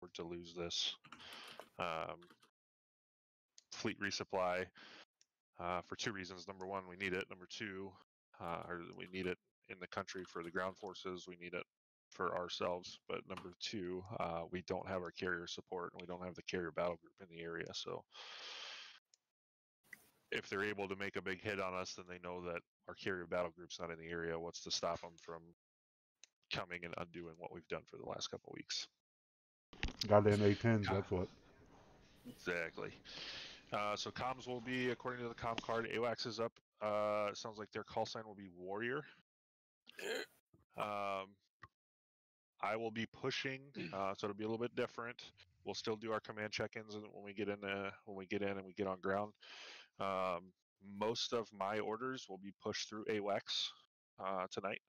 were to lose this. Fleet resupply for two reasons. Number one, we need it. Number two, we need it in the country for the ground forces. We need it for ourselves. But number two, we don't have our carrier support, and we don't have the carrier battle group in the area. So if they're able to make a big hit on us, then they know that our carrier battle group's not in the area. What's to stop them from coming and undoing what we've done for the last couple of weeks? Goddamn A-10s, that's what. Exactly. So comms will be, according to the comm card, AWACS is up. It sounds like their call sign will be Warrior. I will be pushing, so it'll be a little bit different. We'll still do our command check-ins when we get in and we get on ground. Most of my orders will be pushed through AWACS tonight.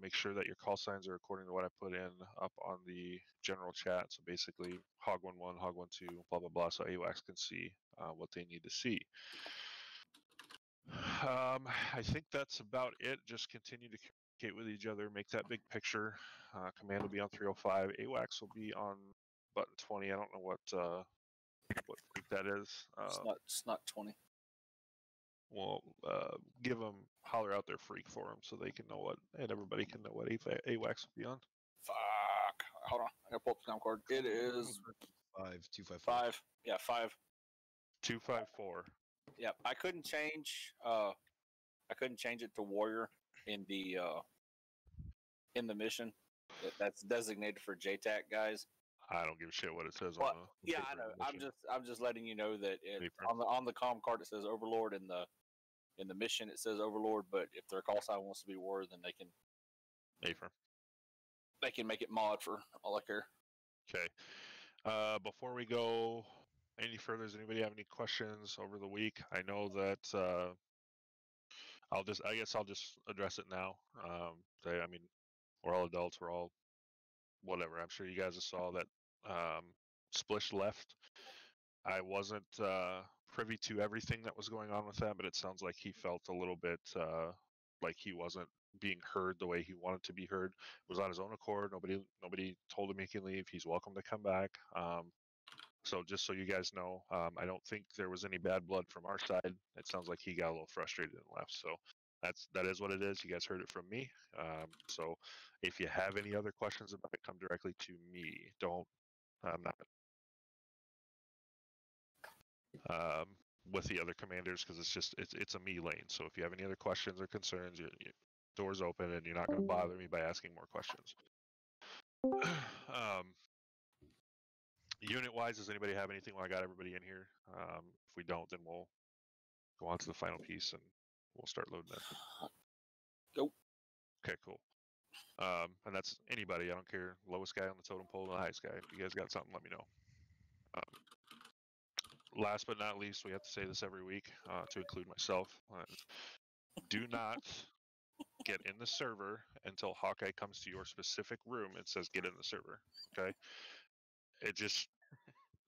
Make sure that your call signs are according to what I put in up on the general chat. So basically, Hog 11, Hog 12, blah blah blah, so AWACS can see what they need to see. I think that's about it. Just continue to communicate with each other, make that big picture. Command will be on 305. AWACS will be on button 20. I don't know what freak that is. It's not 20. Well, give them, holler out their freak for them so they can know what, and everybody can know what AWACS will be on. Fuck. Hold on. I gotta pull up the comm card. It is 5254. 5. Yeah, 5. 254. Yeah, I couldn't change it to Warrior in the mission. That's designated for JTAC guys. I don't give a shit what it says Well, on the yeah, I know. I'm just letting you know that on the comm card it says Overlord, in the mission it says Overlord, but if their call sign wants to be Warrior, then they can make it mod for all I care. Okay. Before we go any further, does anybody have any questions over the week? I know that I guess I'll just address it now. I mean, we're all adults. We're all whatever. I'm sure you guys saw that Splish left. I wasn't privy to everything that was going on with that, but it sounds like he felt a little bit like he wasn't being heard the way he wanted to be heard. It was on his own accord. Nobody told him he can leave. He's welcome to come back. So just so you guys know, I don't think there was any bad blood from our side. It sounds like he got a little frustrated and left. So that is what it is. You guys heard it from me. So if you have any other questions about it, come directly to me. I'm not with the other commanders, because it's a me lane. So if you have any other questions or concerns, your door's open, and you're not going to bother me by asking more questions. Unit wise, does anybody have anything? Well, I got everybody in here. If we don't, then we'll go on to the final piece and we'll start loading it. Go. Okay, cool. And that's anybody. I don't care. Lowest guy on the totem pole, the highest guy. If you guys got something, let me know. Last but not least, we have to say this every week to include myself. Do not get in the server until Hawkeye comes to your specific room and says get in the server. Okay?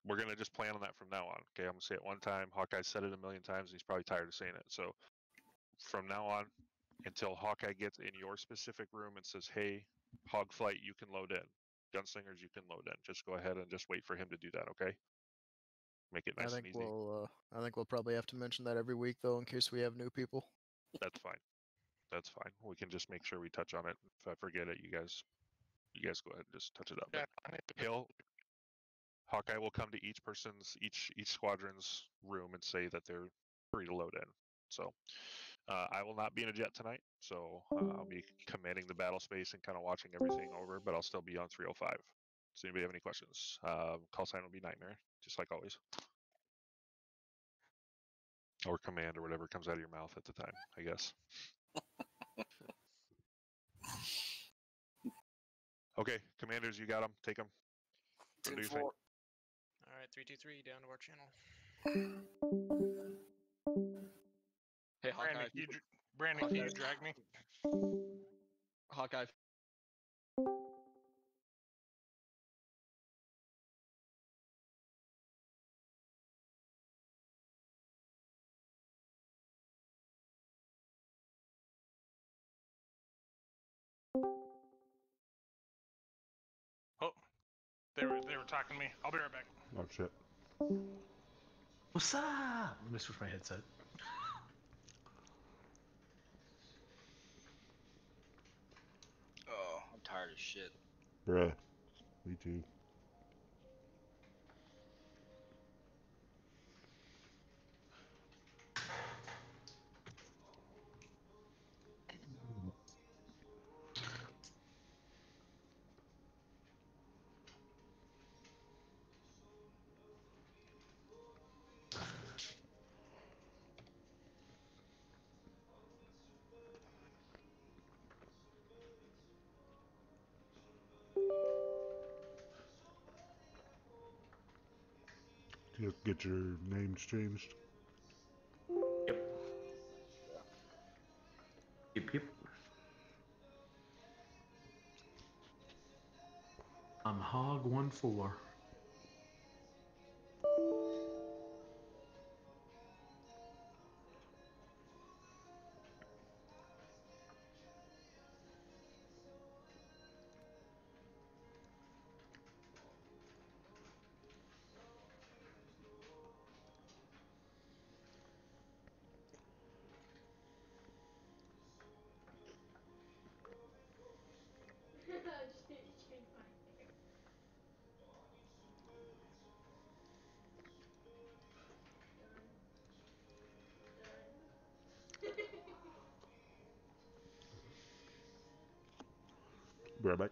We're going to just plan on that from now on. Okay, I'm going to say it one time. Hawkeye said it a million times, and he's probably tired of saying it. So from now on, until Hawkeye gets in your specific room and says, hey, Hogflight, you can load in. Gunslingers, you can load in. Just go ahead and just wait for him to do that, okay? Make it nice and easy. I think we'll probably have to mention that every week, though, in case we have new people. That's fine. That's fine. We can just make sure we touch on it. If I forget it, you guys go ahead and just touch it up. Yeah. Hawkeye will come to each squadron's room and say that they're free to load in. So I will not be in a jet tonight, so I'll be commanding the battle space and kind of watching everything over, but I'll still be on 305. Does anybody have any questions? Call sign will be Nightmare, just like always. Or Command, or whatever comes out of your mouth at the time, I guess. Okay, commanders, you got them. Take them. Go do your thing. All right, 323 down to our channel. Hey, Hawkeye. Brandon, can you drag me? Hawkeye. Oh, They were talking to me. I'll be right back. Oh shit. What's up? Let me switch my headset. Oh, I'm tired of shit. Bruh. Me too. You have to get your names changed. Yep. Yep. I'm Hog 1-4. Be right back.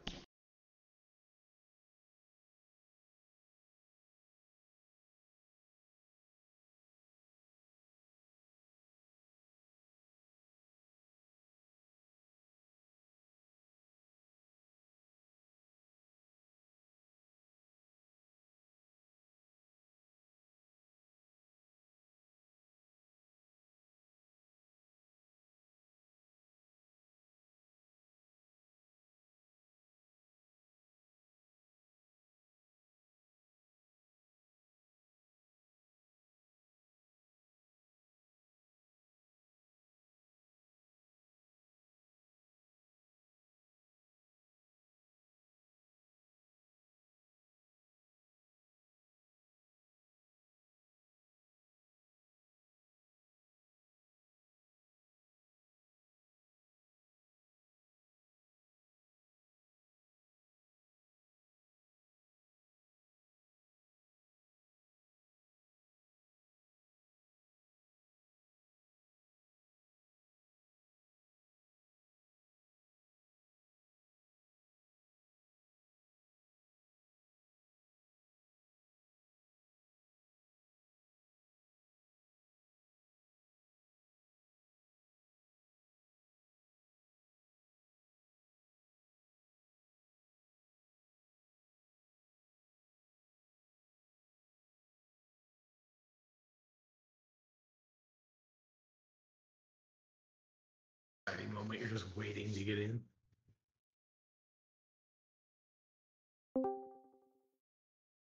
Exciting moment. You're just waiting to get in.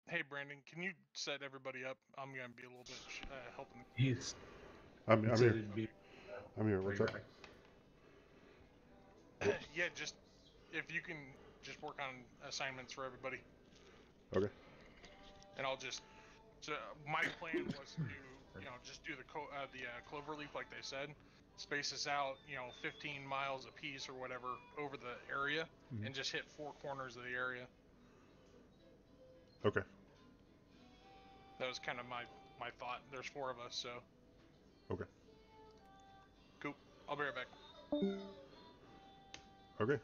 Hey, Brandon, can you set everybody up? I'm gonna be a little bit helping. He's. I'm here. it'd be- I'm here. What's up? Yeah, just if you can just work on assignments for everybody, Okay. and I'll just. So my plan was to just do the cloverleaf like they said, space us out 15 miles a piece or whatever over the area, and just hit 4 corners of the area. Okay. That was kind of my thought. There's 4 of us, so. Okay. Cool. I'll be right back. Okay.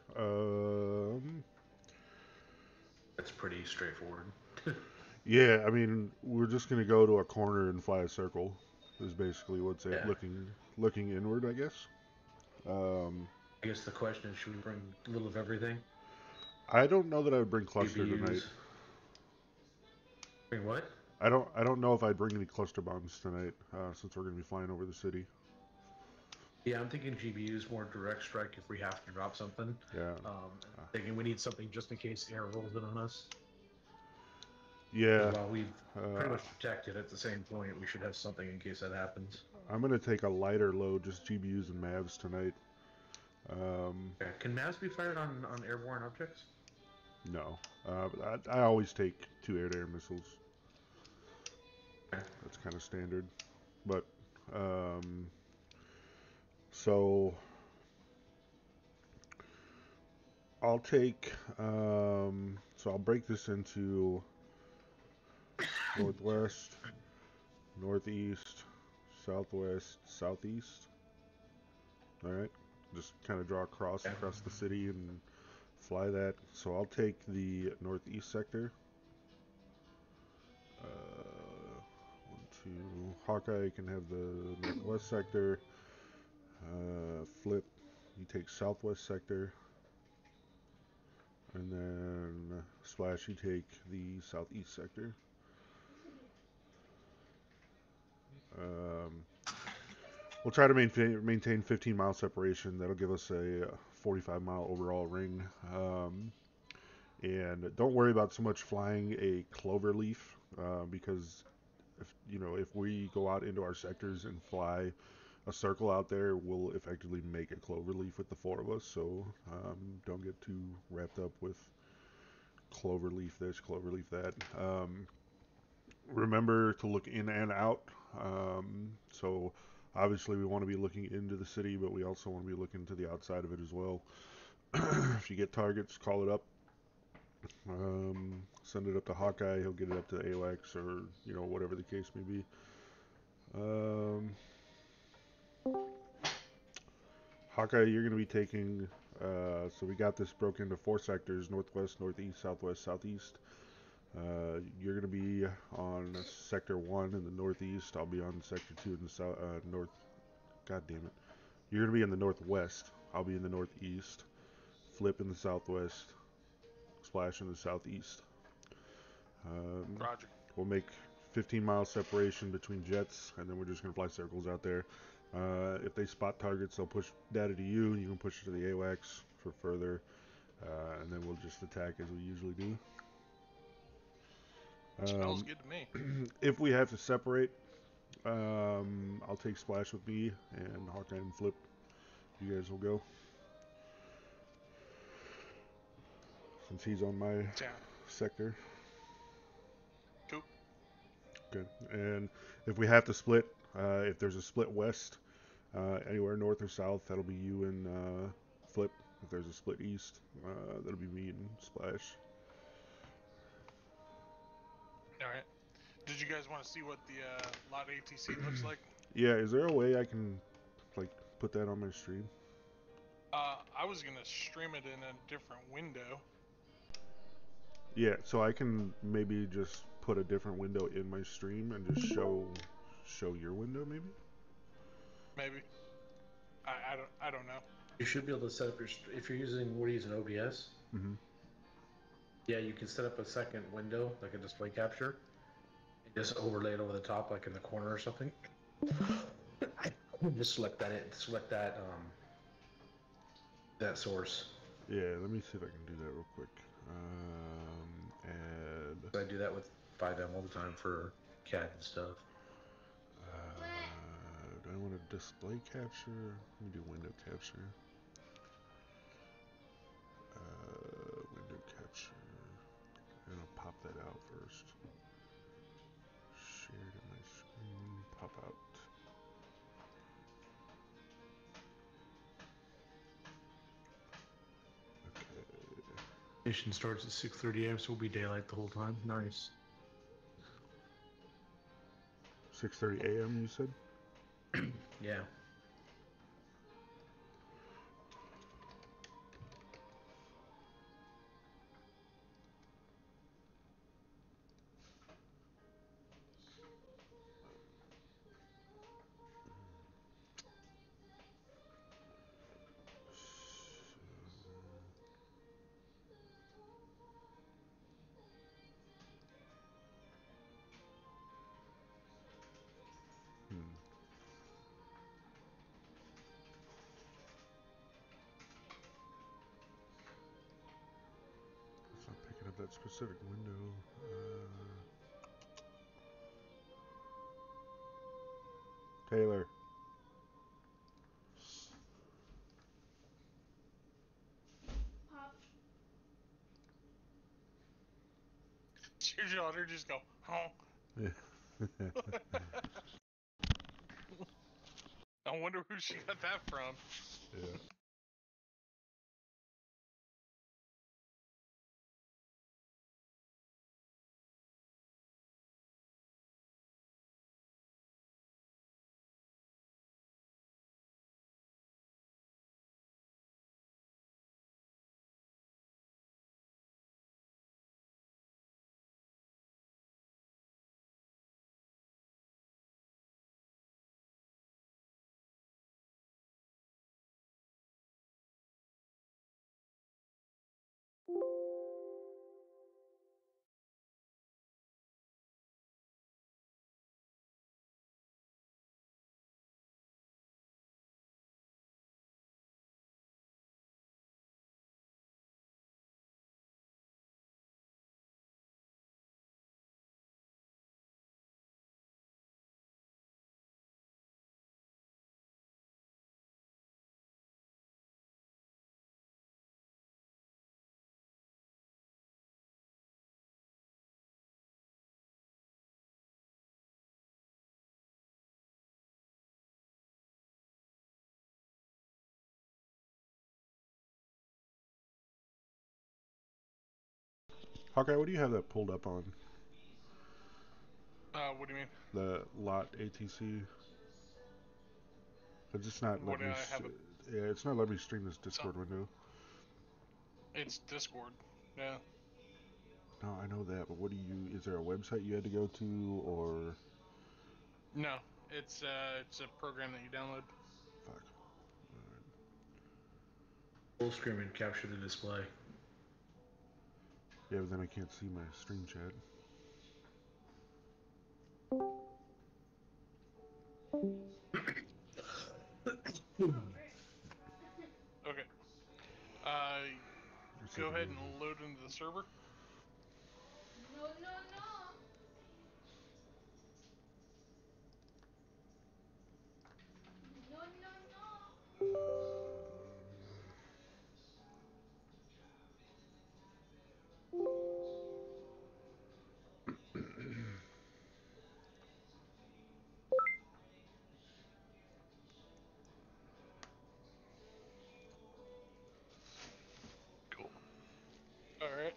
That's pretty straightforward. Yeah, I mean, we're just gonna go to a corner and fly a circle. Is basically what's it. Yeah. Looking inward, I guess. I guess the question is, should we bring a little of everything? I don't know that I would bring cluster GPUs. tonight. Bring what? I don't know if I'd bring any cluster bombs tonight, since we're gonna be flying over the city. Yeah, I'm thinking GBUs more direct strike if we have to drop something. Yeah. Thinking we need something just in case air rolls in on us. Yeah. While we've pretty much protected at the same point, we should have something in case that happens. I'm gonna take a lighter load, just GBUs and MAVs tonight. Okay. Can MAVs be fired on airborne objects? No. But I always take 2 air-to-air missiles. That's kind of standard. But, so I'll take, so I'll break this into northwest, northeast, southwest, southeast. Alright. Just kind of draw a cross across the city and fly that. So I'll take the northeast sector. 1, 2. Hawkeye can have the northwest sector. Flip, you take southwest sector. And then Splash, you take the southeast sector. We'll try to maintain 15-mile separation. That'll give us a 45-mile overall ring. And don't worry about so much flying a clover leaf, because if we go out into our sectors and fly a circle out there, we'll effectively make a clover leaf with the 4 of us. So don't get too wrapped up with clover leaf this, clover leaf that. Remember to look in and out. So obviously we want to be looking into the city, but we also want to be looking to the outside of it as well. If you get targets, call it up. Send it up to Hawkeye. He'll get it up to the AWACS, or whatever the case may be. Hawkeye, you're going to be taking. So we got this broken into 4 sectors: northwest, northeast, southwest, southeast. You're going to be on sector 1 in the northeast. I'll be on sector 2 in the south, north. God damn it! You're going to be in the northwest. I'll be in the northeast. Flip in the southwest. Splash in the southeast. Roger. We'll make 15-mile separation between jets, and then we're just going to fly circles out there. If they spot targets, they'll push data to you. You can push it to the AWACS for further, and then we'll just attack as we usually do. Smells good to me. If we have to separate, I'll take Splash with me, and Hawkeye and Flip. You guys will go. Since he's on my sector. Cool. Good. And if we have to split, if there's a split west, anywhere north or south, that'll be you and Flip. If there's a split east, that'll be me and Splash. Alright. Did you guys want to see what the LotATC looks like? Yeah, is there a way I can put that on my stream? I was gonna stream it in a different window. Yeah, so I can maybe just put a different window in my stream and just show your window, maybe. Maybe. I don't know. You should be able to set up if you're using an OBS. Mm-hmm. Yeah, you can set up a second window, like a display capture, and just overlay it over the top, like in the corner or something. Just select that source. Yeah, let me see if I can do that real quick. Add. I do that with 5M all the time for CAD and stuff. Do I want to display capture? Let me do window capture. Window capture. And I'll pop that out first. Share to my screen. Pop out. Okay. Mission starts at 6:30 a.m., so we'll be daylight the whole time. Nice. 6:30 a.m. you said? Yeah. It's not picking up that specific window. Taylor. Your daughter just go, oh. I wonder who she got that from. Yeah. Hawkeye, what do you have that pulled up on? What do you mean? The LotATC. It's just not What letting do me. I have? Yeah, it's not letting me stream this Discord window. It's Discord. Yeah. No, I know that, but what do you? Is there a website you had to go to, or? No, it's a program that you download. Fuck. Full screen and capture the display. Yeah, but then I can't see my stream chat. Okay. Go ahead and load into the server. No, no, no. No, no, no. Cool. All right.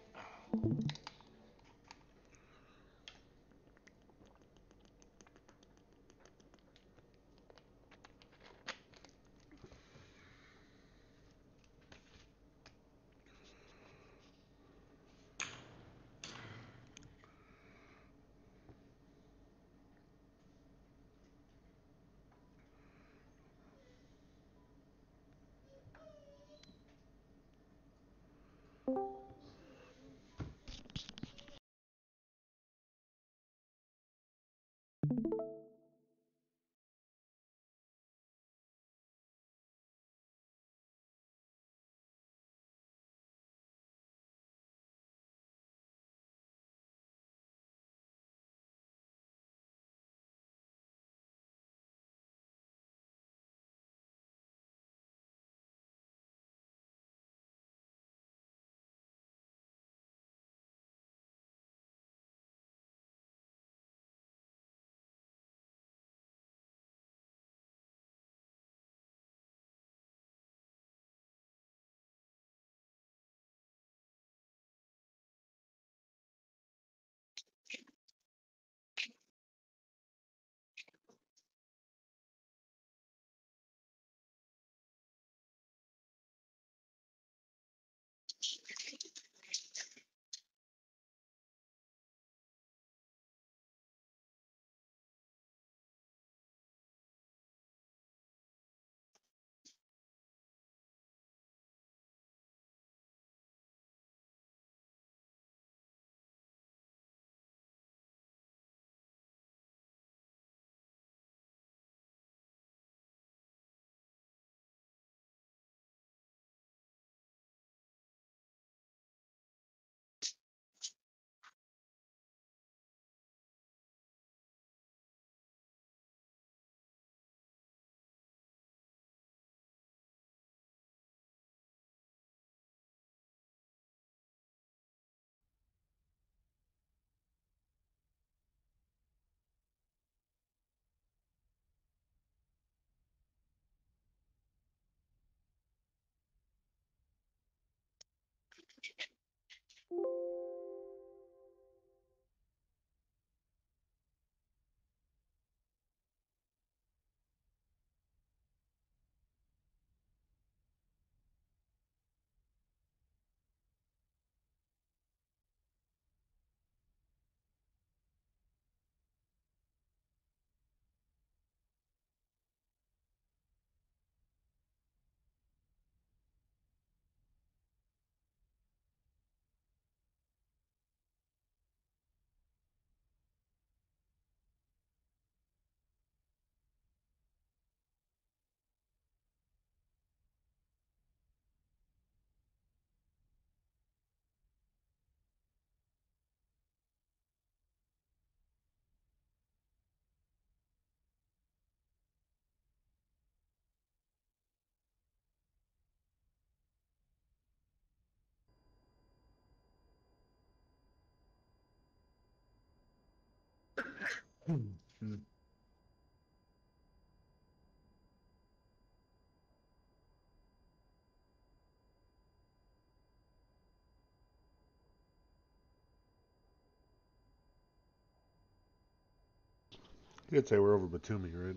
You'd say we're over Batumi, right?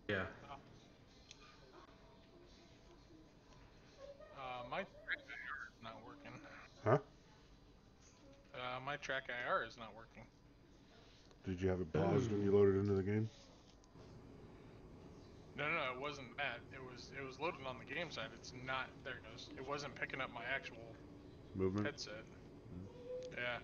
Yeah. My track IR is not working. Huh? My track IR is not working. Did you have it paused when you loaded into the game? No, it wasn't that. It was loaded on the game side. It's not. There it goes. It wasn't picking up my actual Movement? headset. Yeah.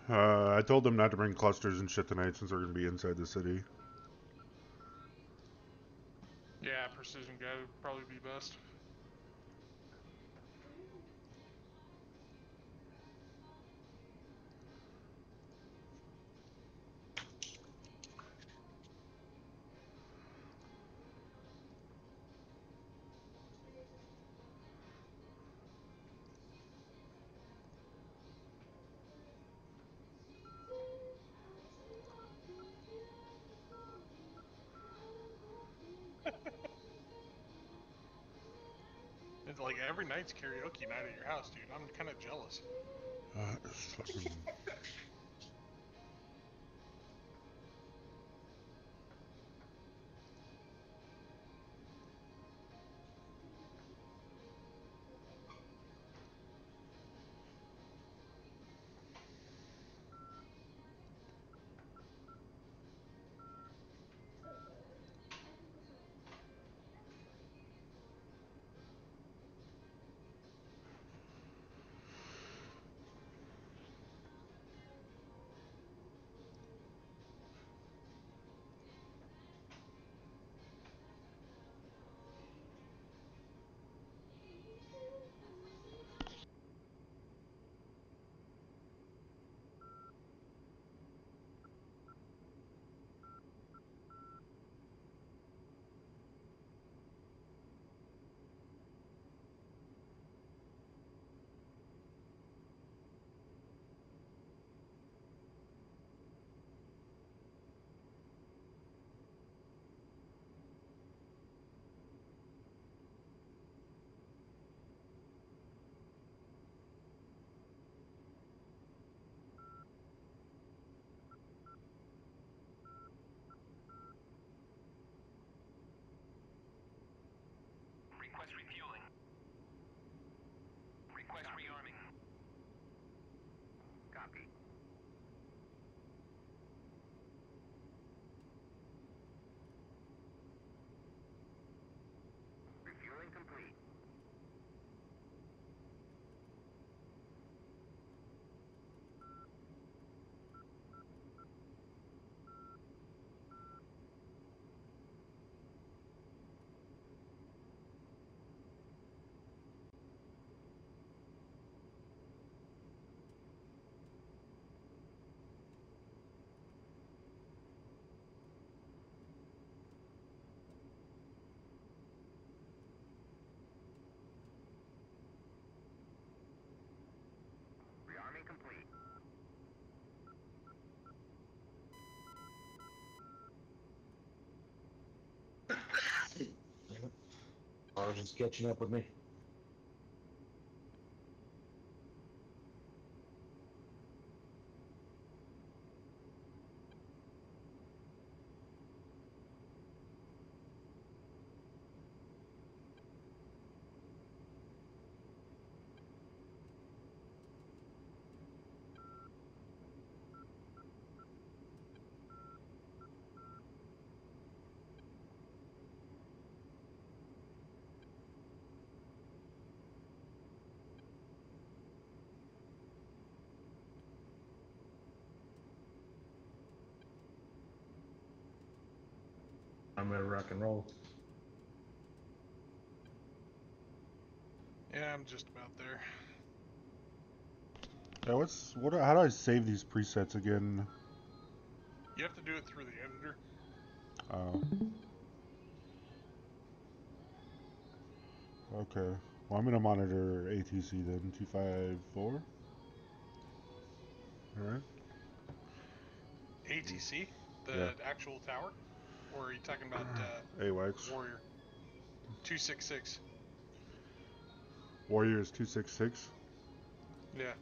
I told them not to bring clusters and shit tonight since we're going to be inside the city. Yeah, precision guide would probably be best. It's like every night's karaoke night at your house, dude. I'm kind of jealous. Fucking... Request refueling. Request rearming. Copy. Refueling complete. Rearming complete. Sergeant's catching up with me. I'm ready to rock and roll. Yeah, I'm just about there. Yeah, how do I save these presets again? You have to do it through the editor. Oh. Okay. Well, I'm gonna monitor ATC then. 254. All right. ATC, the Yeah. actual tower, or are you talking about AWACS. Warrior 266? Warrior is 266. Yeah.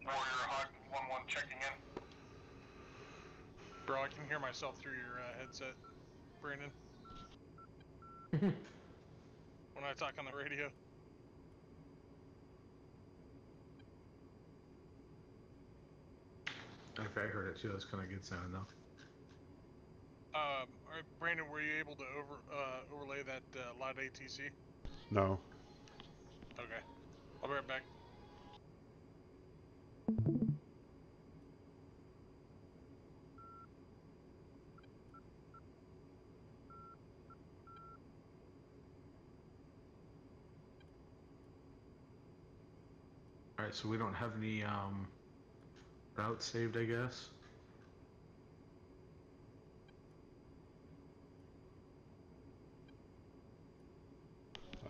Warrior Hawk 1-1 checking in. Bro, I can hear myself through your headset, Brandon. When I talk on the radio. Okay, I heard it too. That's kind of good sound though. All right, Brandon, were you able to overlay that LotATC? No. Okay, I'll be right back. All right, so we don't have any routes saved, I guess.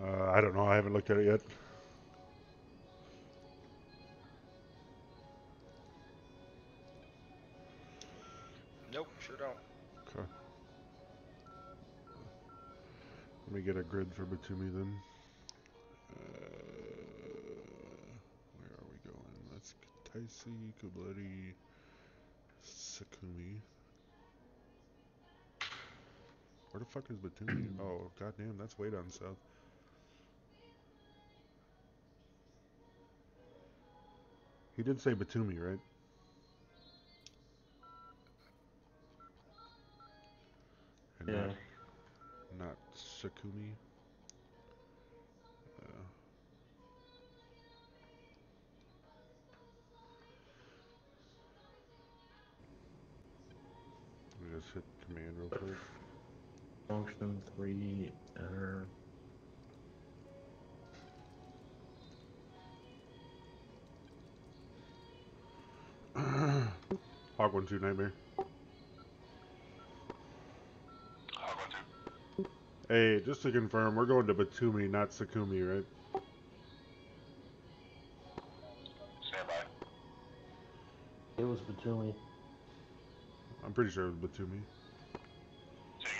I don't know. I haven't looked at it yet. Nope, sure don't. Okay. Let me get a grid for Batumi then. Where are we going? That's Taisi, Kubleti, Sakumi. Where the fuck is Batumi? Oh, goddamn, that's way down south. He did say Batumi, right? And Yeah. not Sakumi. Let me just hit command real quick. Function 3, enter. Hog 1-2 Nightmare. Hawk 1-2. Hey, just to confirm, we're going to Batumi, not Sakumi, right? Stand by. It was Batumi. I'm pretty sure it was Batumi. Say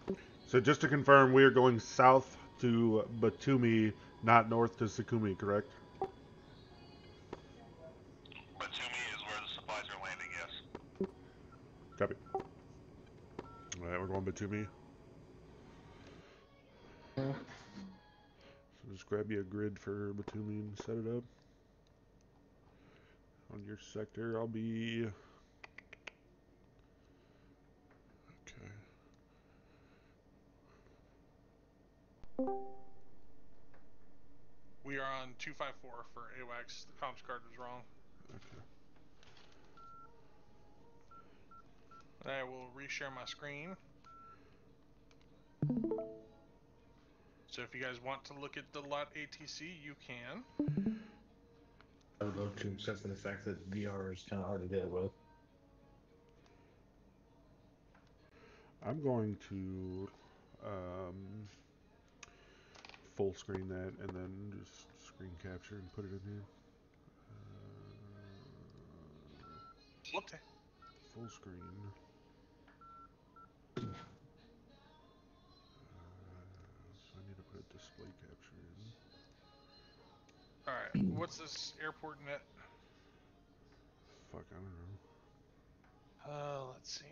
again. So just to confirm, we are going south to Batumi, not north to Sakumi, correct? Batumi is where the supplies are landing, yes. Copy. Alright, we're going Batumi. So just grab you a grid for Batumi and set it up. On your sector, I'll be... Okay. We are on 254 for AWACS. The comms card was wrong. Okay. I will reshare my screen. So if you guys want to look at the LotATC, you can. I would love to, except for the fact that VR is kind of hard to deal with. I'm going to full screen that and then just screen capture and put it in here. What? Full screen. So I need to put a display capture in. Alright, what's this airport net? Fuck, I don't know. Let's see.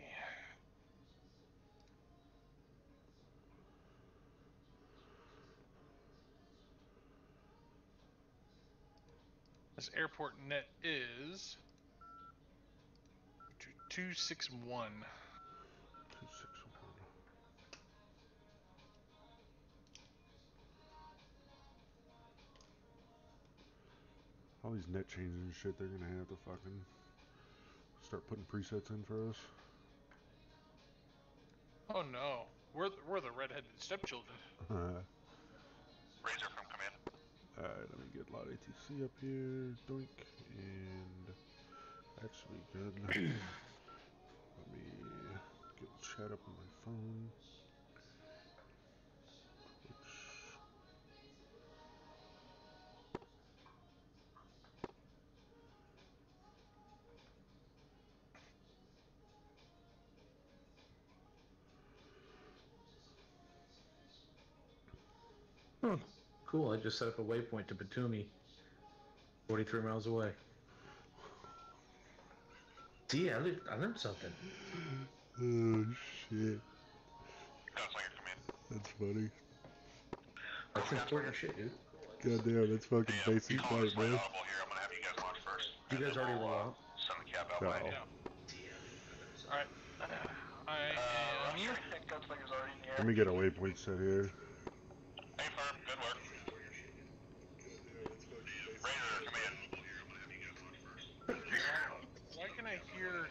This airport net is 261. 261. All these net changes and shit, they're gonna have to fucking start putting presets in for us. Oh no, we're the redheaded stepchildren. Razor from command. Alright, let me get LotATC up here. Doink. And actually good. Let me get chat up on my phone. Oh, cool. I just set up a waypoint to Batumi, 43 miles away. See, I learned something. Oh shit. Gunslinger command. That's funny. That's important shit, dude. Goddamn, that's fucking Hey, basic calling night, is light man. audible here. I'm gonna have you guys launch first. You guys already roll out? Send the cab out No. behind you. Alright. I am... Gunslinger's already in the air. Let me get a waypoint set here. Hey, firm. Good work. Razor command. Why can I hear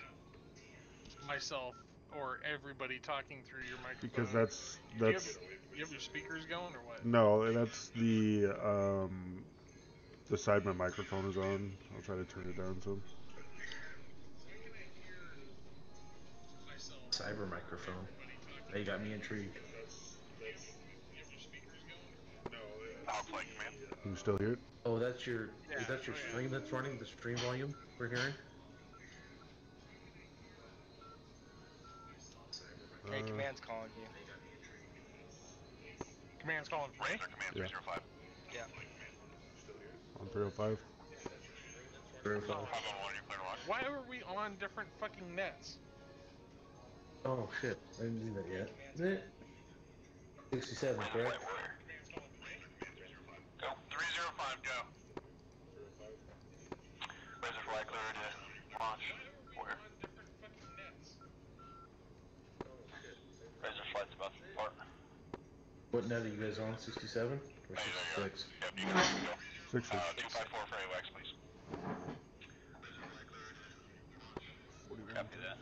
myself or everybody talking through your microphone? Because that's You have your speakers going or what? no, that's the side my microphone is on. I'll try to turn it down some. Cyber microphone. Now you got me intrigued. Outflank command. Can you still hear it? Oh, that's your is that your stream that's running? The stream volume we're hearing? Hey, command's calling you. Command's calling for me? Razor command 305. Yeah. On 305? 305. 511, you're clear to launch. Why are we on different fucking nets? Oh shit, I didn't do that yet. 67, correct? Go. 305, go. Razor flight clear to launch. Where? Razor flight's about to depart. What net are you guys on? 67 or 66? Yep, you can go. 66. 254 for AWACS, please. Copy that.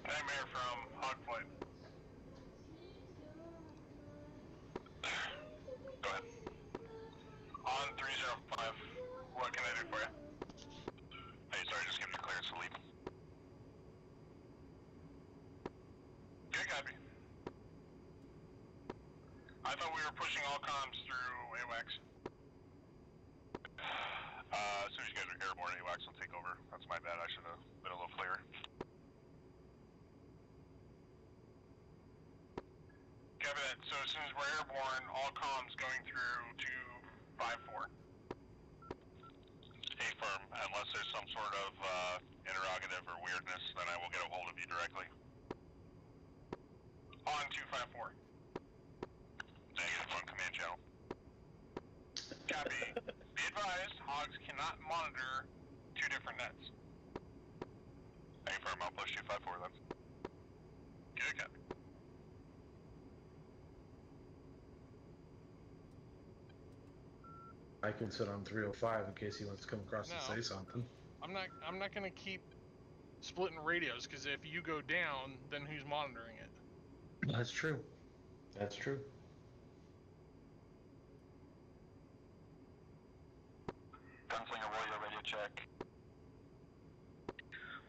Nightmare from Hogflight. Go ahead. On 305, what can I do for you? Hey, sorry, just give me clearance to leave. Good copy. I thought we were pushing all comms through AWACS. As soon as you guys are airborne, AWACS will take over. That's my bad, I should have been a little clearer. Copy that. So as soon as we're airborne, all comms going through 254. A firm, unless there's some sort of interrogative or weirdness, then I will get a hold of you directly. On 254. Negative on command channel. Copy. Be advised, hogs cannot monitor two different nets. A firm, I'll push 254 then. Good copy. I can sit on 305 in case he wants to come across and No. say something. I'm not gonna keep splitting radios because if you go down, then who's monitoring it? That's true. That's true. Gunslinger Warrior radio check.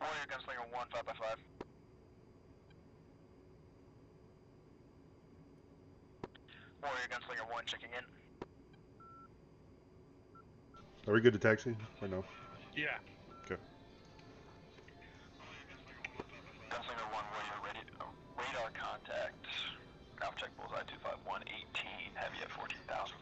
Warrior Gunslinger 1, 5x5. Warrior Gunslinger 1 checking in. Are we good to taxi? Or no? Yeah. Okay. Gunslinger 1 Warrior radar contact. Ground check bullseye 251 18. Heavy at 14,000.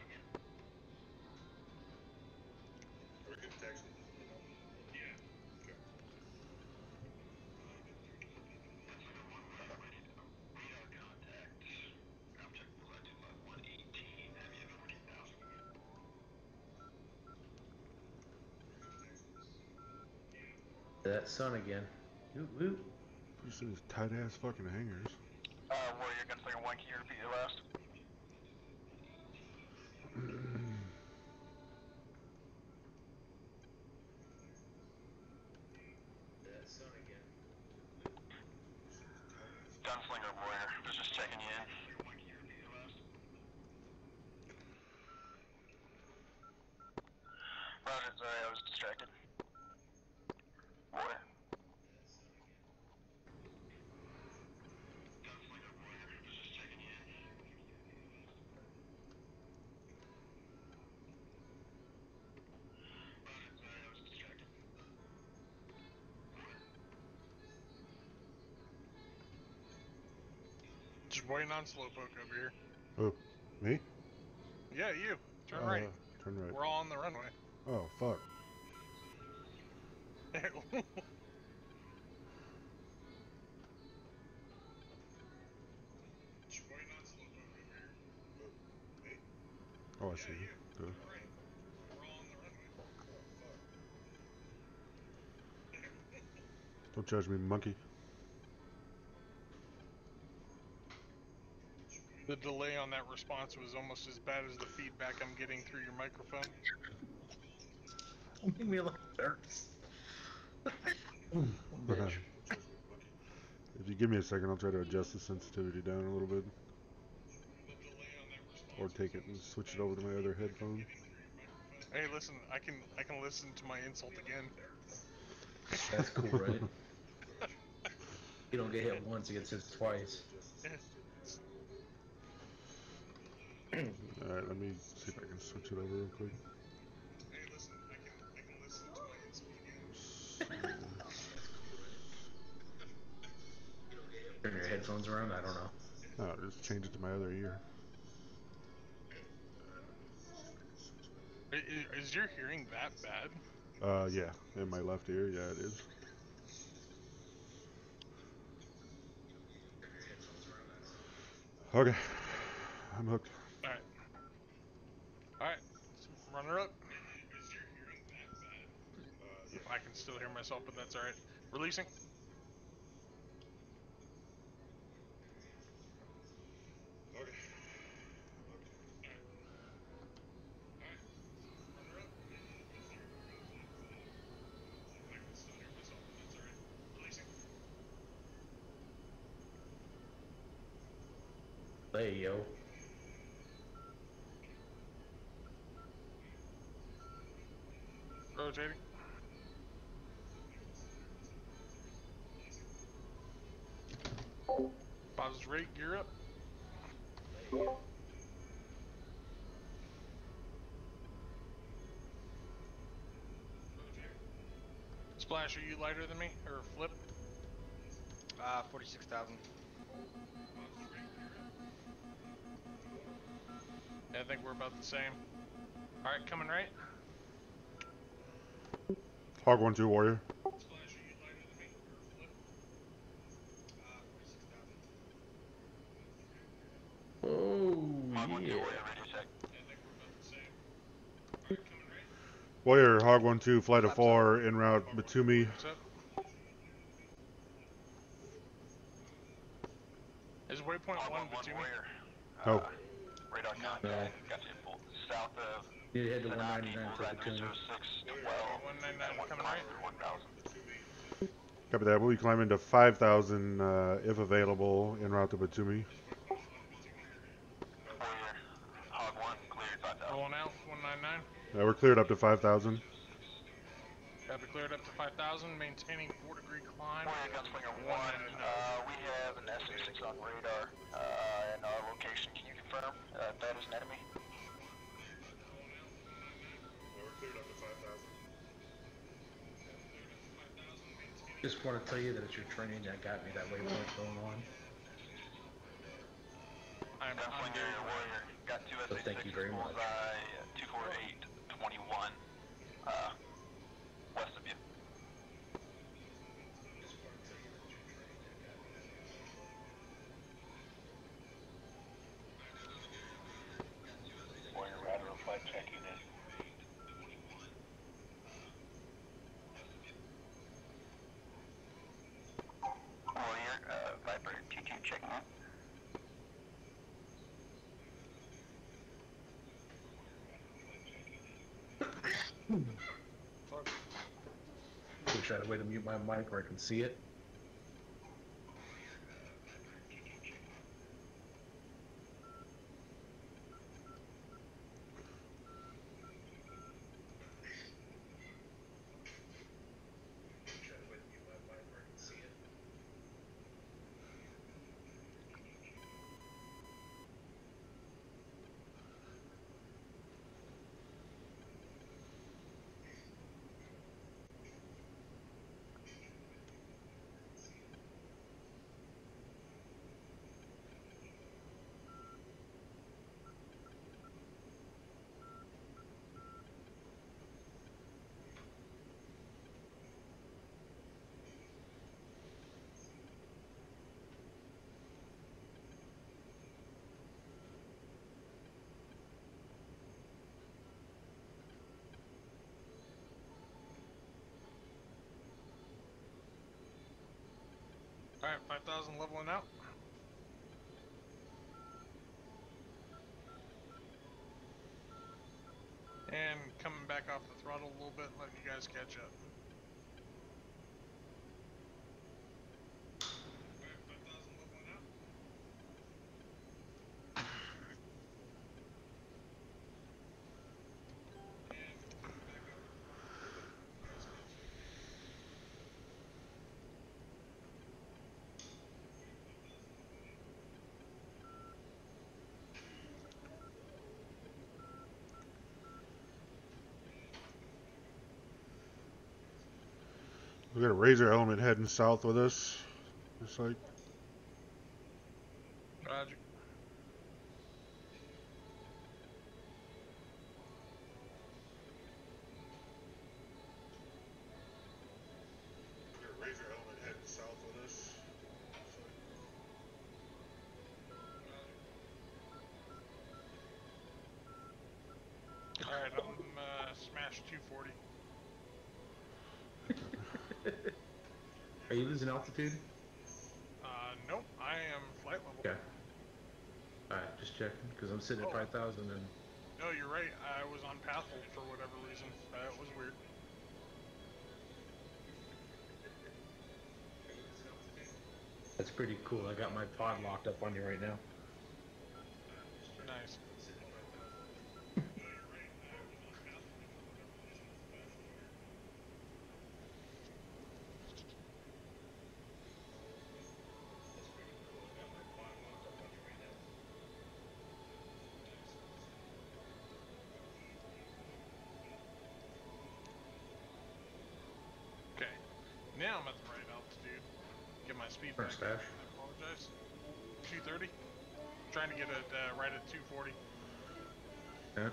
That sun again. Woot woot. You see these tight ass fucking hangers. Warrior, Gunslinger 1, can you repeat your last? Gunslinger Warrior, just checking you in. Roger, sorry, I was distracted. Warrior. Gunslinger Warrior, just checking you in. Roger, sorry, I was distracted. Just waiting on Slowpoke over here. Oh, me? Yeah, you. Turn right. Turn right. We're all on the runway. Oh, fuck. Oh, I see. Good. Don't judge me, monkey. The delay on that response was almost as bad as the feedback I'm getting through your microphone. Don't make me look nervous. Bitch. If you give me a second, I'll try to adjust the sensitivity down a little bit. Or take it and switch it over to my other headphone. Hey, listen, I can listen to my insult again. That's cool, right? You don't get hit once, you get hit twice. Alright, let me see if I can switch it over real quick. Hey, listen, I can listen to my insult again. Turn your headphones around? I don't know. Oh, just change it to my other ear. Is your hearing that bad? Yeah, in my left ear, yeah, it is. Okay, I'm hooked. Alright. Alright, runner up. I can still hear myself, but that's alright. Releasing. Okay. Hey, yo. Rotating. Bob's rate, gear up. Splash, are you lighter than me? Or Flip? 46,000. Yeah, I think we're about the same. Alright, coming right. Hog 1-2 Warrior. Splash, are you lighter than me? Or Flip? 46,000. Oh, Hog 1, 2, yeah. Warrior, radio check. Yeah, I think we're about the same. Alright, coming right. Warrior, Hog 1-2, flight of 4, en route Batumi. What's up? Is waypoint 1 Batumi? Warrior. No. Radar contact. Got you full south of You head to Sanaki, 199 for bullseye Batumi. 306, 12, 199 coming right. 1000. Copy that. We'll be climbing to 5,000 if available, en route to Batumi. Warrior, Hog 1, cleared 5,000. Rolling out, 199. Yeah, we're cleared up to 5,000. Got to cleared up to 5,000, maintaining 4-degree climb. Warrior, Gunslinger 1, we have an SA-6 on radar, and our location. Can you confirm that is an enemy? Just want to tell you that it's your training that got me that waypoint going on. I'm Gunslinger Warrior, got 2 So SA-6, thank you very much. bullseye 248-21, west of you. Warrior, radar flight checking in. Fuck. Wish I had a way to mute my mic where I can see it. Alright, 5,000 leveling out. And coming back off the throttle a little bit, letting you guys catch up. Alright, 5,000 leveling out. And coming back off the throttle a little bit, letting you guys catch up. We got a Razor element heading south with us. Looks like. Roger. We got a Razor element heading south with us. Alright, I'm smash 240. Are you losing altitude? Nope, I am flight level. Okay. Alright, just checking, because I'm sitting at 5,000 and... No, you're right, I was on path hold for whatever reason. That was weird. That's pretty cool. I got my pod locked up on you right now. Nice. Okay, now I'm at the right altitude. Get my speed back. First dash. I apologize. 230. Trying to get it right at 240. Yeah.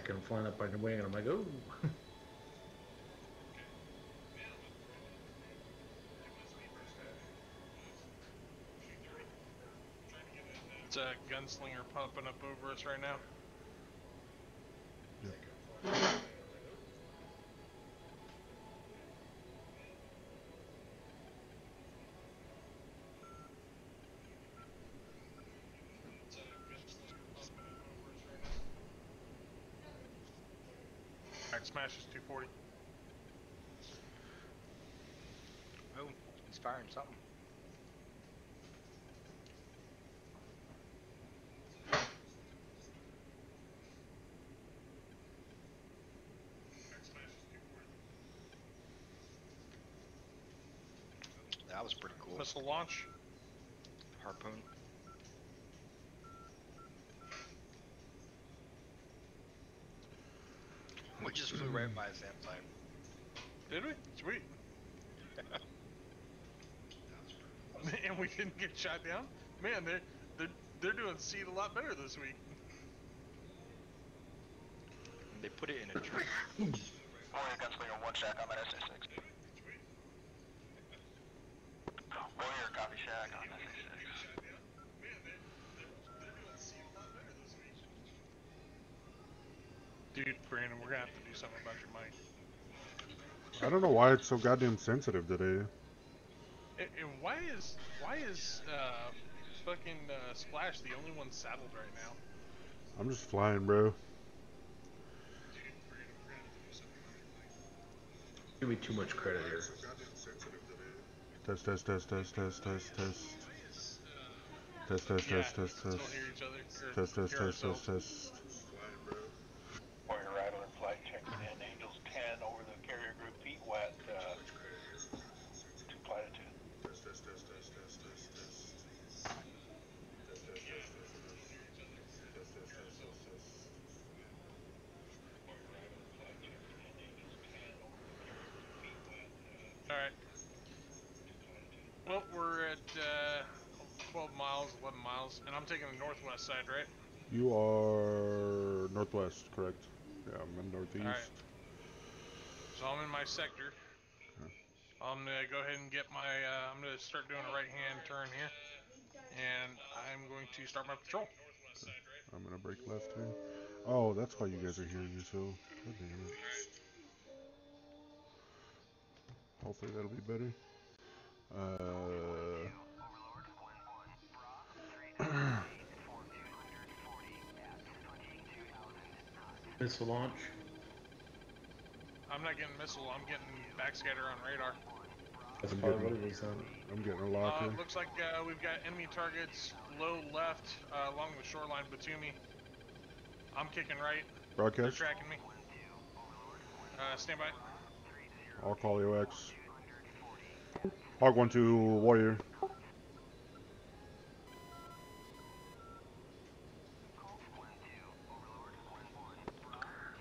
I'm flying up on the wing and I'm like, oh. It's a gunslinger pumping up over us right now. Alright, smash is 240. Oh, he's firing something. That was pretty cool. Missile launch. Harpoon. We just flew right by his damn time. Did we? Sweet. And we didn't get shot down? Man, they're doing seed a lot better this week. They put it in a tree. Warrior Gunslinger 1 Shack, I'm at SA6. Warrior copy Shack on SA6. Dude, Brandon, we're gonna have to do something about your mic. I don't know why it's so goddamn sensitive today. And why is fucking Splash the only one saddled right now? I'm just flying, bro. Dude, Give me too much credit here. Test, test, test, test, test, test, test. Test, test, Yeah, test, test, still test. hear each other. Or Test, test, hear test, ourselves. test, test. Warrior Rattler flight checking in. Angels 10 over the carrier group, feet wet. To flight attitude. Test, test, test, test, test, test, test. Test, test, test, test, test. Test, test, test, test, test. Alright. Well, we're at 12 miles, 11 miles, and I'm taking the northwest side, right? You are northwest, correct? Yeah, I'm in northeast. Alright. So I'm in my sector. I'm gonna go ahead and get my, I'm gonna start doing a right-hand turn here. And I'm going to start my patrol. I'm gonna break left here. Oh, that's why you guys are hearing me so. God damn it. Hopefully that'll be better. Missile launch. I'm not getting missile, I'm getting backscatter on radar. That's I'm probably getting- what it is then. I'm getting a lock here. Looks like we've got enemy targets low left along the shoreline Batumi. I'm kicking right. They're Broadcast. tracking me. Stand by. I'll call EOX. Hog 1-2 Warrior.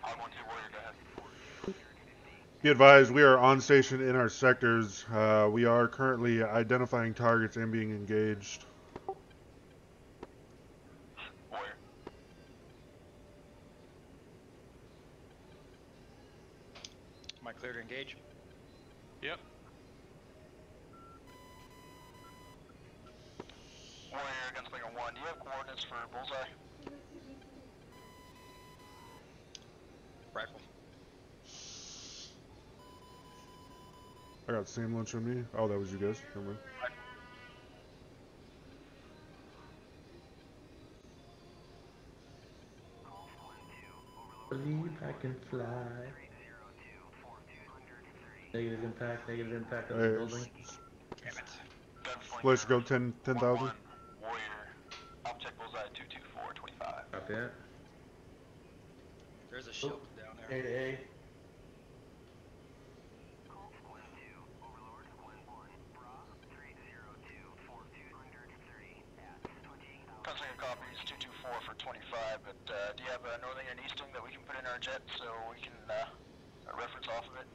Hog 1-2 Warrior, go ahead. Be advised, we are on station in our sectors. We are currently identifying targets and being engaged. Warrior. Am I clear to engage? Yep. Warrior, Gunslinger 1, do you have coordinates for Bullseye? Rifle. I got the same lunch on me. Oh, that was you guys. Never mind. Believe I can fly. Negative impact on the building. Damn it. Let's go 10,000. Warrior, I'll check Bullseye 22425. Copy that. There's a shield down there. A to A. Gunslinger copies 224 for 25, but do you have a northing and easting that we can put in our jet so we can reference off of it?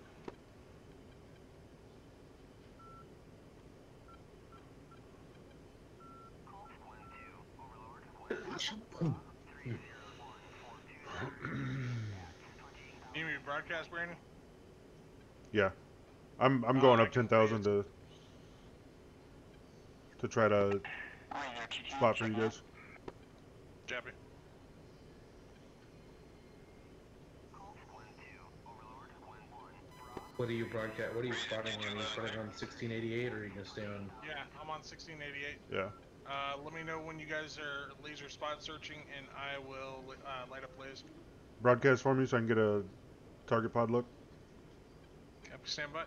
You need me to broadcast, Brandon? Yeah. I'm going up 10,000 to try to spot for you guys. Jappy. What are you broadcast? What are you spotting on? Are you spotting on 1688 or are you gonna stay on? Yeah, I'm on 1688. Yeah. Let me know when you guys are laser spot searching, and I will light up blaze. Broadcast for me so I can get a target pod look. Yep, stand by.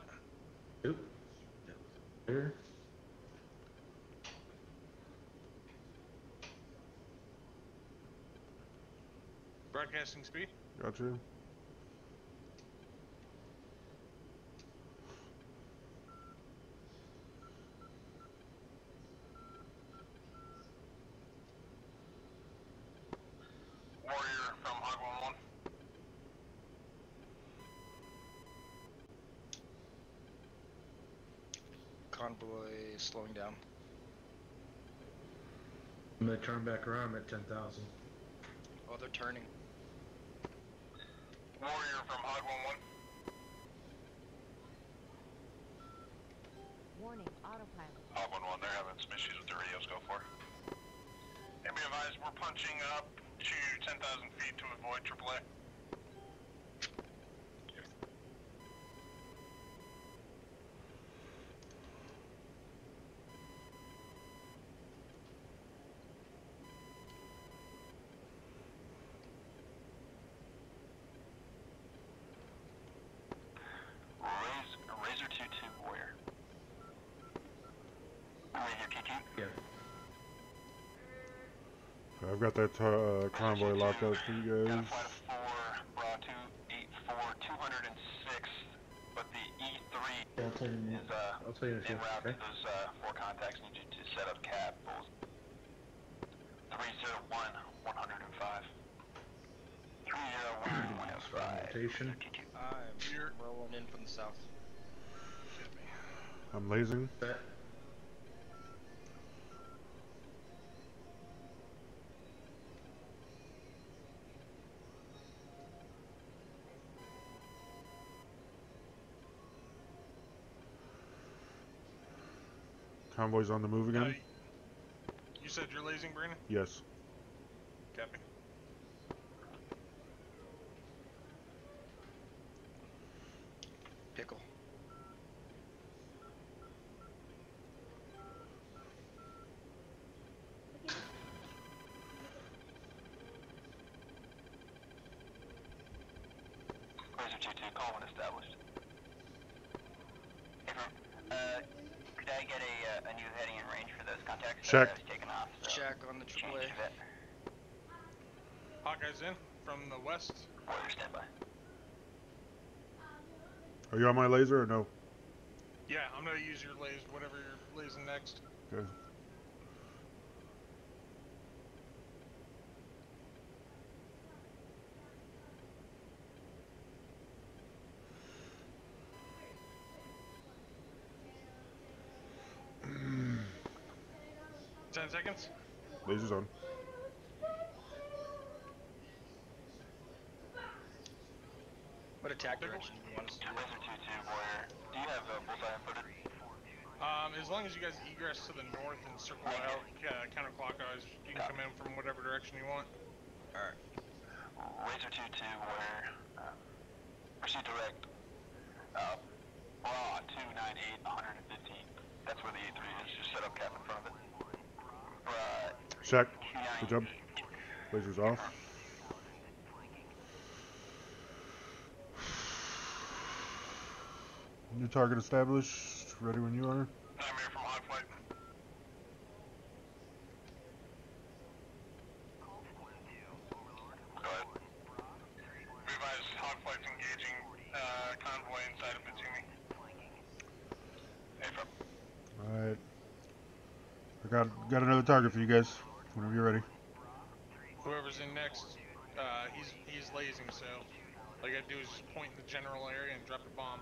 Oop. Here. Broadcasting speed. Gotcha. Warrior from Hog 1-1. Convoy slowing down. I'm gonna turn back around at 10,000. Oh, they're turning. Warrior from Hog 1-1. Warning, autopilot. Hog 1-1, they're having some issues with their radios, go for. And be advised, we're punching up to 10,000 feet to avoid AAA. I've got that convoy locked up for you Got a guys. flight of 4, Bra 284, 206, but the E3 Yeah, I'll tell you. is I'll tell you in a few. en route Okay. to those 4 contacts. Need you to set up cap. 301, 105. 301, 105. Rotation. I'm rolling in from the south. I'm lasing. Set. Convoy's on the move again? You said you're lasing, Brandon? Yes. Copy. Pickle. Laser 2-2, call when established. Could I get a new heading in range for those contacts? Check. I was taken off. So Check on the AAA. Hawkeye's in from the west. Warrior standby. Are you on my laser or no? Yeah, I'm gonna use your laser, whatever you're lasing next. Okay. Mm. 10 seconds. Laser's on. What attack direction do you want us to do? Laser 2-2, Warrior. Do you have bullseye inputted? As long as you guys egress to the north and circle out counterclockwise, you can come in from whatever direction you want. Alright. Laser 2-2, Warrior. Proceed direct. Raw 298, 115. That's where the A3 is. Just set up cap in front of it. Check. Good job. Laser's off. New target established. Ready when you are. I'm here from hot flight. Go ahead. Revised hot flight's engaging convoy inside of Batumi. Alright. I got another target for you guys. Whenever you're ready. Whoever's in next, he's lasing, so all you gotta do is just point in the general area and drop a bomb.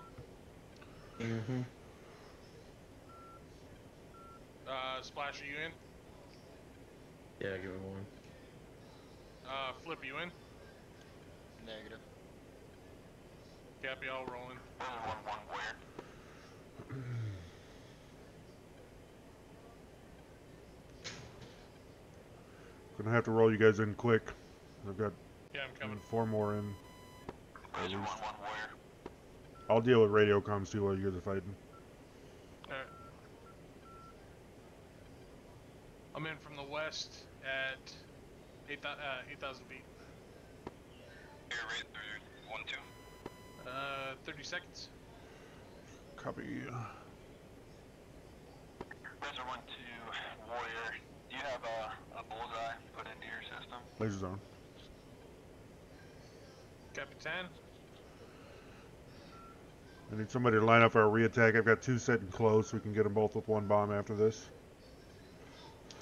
Mm-hmm. Splash, are you in? Yeah, give me one. Flip, you in? Negative. Cappy, I'll roll in. 1-1 Warrior. Gonna have to roll you guys in quick. I've got Yeah, I'm coming. 4 more in. Laser 1-1 Warrior. I'll deal with radio comms too while you guys are fighting. Alright. I'm in from the west at 8,000 feet. Air rate 1-2. 30 seconds. Copy. Laser 1-2 Warrior. Do you have a bullseye put into your system? Laser's on. Copy 10. I need somebody to line up for a re-attack. I've got 2 sitting close. We can get them both with 1 bomb after this.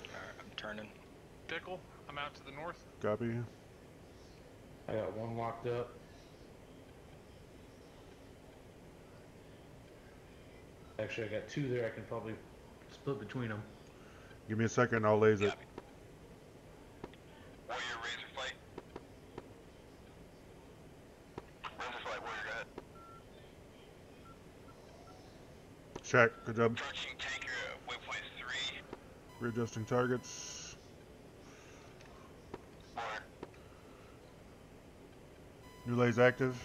Alright, I'm turning. Pickle, I'm out to the north. Copy. I got one locked up. Actually, I got 2 there. I can probably split between them. Give me a second. I'll laser it. Warrior, razor flight. Razor flight, Warrior, go ahead. Check. Good job. Approaching tanker, waypoint 3. Readjusting targets. Warrior. New lays active.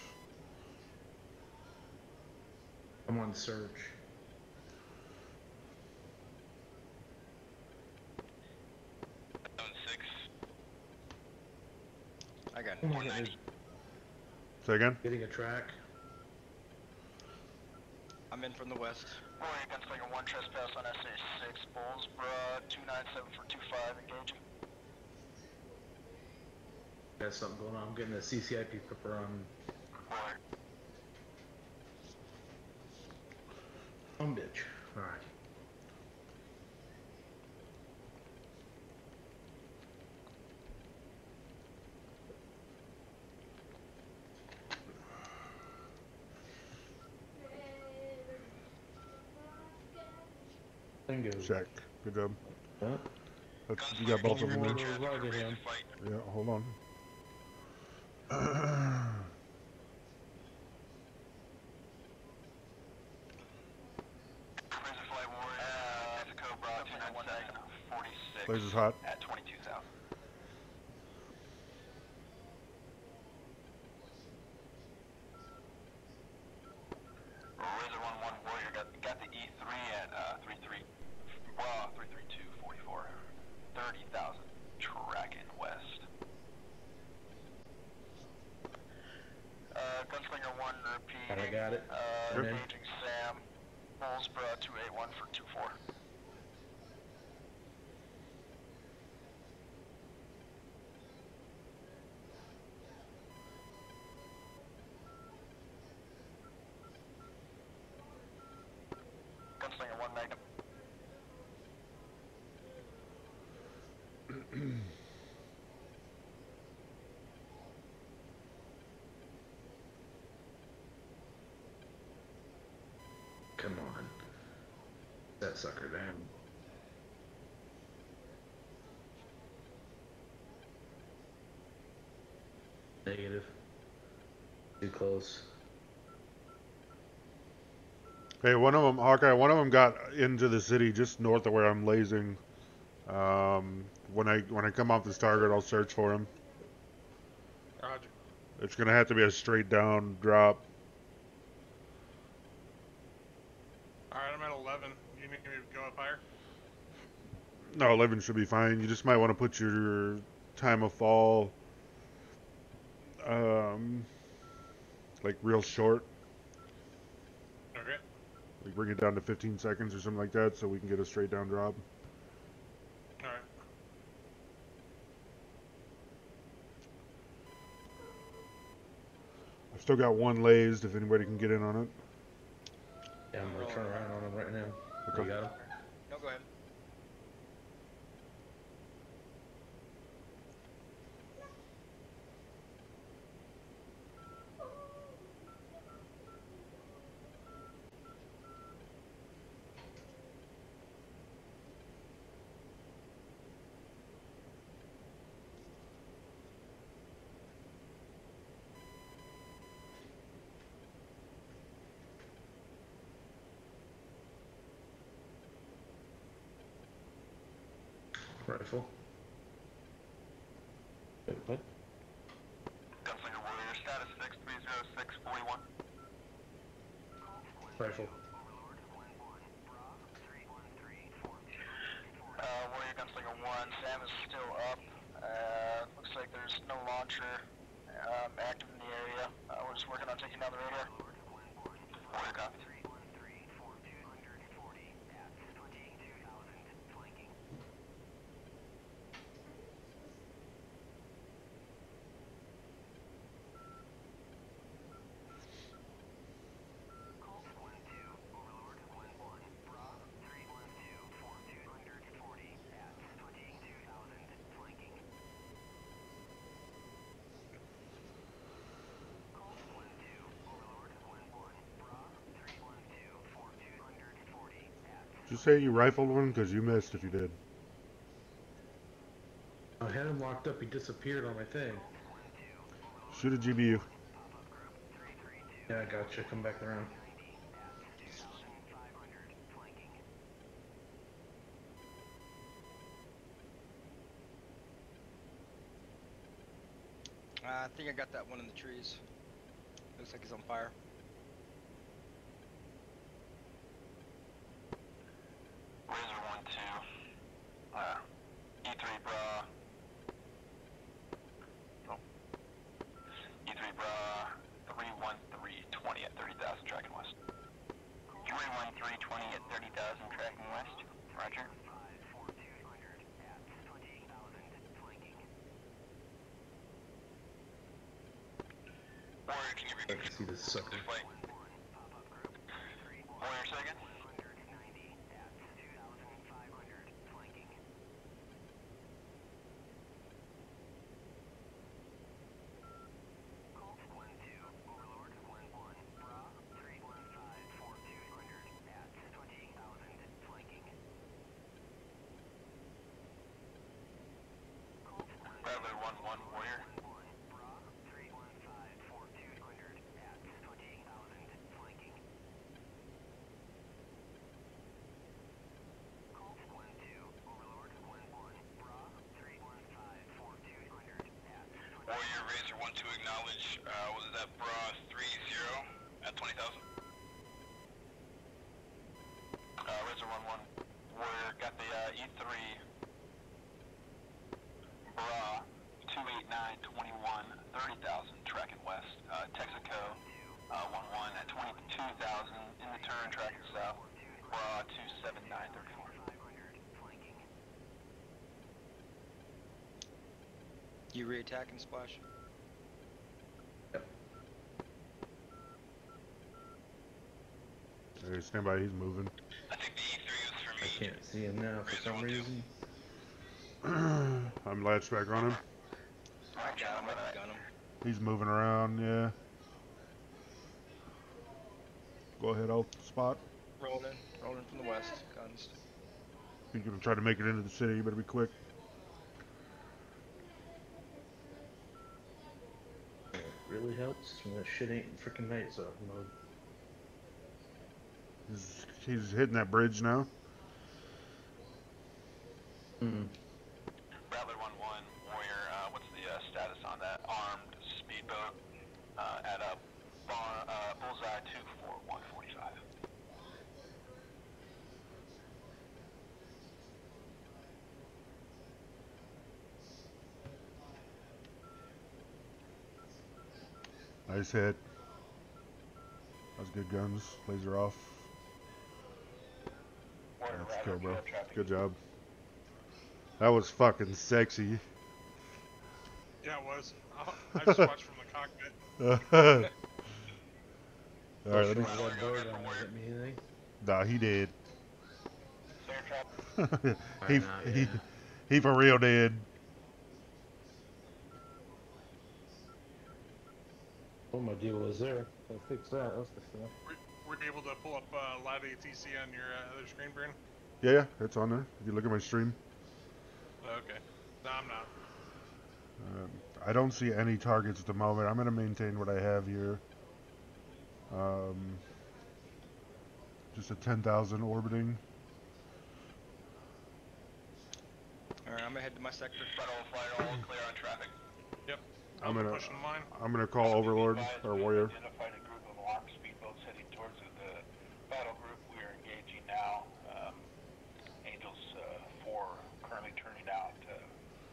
I'm on search. I got I'm it. getting Say again. a track. I'm in from the west. Warrior, Gunslinger 1 trespass on SA6. Bulls, 297 for 25, engaging. Got something going on. I'm getting a CCIP pepper on. Home ditch. Alright. Bingo. Check. Good job. Huh? You got both of them there. Right at him. Yeah, hold on. Blaze is hot. At 22,000. Razor 1-1 Warrior got the E3 at 33244. 30,000. Tracking west. Gunslinger 1 repeating. I got it. Engaging Sam. Bullsboro 281 for 24. Gunslinger 1 Magnum. Come on. That sucker down. Negative. Too close. Hey, one of them, Hawkeye, one of them got into the city just north of where I'm lasing. When I come off this target, I'll search for him. Roger. It's gonna have to be a straight down drop. Alright, I'm at 11. You need me to go up higher? No, 11 should be fine. You just might want to put your time of fall, like real short. Okay. Like bring it down to 15 seconds or something like that, so we can get a straight down drop. Alright. I've still got one lased if anybody can get in on it. Yeah, I'm gonna turn around on him right now. Okay. You got him? No, go ahead. Rifle. Wait, what? Gunslinger Warrior, status 630641. Rifle. Warrior Gunslinger 1, Sam is still up. Looks like there's no launcher active in the area. We're just working on taking down the radar. Warrior copy. Did you say you rifled one? Because you missed if you did. I had him locked up. He disappeared on my thing. Shoot a GBU. Yeah, I gotcha. Come back around. I think I got that one in the trees. Looks like he's on fire. Razor 1-2. E3 bra. Oh. E3 bra. 31320 at 30,000 tracking west. 31320 at 30,000 tracking west. Roger. can you I repeat can see this sucker. the flight? Warrior second. Bradley 1-1 Warrior. Warrior Razor 1-2 acknowledge. Was that Bra 30 at 20,000? Razor 1-1 Warrior got the E3 Bra 28921 30,000 tracking west. Texaco 1-1 at 22,000 in the turn tracking south. Bra 27934. You re-attacking Splash? Hey, stand by, he's moving. I think the E3 is for me. I can't see him now for some reason. I'm latched back on him. I got him. He's moving around, yeah. Go ahead, I'll spot. Rolling from the west. Guns. He's gonna try to make it into the city, you better be quick. It really helps when that shit ain't freaking night zone mode. He's hitting that bridge now. Bradley 1-1 Warrior, what's the status on that armed speedboat at a bullseye 24145? Nice hit. That was good guns. Laser off. Let's go, bro. Good job. That was fucking sexy. Yeah, it was. I just watched from the cockpit. Alright, let me... Nah, he did. he for real did. Oh, my deal was there. I fixed that. That's the stuff. Were you able to pull up LotATC on your other screen, Bryn? Yeah, it's on there. If you look at my stream. Okay. No, I'm not. I don't see any targets at the moment. I'm going to maintain what I have here. Just a 10,000 orbiting. Alright, I'm gonna head to my sector. Federal flight all clear on traffic. Yep. I'm pushing mine. gonna call Overlord or Warrior. Identified a group of alarmed speedboats heading towards the battle group. We are engaging now. Angels 4 currently turning out.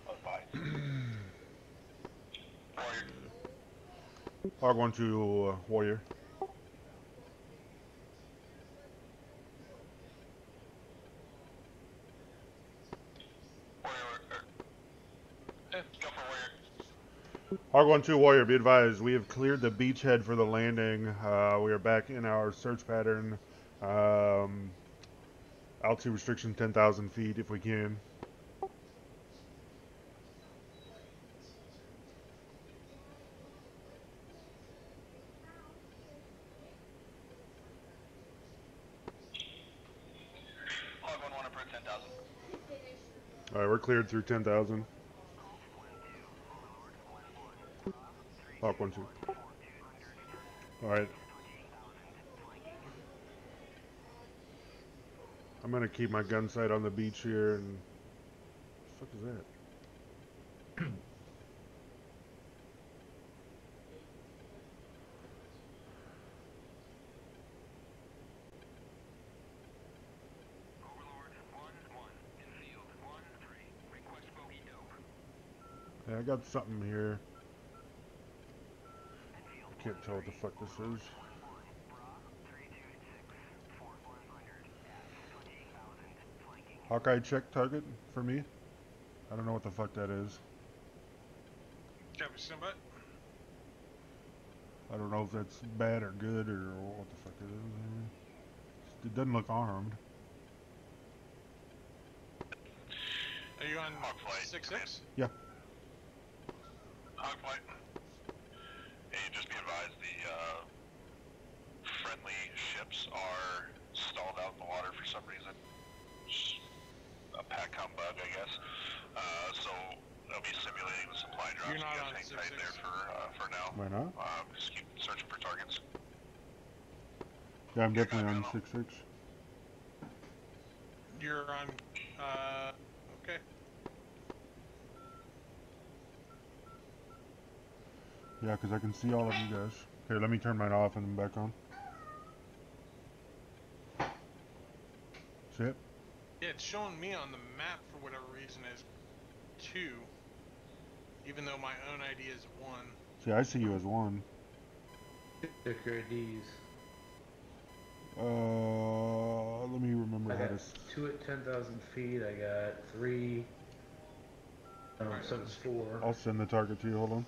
Advice. Warrior. Hog 1 to Warrior. Hog 1 2 Warrior, be advised, we have cleared the beachhead for the landing. We are back in our search pattern. Altitude restriction 10,000 feet if we can. Hog 1 approach 10,000. Alright, we're cleared through 10,000. Hawk 1 2. Alright. I'm gonna keep my gun sight on the beach here and... What the fuck is that? Yeah, I got something here. I can't tell what the fuck this is. Hawkeye check target for me. I don't know what the fuck that is. Copy, stand by. I don't know if that's bad or good or what the fuck it is. It doesn't look armed. Are you on Hog flight, 6-6? Yeah. Hog flight. Hey, just be advised, the friendly ships are stalled out in the water for some reason. Just a PACOM bug, I guess. So they'll be simulating the supply drops. You're not You on guys hang tight 6-6. there for now. Why not? Just keep searching for targets. Yeah, I'm You're definitely on good, 6-6. You're on, okay. Yeah, because I can see all of you guys. Here, let me turn mine off and then back on. See it? Yeah, it's showing me on the map for whatever reason as 2, even though my own ID is 1. See, I see you as 1. Check your IDs. Let me remember I how got to... 2 at 10,000 feet. I got 3. Alright, 7-4. I'll send the target to you, hold on.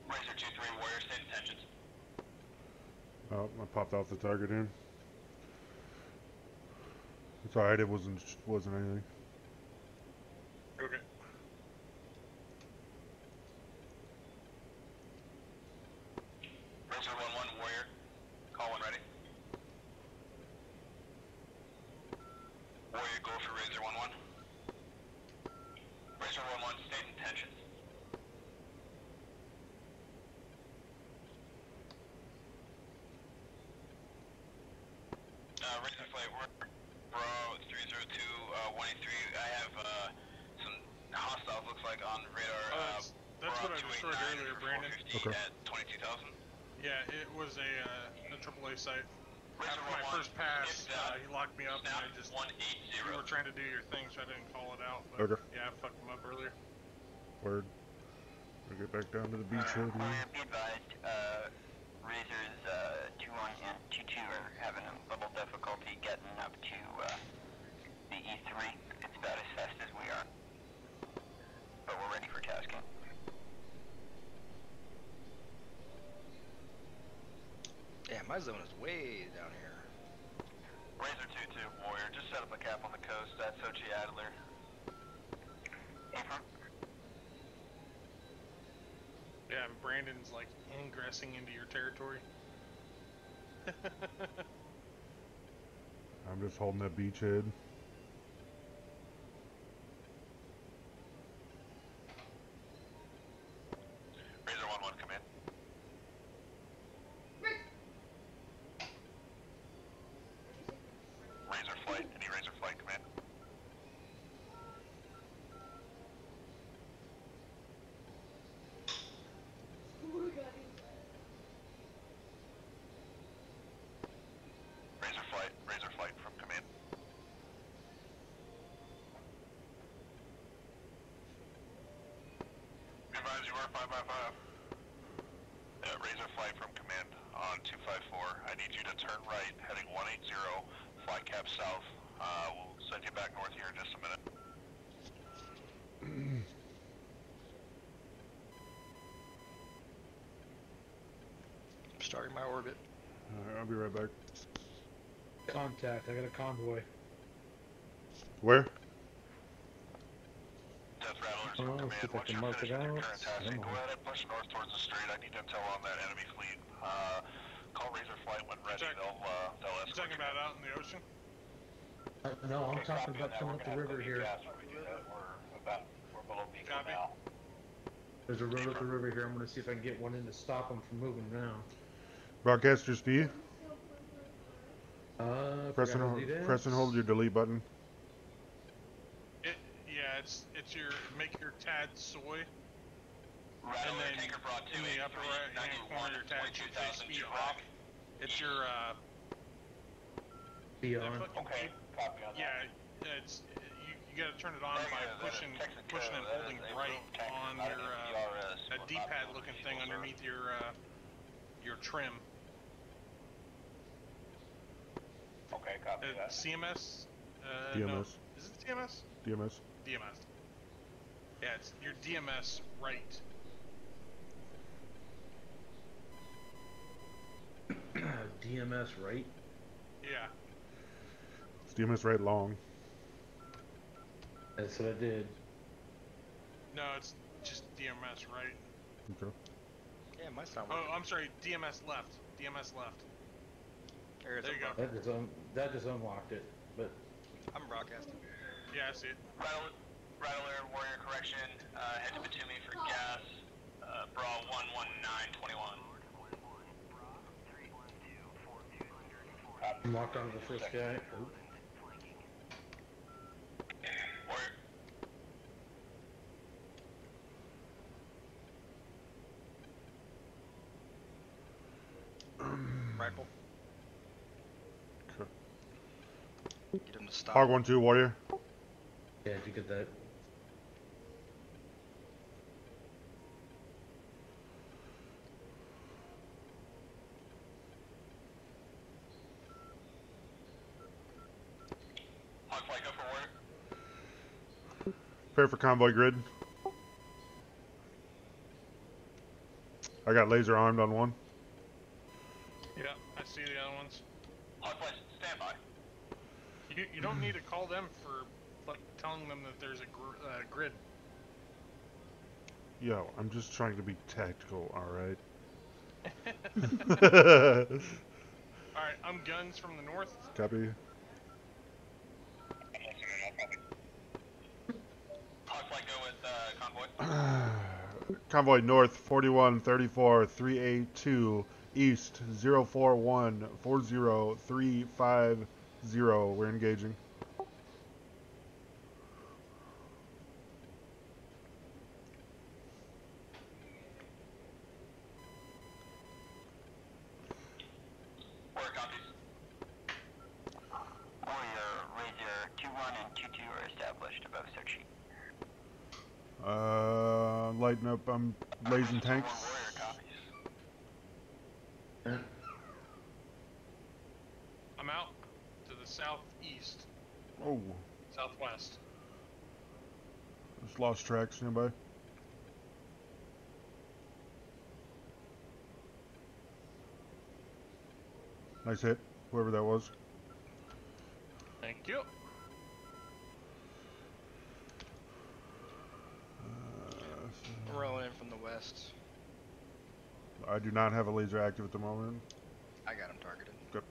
Razor 2-3, Warrior, state attention. Oh, I popped off the target in. It's alright, it wasn't anything. Okay. Razor 1-1, Warrior. Call when ready. Warrior, go for Razor 1-1. Razor 1-1, state intention. Razor flight, we're Bro 302, 183. I have some hostiles, looks like, on radar. That's what I destroyed earlier, Brandon. Okay. At 22,000. Yeah, it was a AAA site. Razor After my 1-1, first pass, if, he locked me up and I just... 180. You were trying to do your thing, so I didn't call it out. But Okay. yeah, I fucked him up earlier. Word. We'll get back down to the beachhead here. Be advised, Razors 2-1 and 2-2 are having a little difficulty getting up to the E3. It's about as fast as we are, but we're ready for tasking. Yeah, my zone is way down here. Razor 2-2, Warrior, just set up a cap on the coast. That's Sochi Adler. Affirm. Yeah, and Brandon's like ingressing into your territory. I'm just holding that beachhead. Razor 1-1, come in. Razor flight, any Razor flight, come in. Razor flight from command. Advise you are 555. Razor flight from command on 254. I need you to turn right, heading 180, fly cap south. We'll send you back north here in just a minute. Starting my orbit. Alright, I'll be right back. Contact. I got a convoy. Where? Death Rattlers Oh, from command. see if I Once can you're mark it finished with your out. current tasking, Come go on. ahead and push north towards the strait. I need intel on that enemy fleet. Call Razor flight when ready. They'll You escort talking about out in the ocean? No, I'm talking about coming up the river here. We're below Pico Copy. now. There's a road up the river here. I'm gonna see if I can get one in to stop them from moving now. Broadcaster Steve, press forgot how to do and that. press and hold your delete button. Yeah, it's your make your TAD soy. And then in the upper right hand corner, tag should say speed off. It's your Beyond. Okay, copy on that. yeah. It's you got to turn it on by pushing and holding right on your a D-pad looking thing underneath your trim. Okay, copy that. CMS? DMS. No. Is it CMS? DMS. DMS. Yeah, it's your DMS right. DMS right? Yeah. It's DMS right long. That's what I did. No, it's just DMS right. Okay. Yeah, mine's not Oh, working. I'm sorry. DMS left. DMS left. There it is. There you go. That just unlocked it, but I'm broadcasting. Yeah, I see it. Red alert, warrior correction, head to Batumi for gas, bra 11921. I'm locked onto the first guy. Oop. Warrior. Rifle. Okay. Get him to stop. Hog 1-2, warrior. Yeah, did you get that? Hog flight, go for warrior. Prepare for convoy grid. I got laser armed on one. Yeah, I see the other ones. Hog flight, stand by. You don't need to call them for telling them that there's a grid. Yo, I'm just trying to be tactical, alright? Alright, I'm guns from the north. Copy. Hog flight, go with convoy. Convoy north 4134 382 east 041 40350. We're engaging. Warrior copies. Warrior, Razor 2-1 and 2-2 are established above search sheet. Lighten up. I'm blazing tanks. Warrior copies. I'm out to the southeast. Oh, Southwest. just lost track. Stand by. Nice hit, whoever that was. Thank you. I'm rolling in from the west. I do not have a laser active at the moment. I got him targeted. Good.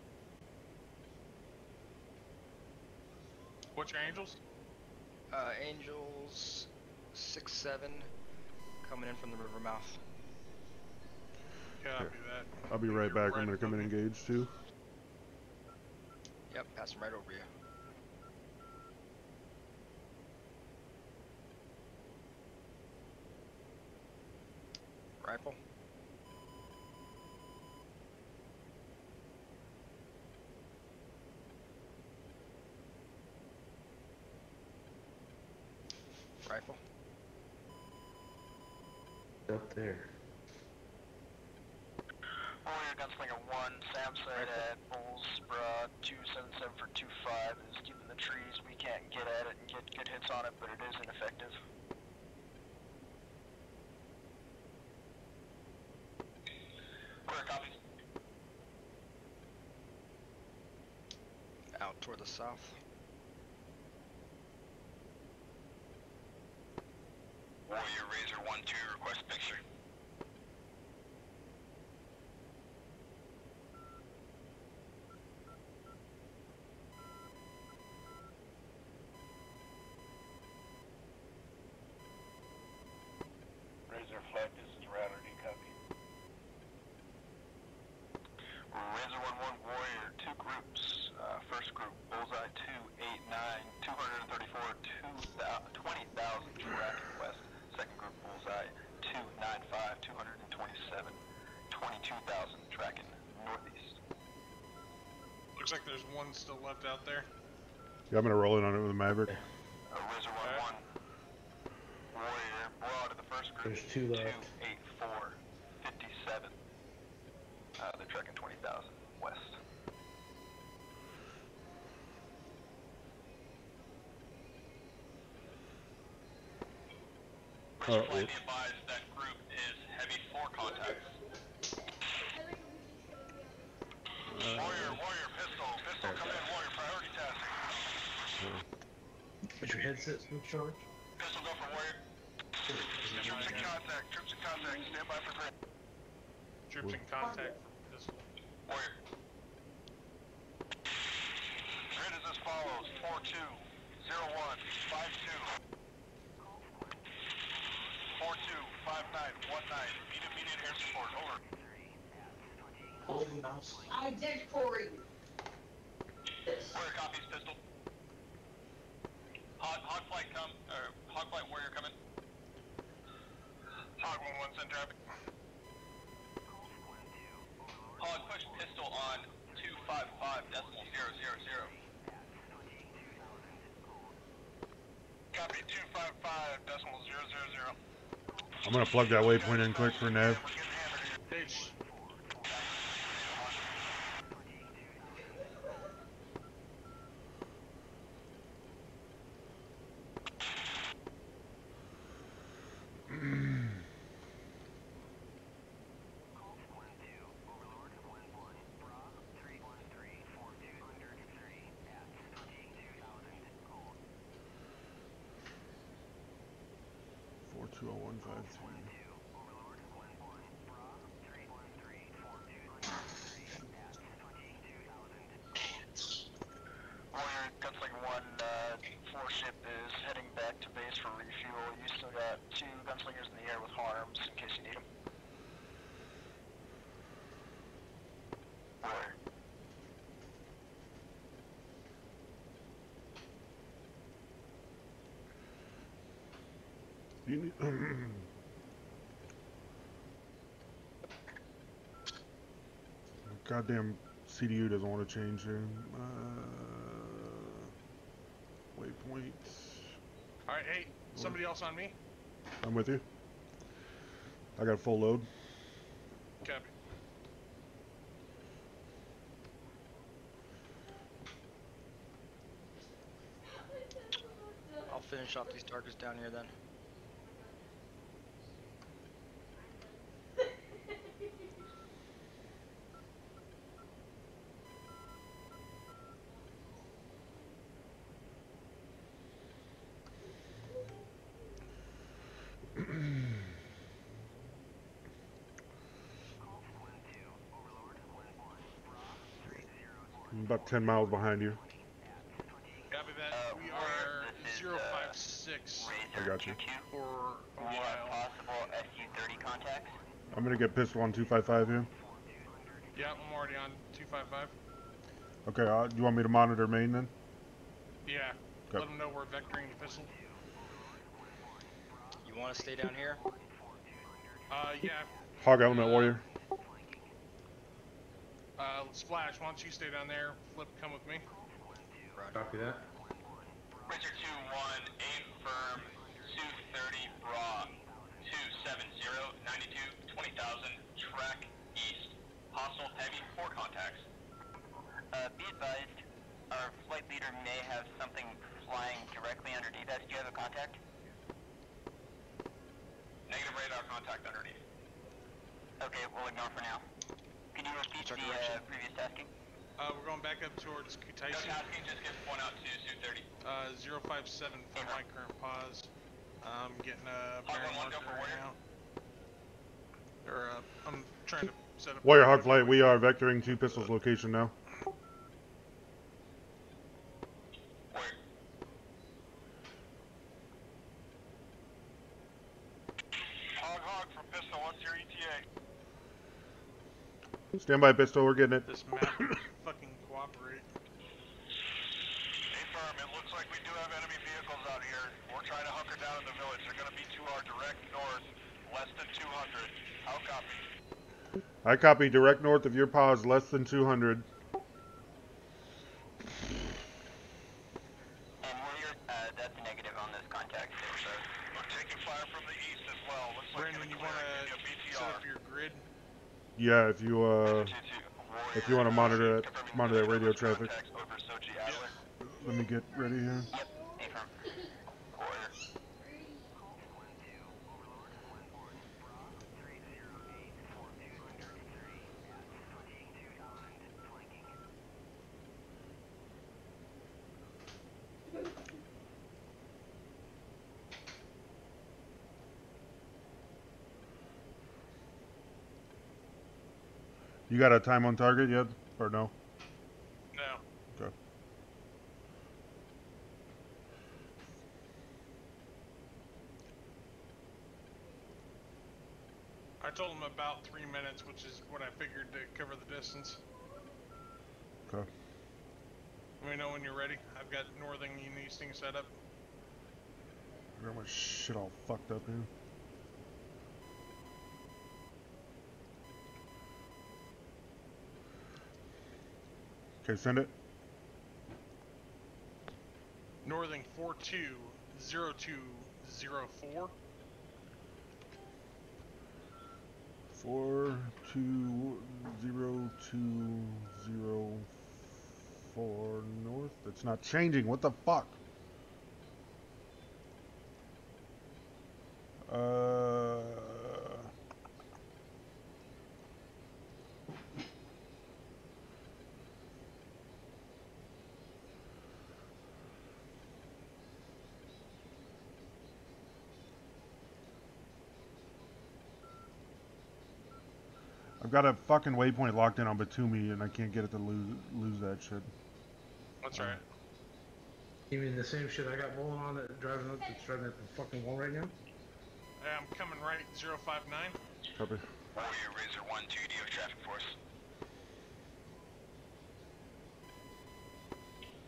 What's your angels? Angels 6-7 coming in from the river mouth. Copy Okay. that. I'll be right back. I'm gonna come in and engage too. Yep, pass him right over you. Rifle. Rifle. Up there. Warrior Gunslinger 1, Sam said at Bulls, 277 for 25 is deep in the trees. We can't get at it and get good hits on it, but it is ineffective. Warrior copies. Out toward the south. Warrior Razor 1-2, request picture. Razor flight, this is Router, D copy. Razor 1-1 Warrior, two groups. First group, Bullseye 289, 234, 20,000 tracking west. Second group, Bullseye 2 295, 227, 22,000, tracking northeast. Looks like there's one still left out there. Yeah, I'm gonna roll in on it with a Maverick. Razor 1-1. Warrior, broad of the first group. There's 2 left. 284, 57. They're tracking 20,000 west. Please be advised that group is heavy 4 contacts. Warrior, pistol, come in, warrior, priority tasking. Put your headset in charge. Pistol, go for warrior. Troops in contact, stand by for grid. Troops in contact for pistol. Warrior. Grid is as follows, 420152. 425919. Need immediate air support, over. I did for you. Warrior copies, pistol. Hog flight warrior coming. Hog 1-1 send traffic. Hog push pistol on 255.000. Copy 255.000. I'm gonna plug that waypoint in quick for Nav. H. Warrior, Gunslinger 1, 4 ship is heading back to base for refuel. You still got 2 gunslingers in the air with harms in case you need them. Warrior. You need, goddamn CDU doesn't want to change here. Waypoints. Alright, hey, somebody else on me? I'm with you. I got a full load. Copy. I'll finish off these targets down here then. I'm about 10 miles behind you. Copy that. We are 056. I got you. For a while. Possible SU-30 contacts. I'm gonna get pistol on 255 here. Yeah, I'm already on 255. Okay, you want me to monitor main then? Yeah. Okay. Let them know we're vectoring the pistol. You want to stay down here? Yeah. Hog element warrior. Splash, why don't you stay down there? Flip, come with me. Copy that. Richard 2-1, aim firm, 230, bra, 270, 92, 20,000, track east. Hostile heavy 4 contacts. Be advised, our flight leader may have something flying directly underneath us. Do you have a contact? Negative radar contact underneath. Okay, we'll ignore for now. Can you repeat the previous tasking? We're going back up towards No Kutaisi. tasking, just get point out to Su-30. 057 for my current pause. I'm getting a bearing marker right now. Or, I'm trying to set up... Warrior hog flight, we are vectoring to pistols location now. Hog from pistol, what's your ETA? Stand by pistol, we're getting it. This map fucking cooperate. Hey firm, it looks like we do have enemy vehicles out here. We're trying to hunker down in the village. They're going to be to our direct north. less than 200. How copy? I copy. Direct north of your pause, less than 200. And Warrior, that's a negative on this contact. We're taking fire from the east as well. Looks like Brandon, you want to set up your grid? Yeah, if you want to monitor that radio traffic. Let me get ready here. Yep, affirm. Warrior. You got a time on target yet, or no? No. Okay. I told him about 3 minutes, which is what I figured to cover the distance. Okay. Let me know when you're ready. I've got northing and easting set up. I got my shit all fucked up here. Okay, send it. Northing 420204. 420204 north. It's not changing. What the fuck? I've got a fucking waypoint locked in on Batumi, and I can't get it to lose that shit. That's right. You mean the same shit I got bowling on that driving up that's driving up the fucking wall right now? I'm coming right 059. Copy. Warrior Razor 1, 2D of traffic force.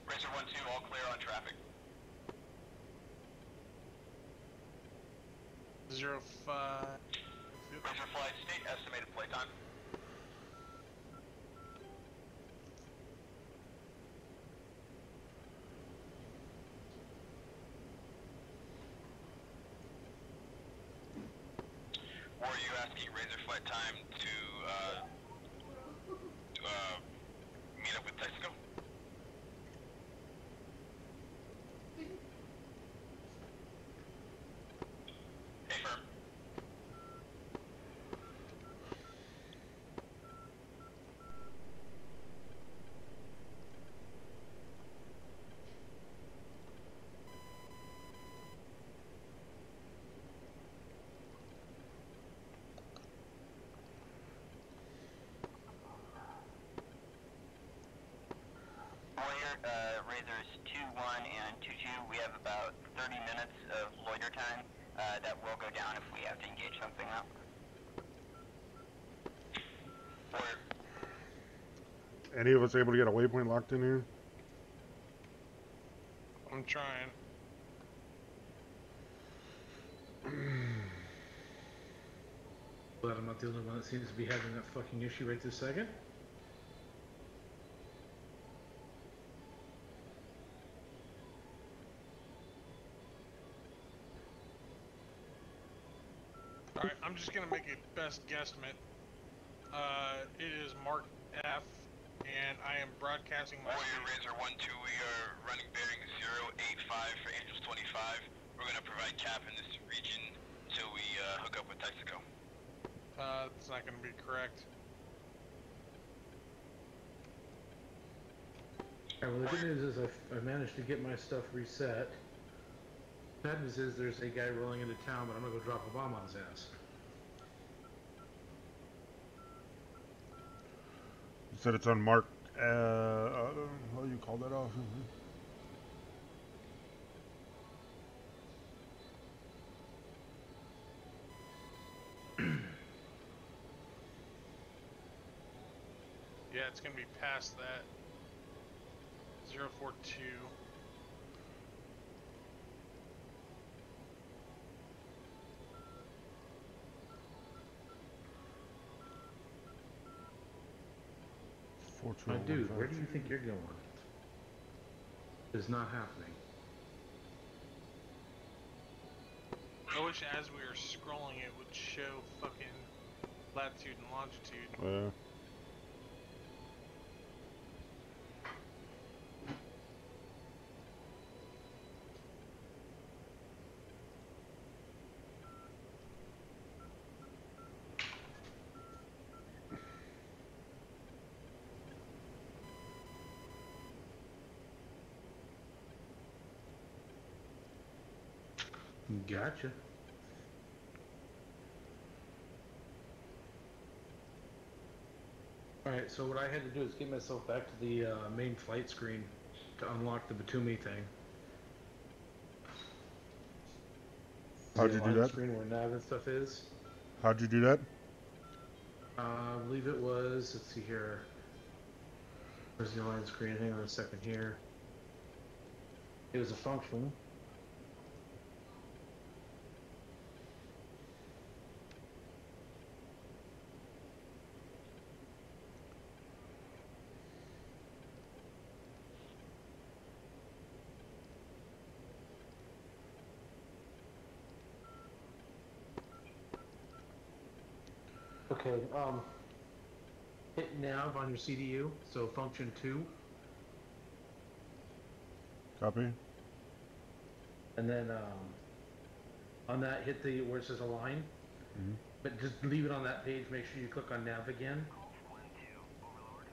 Razor 1, 2, all clear on traffic. 05. Razor flight state, estimated flight time. Or are you asking Razor flight time to meet up with Texaco? Hey, firm. Razors 2-1 and 2-2, we have about 30 minutes of loiter time. That will go down if we have to engage something up. Any of us able to get a waypoint locked in here? I'm trying. Glad I'm not the only one that seems to be having that fucking issue right this second. Alright, I'm just gonna make a best guesstimate. It is Mark F, and I am broadcasting my... Warrior Razor 1, 2, we are running bearing 085 for Angels 25. We're gonna provide cap in this region until we hook up with Texaco. It's not gonna be correct. Alright, well the good news is I managed to get my stuff reset. Bad news is there's a guy rolling into town, but I'm gonna go drop a bomb on his ass. You said it's on Mark. How do you call that off? Yeah, it's gonna be past that. 042. My dude, where do you think you're going? It's not happening. I wish as we were scrolling it would show fucking latitude and longitude. Yeah. Gotcha. Alright, so what I had to do is get myself back to the main flight screen to unlock the Batumi thing. How'd you do that? Screen where nav and stuff is. How'd you do that? I believe it was, let's see here. Where's the align screen? Hang on a second here. It was a function. Okay, hit nav on your CDU, so function 2. Copy. And then on that, hit the where it says align. But just leave it on that page. Make sure you click on nav again.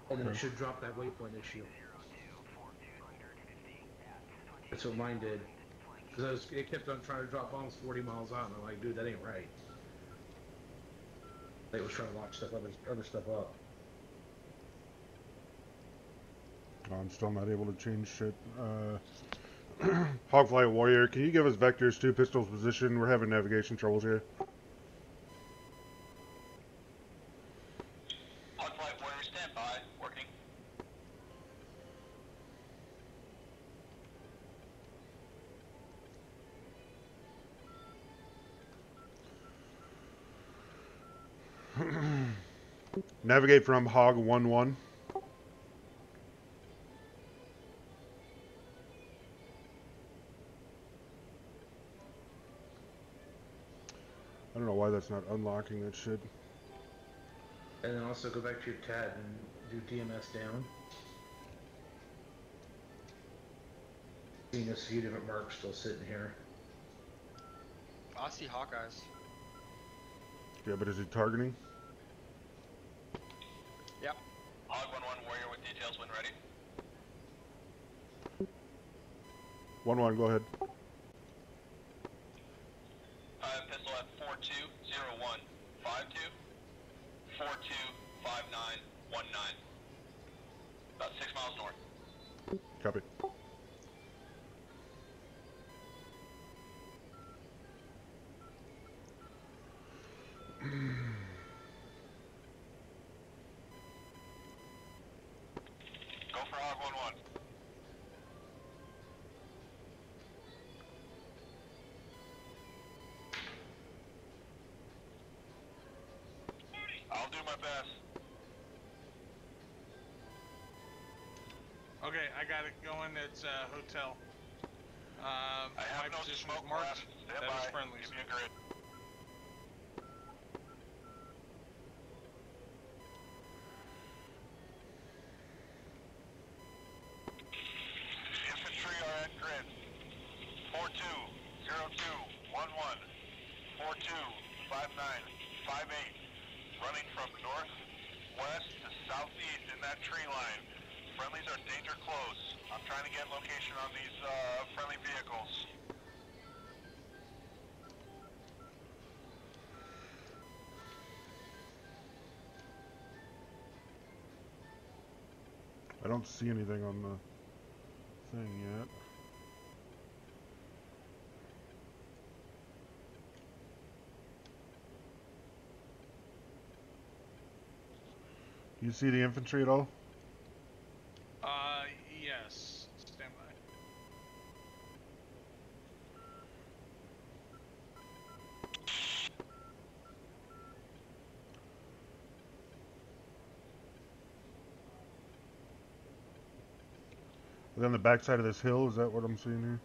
And then it should drop that waypoint issue. That's what mine did. Because it kept on trying to drop bombs 40 miles out, and I'm like, dude, that ain't right. It was trying to lock stuff, other stuff up. I'm still not able to change shit. Hogflight Warrior, can you give us vectors to Pistol's position? We're having navigation troubles here. Hogflight Warrior, stand by. Working. Navigate from Hog 1-1. I don't know why that's not unlocking that shit. And then also go back to your TAD and do DMS down. Seeing a few different marks still sitting here. I see Hawkeyes. Yeah, but is he targeting? Yep. Hog 1-1 Warrior with details when ready. 1-1, go ahead. Pistol at 420152 425919. About 6 miles north. Copy. Go for Hog 1-1. I'll do my best. Okay, I got it going. It's a hotel. I have my no position smoke is marked. left. Stand That by. is friendly. Give me a grid. Infantry are at grid. 420211 425958. Running from northwest to southeast in that tree line. Friendlies are danger close. I'm trying to get location on these friendly vehicles. I don't see anything on the thing yet. Do you see the infantry at all? Yes. Stand by. Are they on the backside of this hill? Is that what I'm seeing here?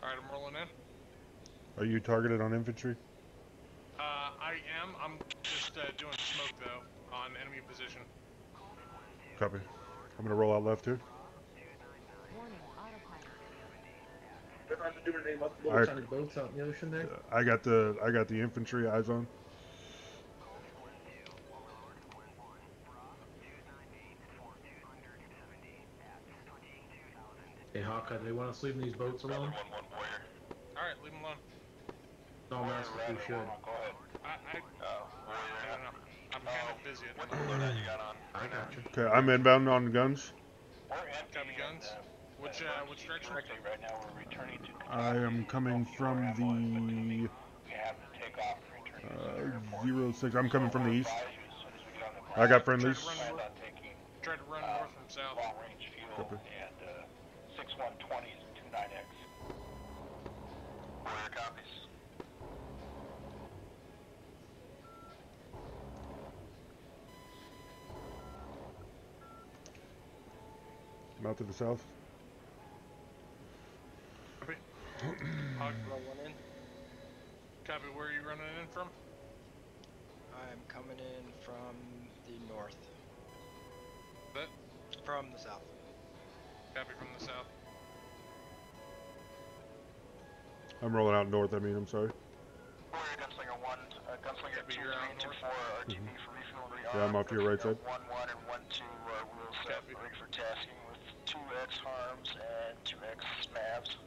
Alright, I'm rolling in. Are you targeted on infantry? I am. I'm just doing smoke, though, on enemy position. Copy. I'm gonna roll out left here. What kind of boats out in the ocean there? I got the infantry eyes on. Hey Hawkeye, do they want us leaving these boats alone? Alright, leave them alone. No, I'm asking if we should. I don't know. I'm kind of busy at the moment. I got you. Okay, I'm inbound on guns. Copy guns. Which direction? I am coming from the 06. I'm coming from the east. I got friendlies. Try to run north from south. Copy. 6120s and 29X. Warrior copies. I'm out to the south. Copy. Hog rolling in. Copy, where are you running in from? I'm coming in from the north. That? From the south. Copy from the south. I'm rolling out north. I'm sorry. Warrior Gunslinger 1, Gunslinger 2, 3, and 2, 4, RTB for refuel, rearm. Yeah, I'm off to your right side. 1, 1, and 1, 2, wheel set, ready for tasking with 2X harms and 2X smabs.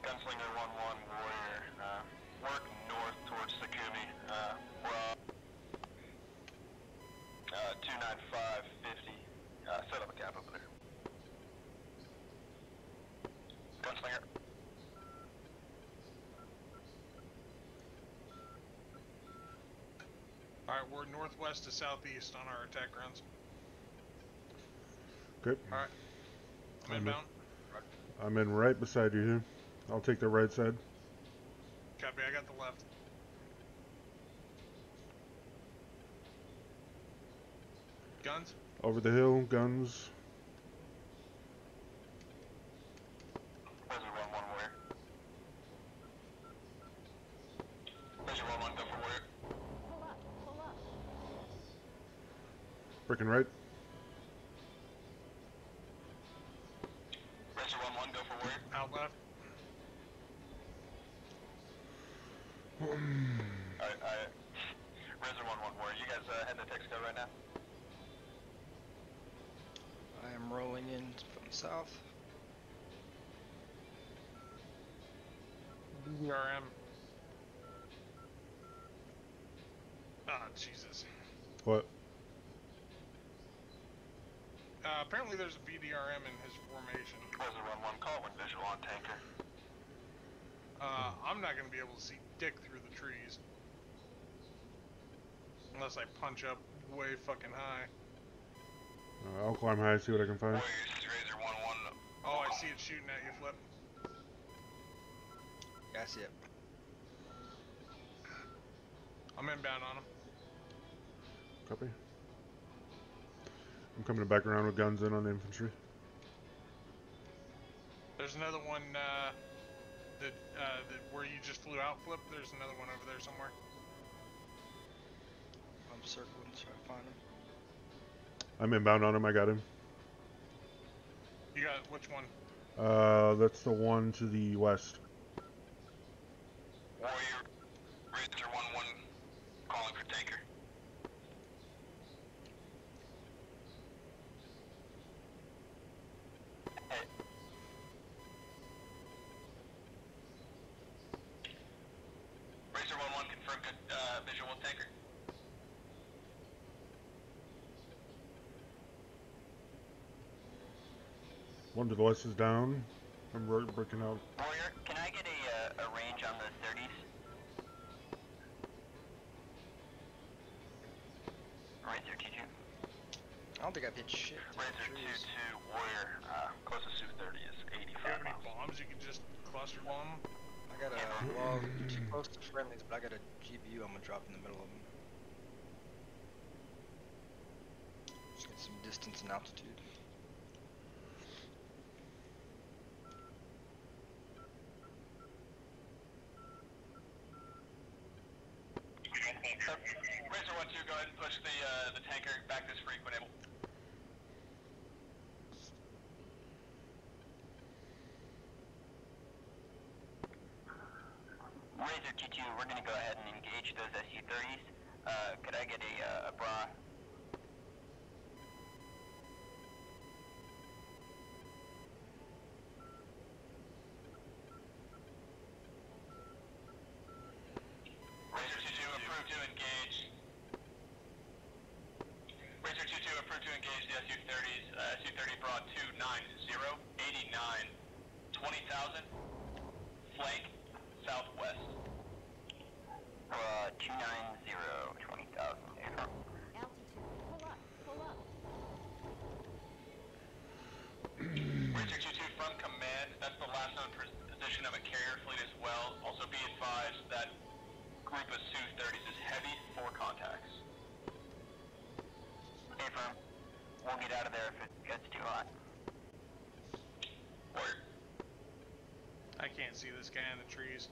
Gunslinger 1, 1, Warrior, work north towards Sakumi, we're on 295, 50, set up a cap over there. Gunslinger. Alright, we're northwest to southeast on our attack grounds. Okay. Alright. I'm inbound. I'm in right beside you here. I'll take the right side. Copy, I got the left. Guns? Over the hill, guns. Where's the 1, 1, Warrior? Where's your 1, 1, go for Warrior? Freaking right. Where's your 1, 1, go for Warrior? Out left. Alright, Razor 1, 1, Warrior. You guys heading to Texaco right now? I am rolling in from south. BRM. Ah, Jesus. What? Apparently there's a BDRM in his formation. Razor 1, 1, call when visual on tanker. I'm not gonna be able to see dick through the trees. Unless I punch up way fucking high. I'll climb high, see what I can find. Warrior, this is Razor 1, 1. Oh, I see it shooting at you, Flip. Yeah, I see it. I'm inbound on him. Copy. I'm coming back around with guns in on the infantry. There's another one, that where you just flew out, Flip. There's another one over there somewhere. I'm circling to try to find him. I'm inbound on him. I got him. You got which one? That's the one to the west. Warrior, Razor 1, 1, calling for tanker. Affirm, good visual tanker. One device is down. I'm breaking out. Warrior, can I get a range on the 30s? Razor 2-2. I don't think I've hit shit. Razor 2-2, Warrior, closest to 30 is 85 Do you have any miles. bombs you can just cluster bomb? I got a, well, you're too close to friendlies, but I got a GBU I'm gonna drop in the middle of them. Just get some distance and altitude. Razor 1-2, go ahead and push the tanker back this freak when able. Razor 2-2, we're gonna go ahead and engage those SU-30s. Could I get a bra? Razor 2-2, approved to engage. Razor 2-2, approved to engage the SU-30s. SU-30 bra 290, 89, 20,000, flank, southwest. 290, 20,000. Razor 2-2 from command, that's the last known position of a carrier fleet as well. Also be advised that group of Su-30s is heavy for contacts. Affirm. We'll get out of there if it gets too hot. Warrior. I can't see this guy in the trees.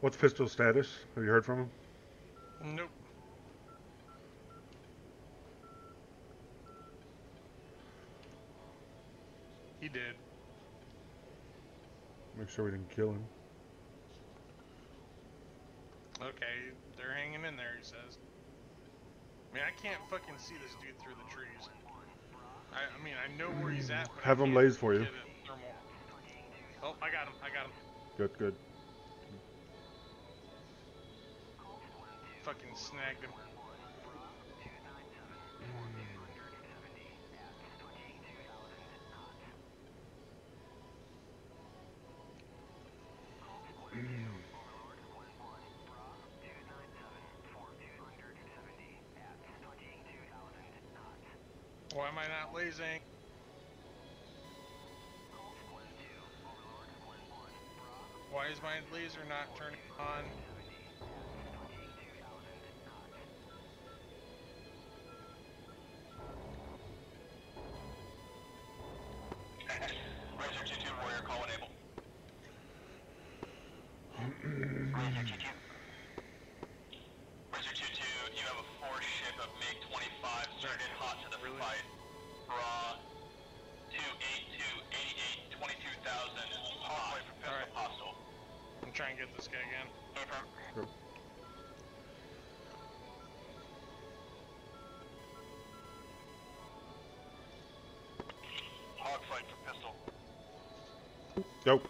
What's pistol status? Have you heard from him? Nope. He did. Make sure we didn't kill him. Okay, they're hanging in there, he says. I mean, I can't fucking see this dude through the trees. I mean, I know where he's at, but Have him laze for you. Oh, I got him. Good, good. Fucking snagged him. Why am I not lasing? Why is my laser not turning on? Razor 2-2, Warrior, call enable. Razor 2-2. Razor 2-2, you have a force ship of MiG-25 started hot to the fight. Bra 282, 88, 22,000. Hot for pistol hostile. I'm trying to get this guy again. Affirm. Yep. Hogfight for pistol. Go.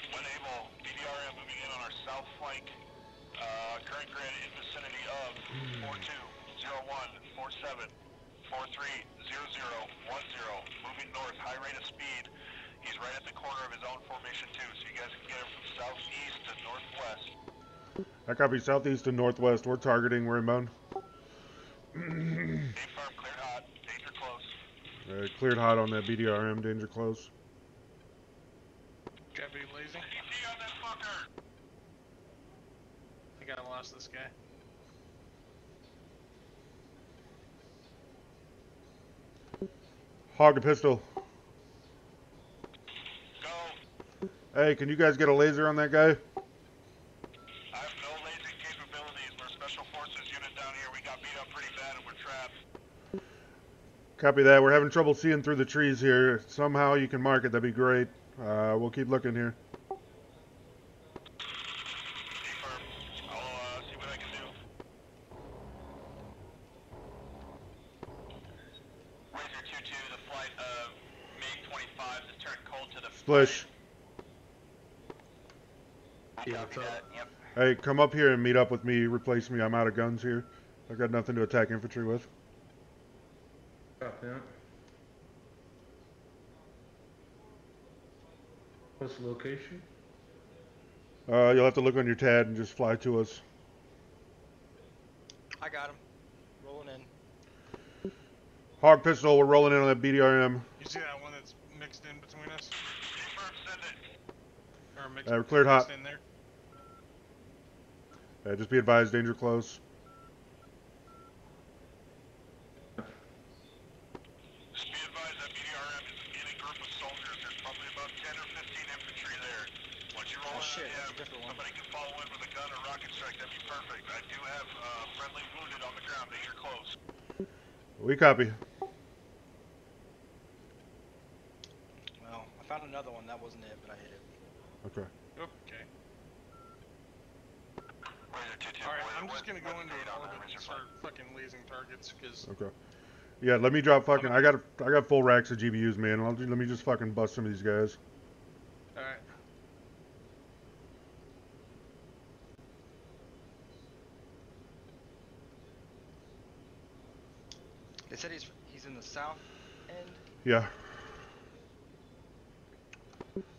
When able, BDRM moving in on our south flank. Current grid in vicinity of 420147 430010. Moving north, high rate of speed. He's right at the corner of his own formation too, so you guys can get him from southeast to northwest. I copy southeast and northwest. We're targeting. We're inbound. A-firm, cleared hot. Danger close. Cleared hot on that BDRM. Danger close. Got be lazy. CT on that fucker! I think I lost this guy. Hog a pistol. Go! Hey, can you guys get a laser on that guy? I have no lasing capabilities. We're a special forces unit down here. We got beat up pretty bad and we're trapped. Copy that. We're having trouble seeing through the trees here. Somehow you can mark it. That'd be great. We'll keep looking here. A-firm. I'll see what I can do. Razor 2-2, the flight of MiG-25 has turned cold to the Splish. Yeah, what's up? Yep. Hey, come up here and meet up with me. Replace me. I'm out of guns here. I got nothing to attack infantry with. Copy that. What's the location? You'll have to look on your TAD and just fly to us. I got him. Rolling in. Hog pistol, we're rolling in on that BDRM. You see that one that's mixed in between us? Send it. Or mixed, We're cleared hot. mixed in there? Just be advised, danger close. Just be advised that BDRM is in a group of soldiers. There's probably about 10 or 15 infantry there. Once you roll Oh in shit, on that's a him, different one. somebody can follow in with a gun or rocket strike. That'd be perfect. I do have friendly wounded on the ground. They are close. We copy. Well, I found another one. That wasn't it, but I hit it. Okay. Okay. Razor 2-2. Alright, I'm just gonna go into an orbit and start fucking lasing targets, because... Okay. Yeah, let me drop fucking. I got full racks of GBUs, man. Let me just fucking bust some of these guys. Alright. They said he's in the south end. Yeah.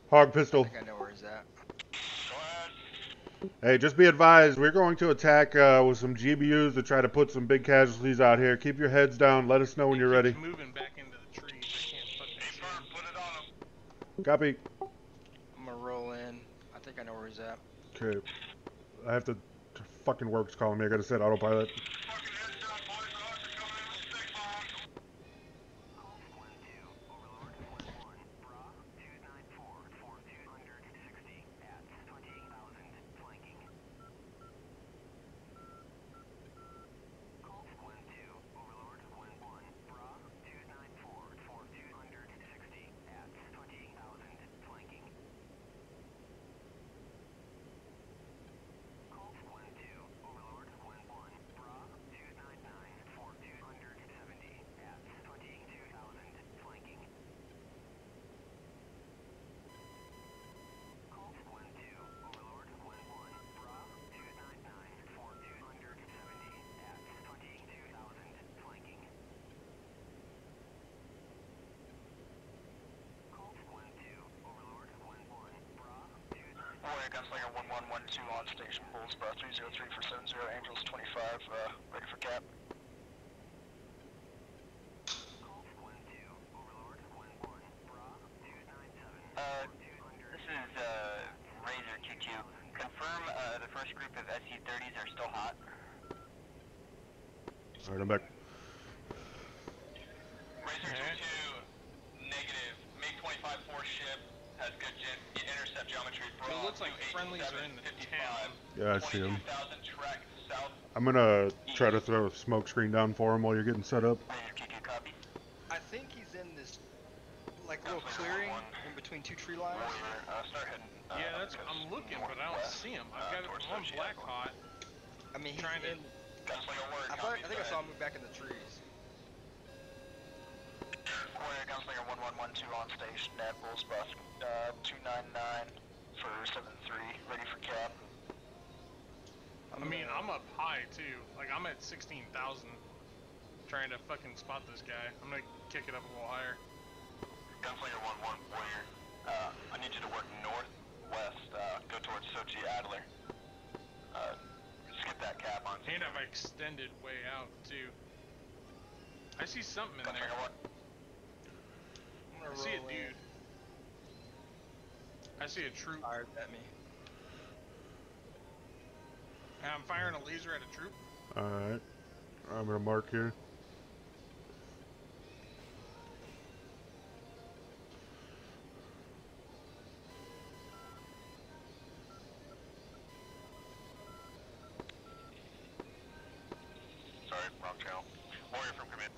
Hog I pistol. think I know where he's at. Hey, just be advised, we're going to attack with some GBUs to try to put some big casualties out here. Keep your heads down. Let us know when you're ready. Moving back into the trees. I can't fucking Put it on him. Copy. I'm gonna roll in. I think I know where he's at. Okay. I have to fucking works calling me. I gotta set autopilot. Fucking heads down, boys. The Hawks are coming in with stick bombs. Warrior Gunslinger 1112 on station. Bulls 303 for 70. Angels 25. Ready for cap. This is Razor 2-2. Confirm the first group of SC-30s are still hot. Alright, I'm back. Razor 2-2. Negative. MiG-25 ship has good intercept geometry. It looks like friendlies are in the town. Yeah, I see him. 22,000 track south. I'm gonna try to throw a smoke screen down for him while you're getting set up. I think he's in this like little clearing in between two tree lines. Start heading. Yeah, I'm looking, but I don't see him. I've got it on black hot. I mean, he's Trying to- in. Gunslinger Warrior. I think I saw him move back in the trees. Warrior Gunslinger 1112 on station at Bulls Bus 299 for 73. Ready for cap. I mean, I'm up high too. Like, I'm at 16,000. Trying to fucking spot this guy. I'm gonna kick it up a little higher. Gunslinger 11 Warrior. I need you to work northwest. Go towards Sochi Adler. Just get that cap on. And I've extended way out too. I see something in there. I see a dude. I see a troop. Fired at me. And I'm firing a laser at a troop. Alright. I'm gonna mark here. Sorry, wrong channel. Warrior from command.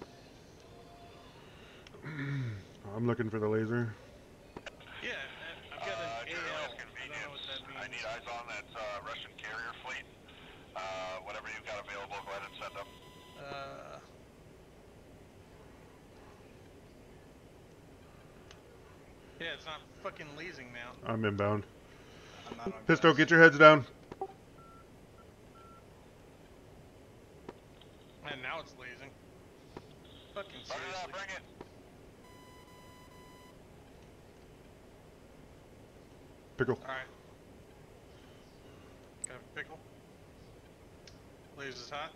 I'm looking for the laser. Yeah, I've got an AL. I don't know what that means. I need eyes on that Russian carrier fleet. Whatever you've got available, go ahead and send them. Yeah, it's not fucking leasing now. I'm inbound. I'm not on Pistol, gas. get your heads down. And now it's leasing. Fucking seriously. Bring it. Pickle. Alright. Got a pickle. Lays is hot.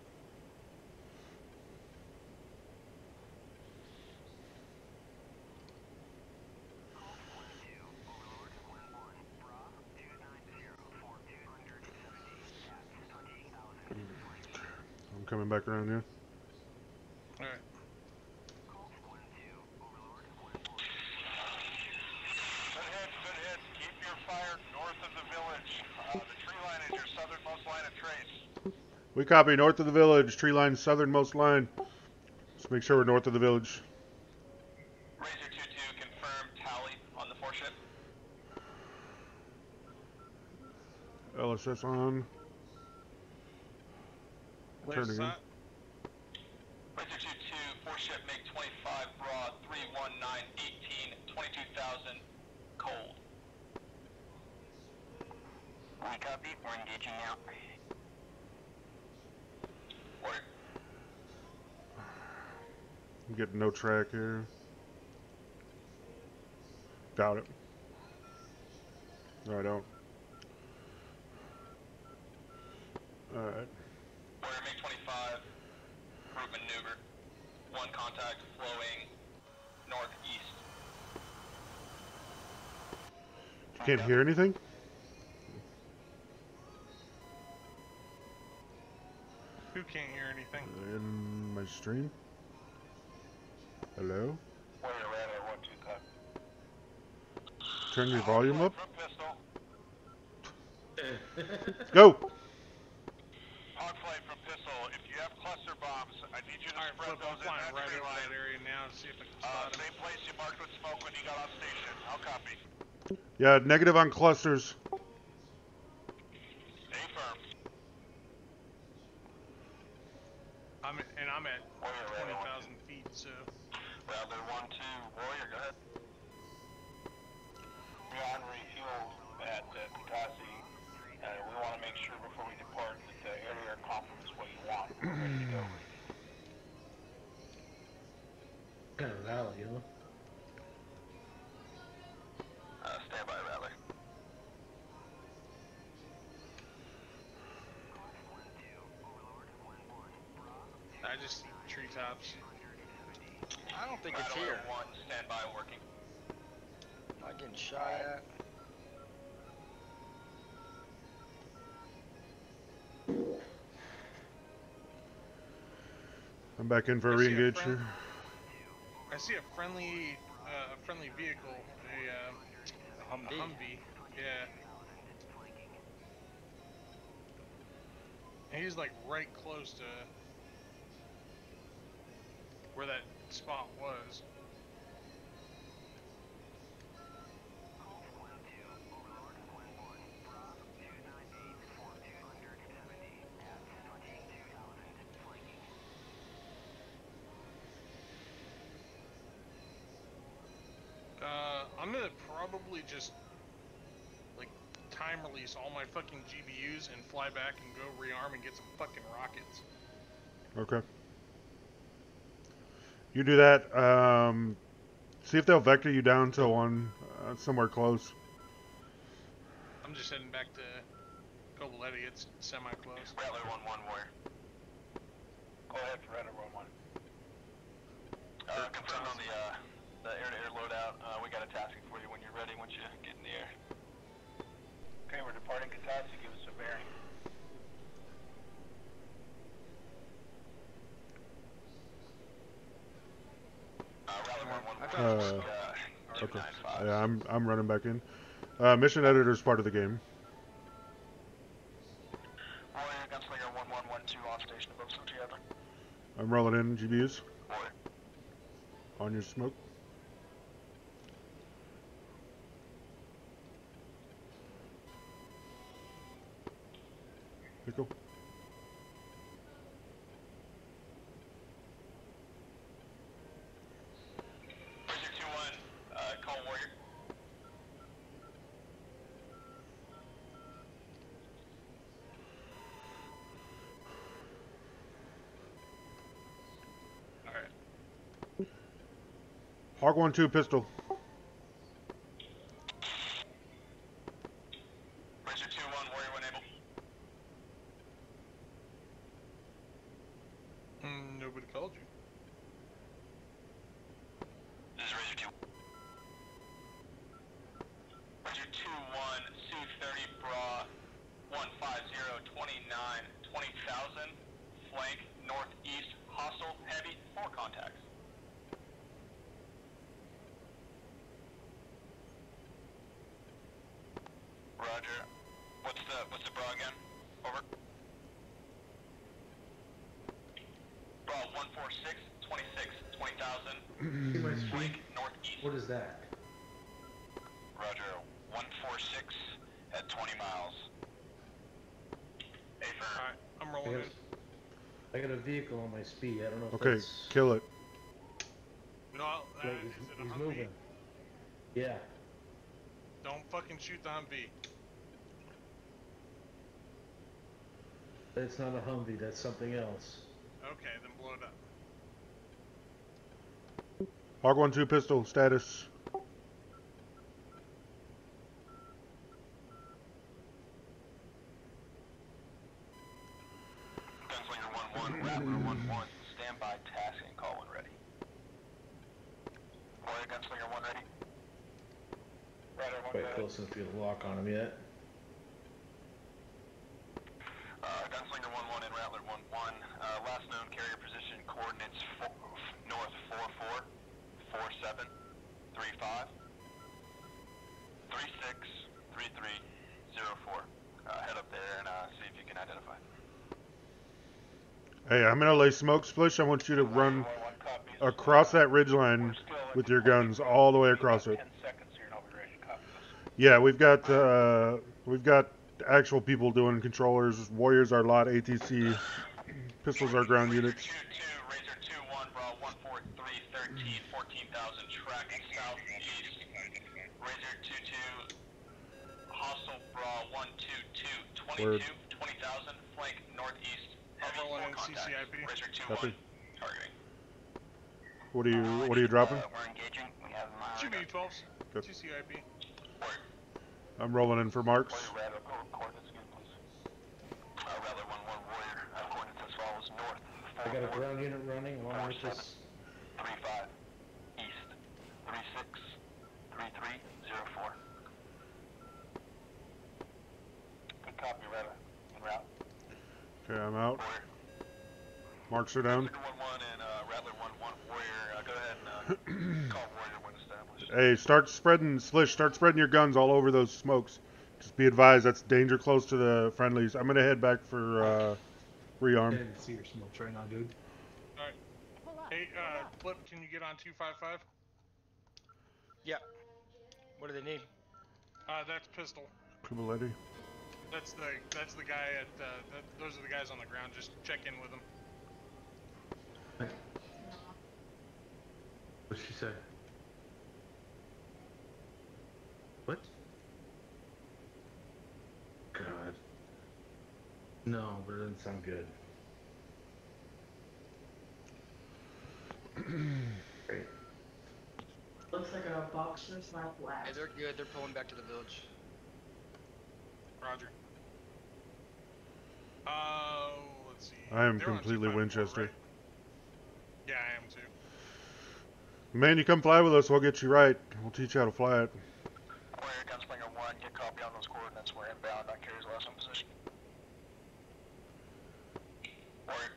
I'm coming back around here. Alright. Good hit. Keep your fire north of the village. The tree line is your southernmost line of trace. We copy. North of the village. Tree line, southernmost line. Let's make sure we're north of the village. Razor 2-2, confirm tally on the 4-ship. LSS on. Lays Turning is in. hot. Razor 2-2, 4-ship, make 25, broad, 319, 18, 22,000, cold. We copy. We're engaging now. Order. I'm getting no track here. Doubt it. No, I don't. Alright. Order, make 25, route maneuver. One contact, flowing northeast. You can't hear anything? Who can't hear anything? In my stream? Hello? Warrior radar, 1-2 cut. Turn your volume up? From pistol. Go! Hog flight from pistol. If you have cluster bombs, I need you to Alright, spread Flip, I'm those in flying that right tree over line. that area now to see if I can spot him. Same place you marked with smoke when you got off station. I'll copy. Yeah, negative on clusters. Affirm. I'm at 20,000 feet, so. Rattler 1-2, Warrior, go ahead. We're on refuel at Katasi. We want to make sure before we depart that the area complements what you want. We're ready to go. Kind of rally, you know? Stand by, Rattler. I just see treetops. I don't think it's Rattler here. 1, stand by, working. Am I getting shot at? I'm back in for a I see a re-engage friend- here. I see a friendly vehicle, a Humvee. Humvee. Yeah. And he's like right close to where that spot was. I'm gonna probably just like time release all my fucking GBUs and fly back and go rearm and get some fucking rockets. Okay. You do that. See if they'll vector you down to one somewhere close. I'm just heading back to Coboletti. It's semi-close. Rattler 1-1, Warrior. Go ahead for Rattler 1-1. Confirm on the air-to-air loadout. We got a tasking for you when you're ready, once you get in the air. Okay, we're departing Katasi. Give us a bearing. Rattler 1-1. Okay. Yeah, I'm running back in. Mission editor's part of the game. Warrior, Gunslinger 1-1-1-2 on station above Sotiadra. I'm rolling in GBUs. Warrior. On your smoke. Pickle. Razor 2-1, call Warrior. Hawk 1-2 pistol. Razor 2-1, Warrior 1 able. Nobody called you. This is Razor 2. Razor 2-1, Sioux 30 Bra 150 29 20,000. Flank northeast, hostile, heavy, 4 contacts. Roger. What's the bra again? Over. Bra 146 26 20,000. Flank northeast. What is that? Roger. 146 at 20 miles. Alright, I'm rolling in. I got a vehicle on my speed. I don't know if Okay, that's... kill it. No, Wait, is it a he's Humvee? moving. Yeah. Don't fucking shoot the Humvee. That's not a Humvee, that's something else. Okay, then blow it up. Hawk 1-2 pistol. Status. Gunslinger 1-1, Rattler 1-1, standby task and call when ready. Warrior Gunslinger 1 ready. Rattler 1 Quite ready. close enough to get a lock on him yet. Gunslinger 1-1 and Rattler 1-1. Last known carrier position coordinates north 44 47 35 36 33 04. Head up there and see if you can identify. Hey, I'm gonna lay smoke splish. I want you to run across that ridgeline with your guns all the way across it. 10 seconds here and I'll be ready to copy this. Yeah, we've got actual people doing controllers. Warriors are LotATC. Pistols are ground units. 2-2, Razor 2-1, Bra 143 13 14,000, track southeast. Razor 2-2, hostile Bra 122 Word. 20,000, flank northeast. I'm Heavy, rolling 4 in contacts. CCIP. Razor 2-1, Copy. targeting. What are you dropping? We're engaging. We have Shoot me 12s. Good. 2 CIP. I'm rolling in for marks. Warrior Rattler, coordinates again, please. Rattler 1-1, Warrior, coordinates as follows, north. I got a ground unit running along with this. 35 east 36 3304. Good copy, Rattler. En route. Okay, I'm out. Warrior. Marks are down. 1-1 and Rattler 1-1 Warrior. Go ahead and call Warrior when established. Hey, start spreading your guns all over those smokes. Just be advised, that's danger close to the friendlies. I'm gonna head back for rearm. Can't even see your smokes right now, dude. Alright. Hey, Flip, can you get on 255? Yeah. What do they need? That's pistol. Kubaleti. That's the guy at those are the guys on the ground. Just check in with them. What'd she say? What? God. No, but it doesn't sound good. Great. Looks like a boxer slap lab. Hey, they're good. They're pulling back to the village. Roger. Let's see. I am They're on completely 254, Winchester. right? Yeah, I am too. Man, you come fly with us, we'll get you right. We'll teach you how to fly it. Warrior Gunslinger 1, get copy on those coordinates. We're inbound on carrier's last in position. Warrior.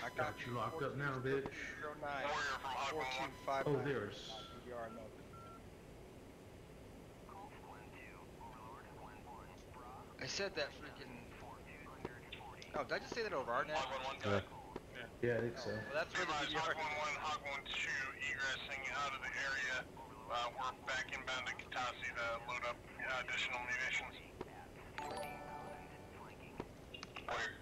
I Got you locked up now, bitch. 09 4251. Oh, there's. I said that freaking. Oh, did I just say that over our net? Yeah. Yeah, I think so. Well, that's where the Hog VDR. 1-1, Hog 1-2, egressing out of the area. We're back inbound to Katasi to load up additional munitions. Warrior.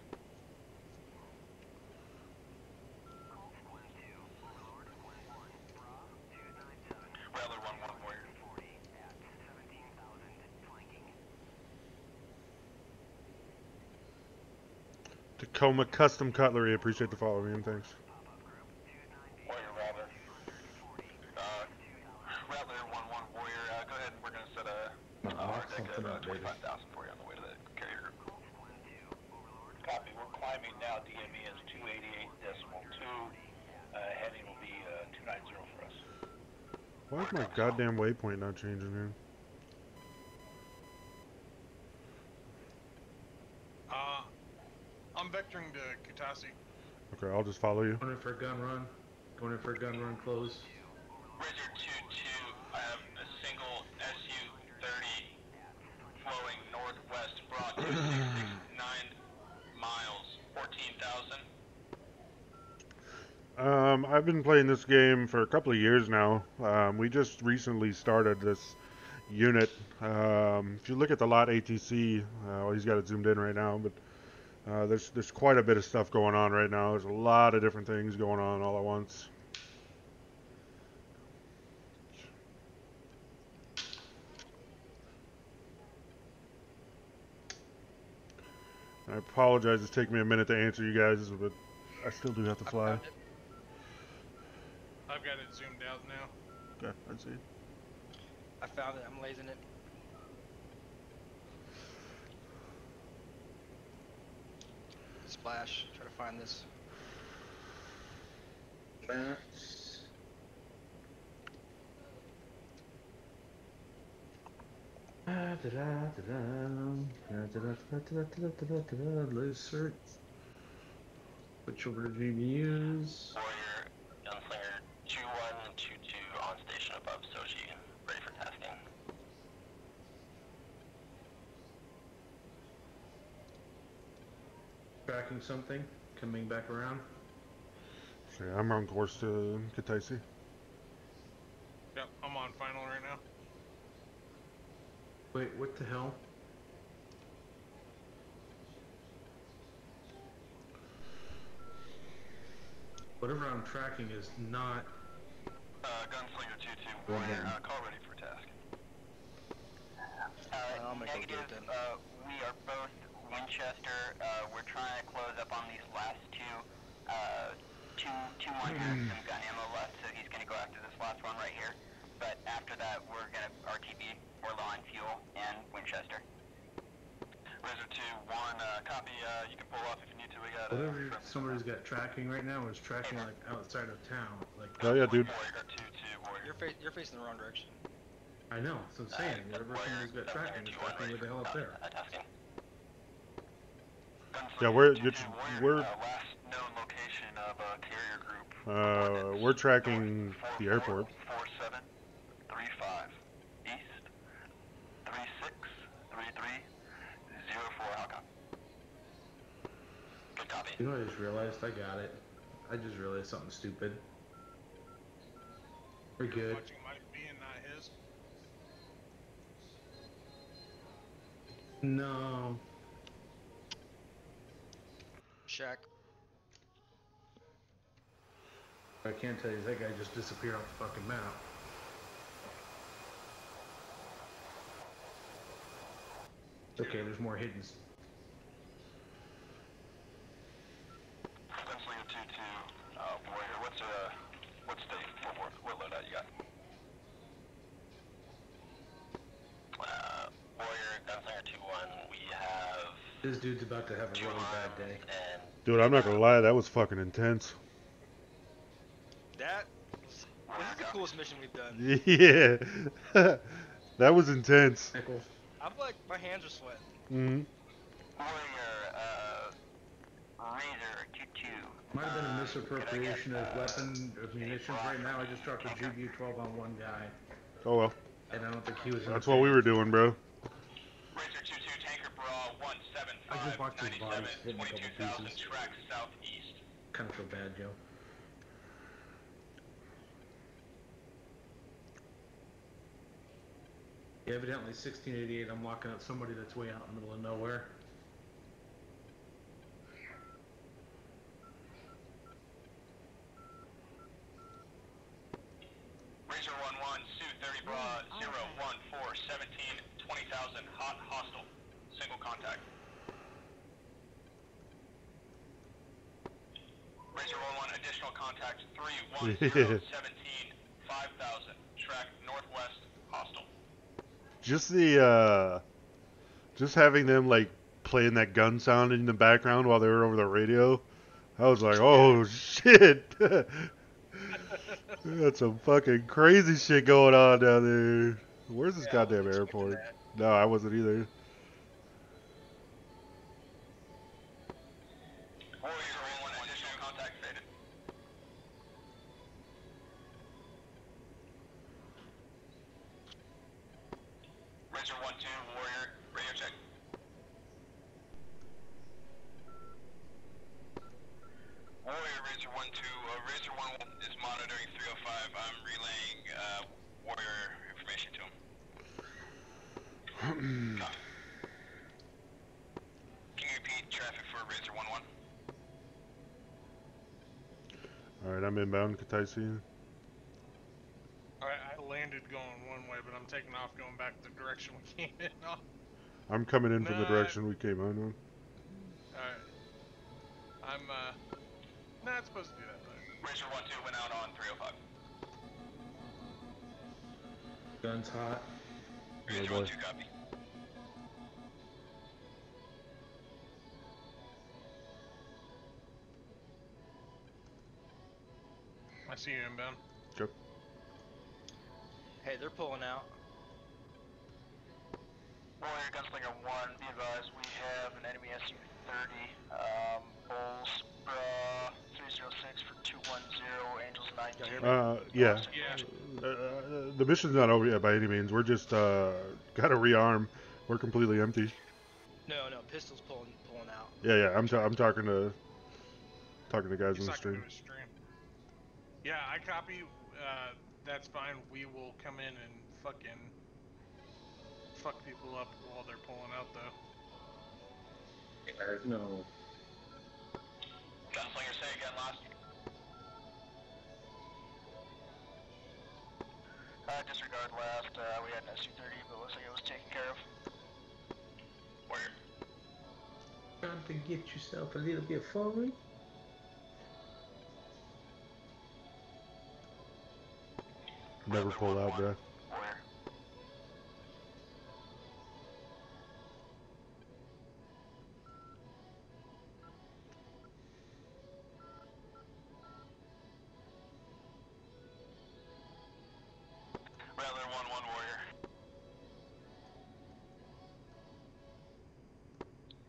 Rattler 1-1, Warrior. Tacoma Custom Cutlery, appreciate the follow, man. Thanks. Warrior baby. 25,000 for you on the way to the carrier group. Copy. We're climbing now. DME is 288.2. Heading will be 290 for us. Why is my goddamn waypoint not changing here? I'm vectoring to Kutasi. Okay, I'll just follow you. Going in for a gun run. Going in for a gun run close. Razor 2-2, I have a single SU-30 flowing northwest, broad 2669 miles, 14,000. I've been playing this game for a couple of years now. We just recently started this unit. If you look at the LotATC, well, he's got it zoomed in right now, but there's quite a bit of stuff going on right now. There's a lot of different things going on all at once. I apologize, it's taking me a minute to answer you guys, but I still do have to fly. I've got it zoomed out now. Okay, I see. I found it. I'm lasing it. Splash. Try to find this. Maps. Loose search. Switch over to GBUs. Warrior, Gunslinger 2122 on station above Sochi, ready for tasking. Tracking something. Coming back around. So yeah, I'm on course to Kutaisi. Yep, I'm on final right now. Wait, what the hell? Whatever I'm tracking is not... Gunslinger 2-2, Warrior, call ready for task. I'll make Negative, we are both Winchester. We're trying to close up on these last two. 2-1 has some gun ammo left, so he's going to go after this last one right here. But after that, we're going to RTB, we're low on fuel, and Winchester. Razor 2-1, copy, you can pull off if you need to. We got whatever somebody's got tracking right now is tracking like outside of town. Like, oh yeah, dude. You're facing the wrong direction. I know, so I'm saying, whatever somebody's got tracking is tracking where the hell up there. Yeah, we're last known location of carrier group. we're tracking the airport. 4735 east 363304 Halcon. Good copy. You know what I just realized? I got it. I just realized something stupid. We're good. Watching Mike B and not his. No. Shack. I can't tell you, that guy just disappeared off the fucking map. Okay, there's more hidden. Gunslinger 2-2, Warrior, what state, what loadout you got? Warrior, Gunslinger 2-1, we have... This dude's about to have a really bad day. Dude, I'm not gonna lie, that was fucking intense. This is the coolest mission we've done. Yeah. That was intense. I'm like, my hands are sweating. Mm-hmm. Warrior, Razor 2-2. Might have been a misappropriation of weapon, of munitions right now. I just dropped a GBU-12 on one guy. Oh well. And I don't think he was in That's the what we were doing, bro. Razor 2-2, Tanker Bra 175, I just watched his body hit in a couple 22,000, pieces. track southeast. Kind of feel bad, Joe. Yeah, evidently 1688, I'm locking up somebody that's way out in the middle of nowhere. Razor 1-1, Sioux 30 Bra 01417, 20,000, hot hostile, single contact. Razor 1-1, additional contact 31017, 5,000, track northwest, hostile. Just the Just having them like playing that gun sound in the background while they were over the radio, I was like, oh shit. That's some fucking crazy shit going on down there. Where's this goddamn airport? No, I wasn't either. Razor 1-2, Warrior, radio check. Warrior, Razor 1-2, Razor 1 is monitoring 305. I'm relaying Warrior information to him. Copy. Can you repeat traffic for Razor 1-1? Alright, I'm inbound, Kataisi. Alright, I landed going one way, but I'm taking off going back the direction we came in on. I'm coming in from the direction we came on. Alright. I'm, not supposed to do that, though. Razor 1-2 went out on 305. Guns hot. Razor 1-2, copy. I see you inbound. Go. Hey, they're pulling out. Warrior Gunslinger 1, be advised, we have an enemy SU-30, Bulls, 306 for 210, Angels 92. Yeah. The mission's not over yet by any means. We're just gotta rearm. We're completely empty. No, pistols pulling out. Yeah. I'm talking to guys He's on the stream. Yeah, I copy. That's fine. We will come in and fucking fuck people up while they're pulling out, though. There's no. Gunslinger, say again, last. Disregard last, we had an SU-30, but looks like it was taken care of. Where? Time to get yourself a little bit forward. Never pull out, bruh. Rattler 1-1, Warrior.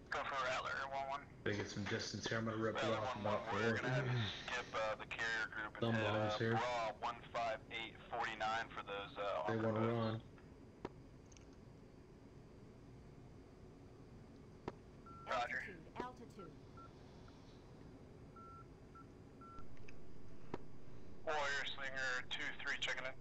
Go for Rattler 1-1. Gotta get some distance here. I'm gonna rip it Rattler off 1-1, about Warrior. 4. Gonna have you skip the carrier group and Some head bombs here. raw 15849 for those They armored wanna boats. run. Roger. Altitude. Warrior Slinger 2-3 checking in.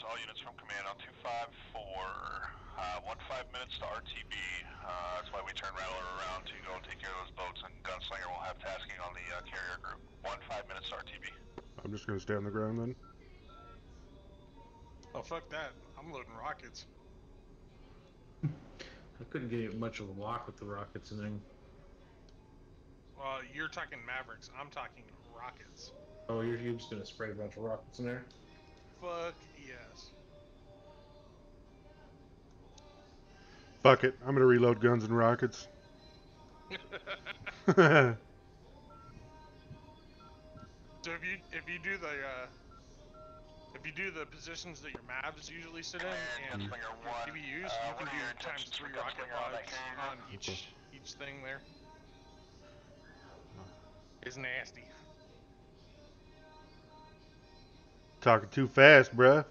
All units from command on 254. 15 minutes to RTB. That's why we turn Rattler around to go take care of those boats, and Gunslinger will have tasking on the carrier group. 15 minutes to RTB. I'm just gonna stay on the ground then. Oh, fuck that. I'm loading rockets. I couldn't get much of a lock with the rockets and then. Well, you're talking Mavericks. I'm talking rockets. Oh, you're just gonna spray a bunch of rockets in there? Fuck yes. Fuck it. I'm gonna reload guns and rockets. So if you do the positions that your Mavs usually sit in and your TBUs, you can do times 3 rocket pods on each thing there. It's nasty. Talking too fast, bruh.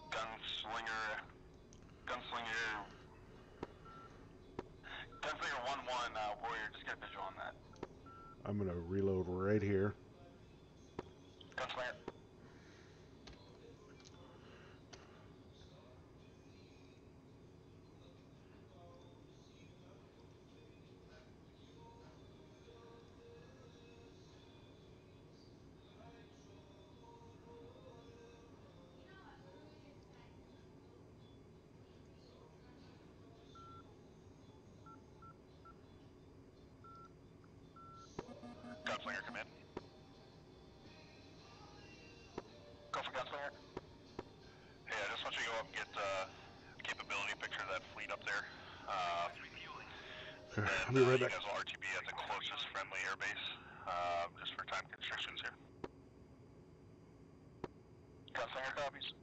Gunslinger 1-1, Warrior, just get a visual on that. I'm gonna reload right here. Gunslinger. I'll be right back. You guys will RTB at the closest friendly airbase, just for time constrictions here. Gunslinger copies.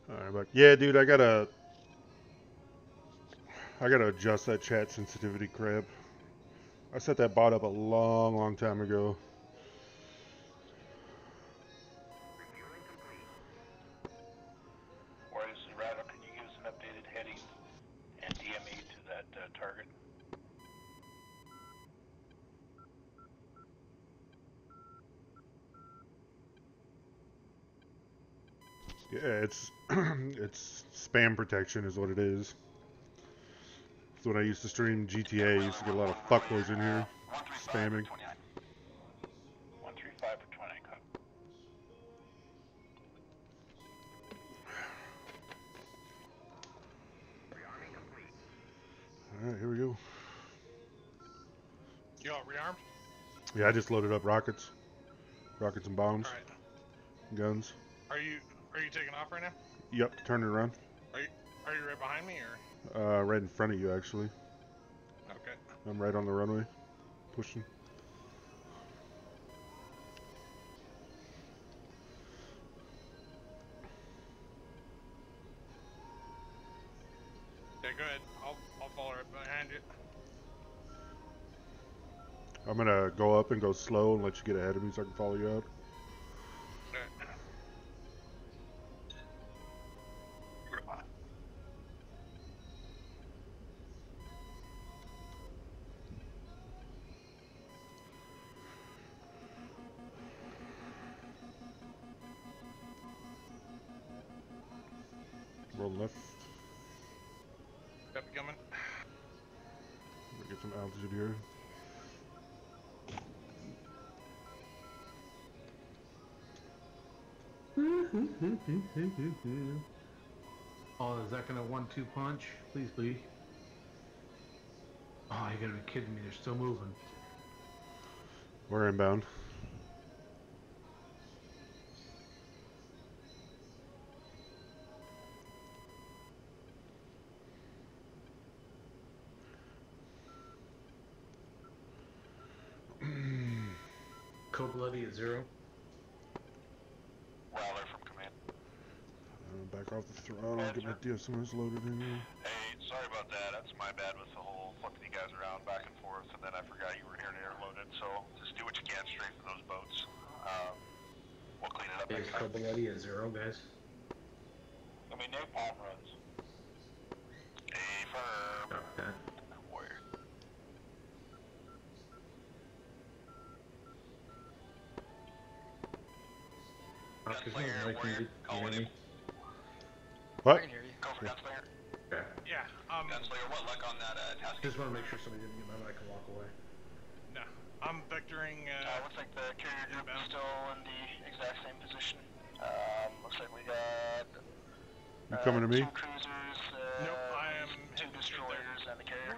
Alright, but yeah, dude, I gotta adjust that chat sensitivity crap. I set that bot up a long time ago. Whereas Router, can you give us an updated heading and DME to that target? Yeah, it's it's spam protection is what it is. It's when I used to stream GTA. I used to get a lot of fuckboys in here spamming. 135 for 20. Alright, here we go. You all rearmed? Yeah, I just loaded up rockets. Rockets and bombs. Alright. Guns. Are you taking off right now? Yep, turn it around. Are you right behind me or? Right in front of you, actually. Okay. I'm right on the runway. Pushing. Okay, go ahead. I'll follow right behind you. I'm gonna go up and go slow and let you get ahead of me so I can follow you out. Roll left. Yep, coming. Get some altitude here. Oh, is that gonna 1-2 punch? Please be. Oh, you gotta be kidding me, they're still moving. We're inbound. Cold-bloody at 0. Rowler from command. Back off the throttle, get my DSMS loaded in here. Hey, sorry about that. That's my bad with the whole flipping you guys around back and forth, and then I forgot you were here and air-loaded, so just do what you can straight for those boats. We'll clean it up next time. Cold-bloody at 0, guys. I mean, napalm runs. Affirm. Okay. Warrior. Gunslinger, word. Call in. What? I can hear you. Go for Gunslinger. Okay. Yeah. Gunslinger, what luck on that task? Just want to make sure somebody didn't get my mic and walk away. No, I'm vectoring. Looks like the carrier group is still in the exact same position. Looks like we got. You coming to me? 2 cruisers. Nope, I am 2 destroyers and a carrier.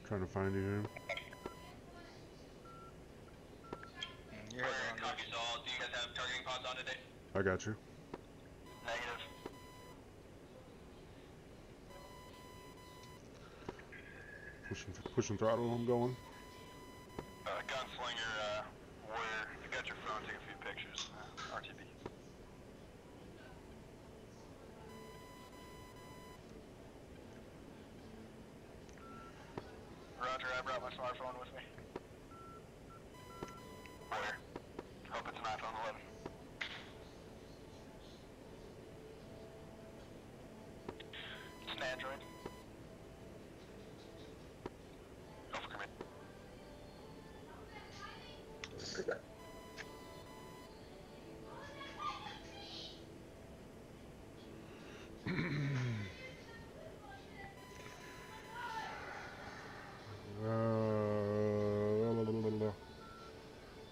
Trying to find you here. You're heading the wrong Copy, direction. so do you guys have targeting pods on today? I got you. Negative. Pushing throttle, I'm going. Gunslinger, Warrior, brought my smartphone with me. Where? Hope it's an iPhone 11. It's an Android. Go for commit.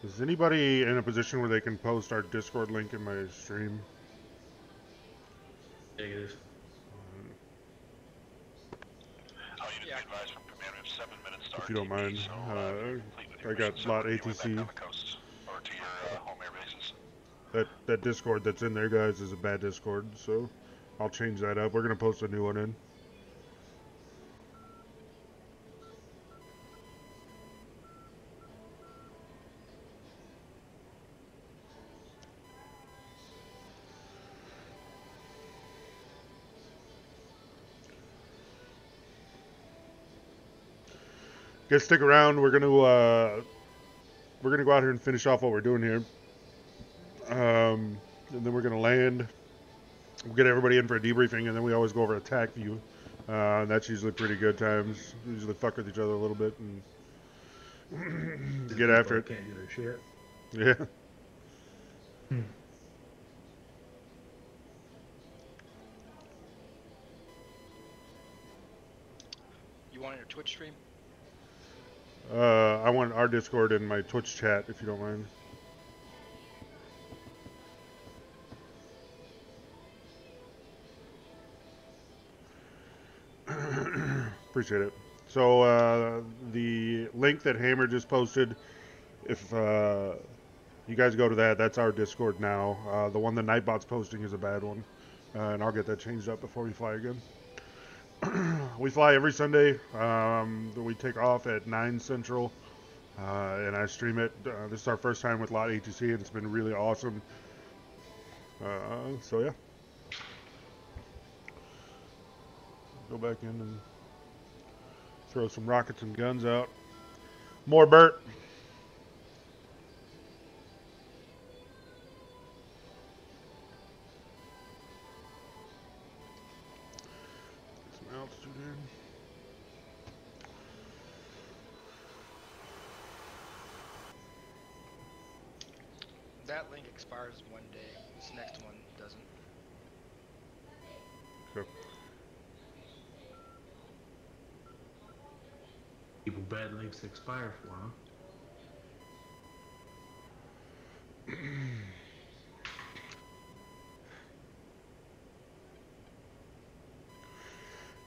Is anybody in a position where they can post our Discord link in my stream? Negative. Oh, you didn't be advised from command. We have 7 minutes to If you don't mind. so, I got LotATC. on the coast or to your home air bases. That Discord that's in there, guys, is a bad Discord, so I'll change that up. We're gonna post a new one in. Guys, stick around. We're gonna go out here and finish off what we're doing here, and then we're gonna land. We'll get everybody in for a debriefing, and then we always go over attack view. And that's usually pretty good times. We usually fuck with each other a little bit and get after it. Can't do their shit. Yeah. You want your Twitch stream? I want our Discord in my Twitch chat, if you don't mind. Appreciate it. So, the link that Hammer just posted, if you guys go to that, that's our Discord now. The one that Nightbot's posting is a bad one, and I'll get that changed up before we fly again. We fly every Sunday. We take off at 9 Central, and I stream it. This is our first time with LotATC, and it's been really awesome. So yeah. Go back in and throw some rockets and guns out. More Bert. Some altitude in. That link expires one day. This next one doesn't. Okay. People bad links expire for, huh?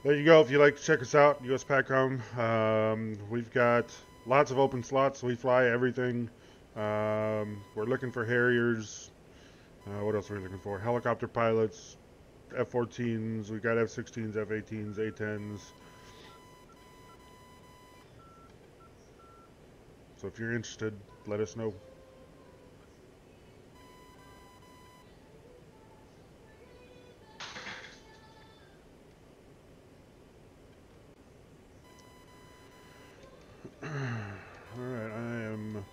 There you go. If you'd like to check us out, USPACCOM. We've got lots of open slots. We fly everything. We're looking for Harriers. What else are we looking for? Helicopter pilots, F-14s. We got F-16s, F-18s, A-10s. So if you're interested, let us know. Alright, I am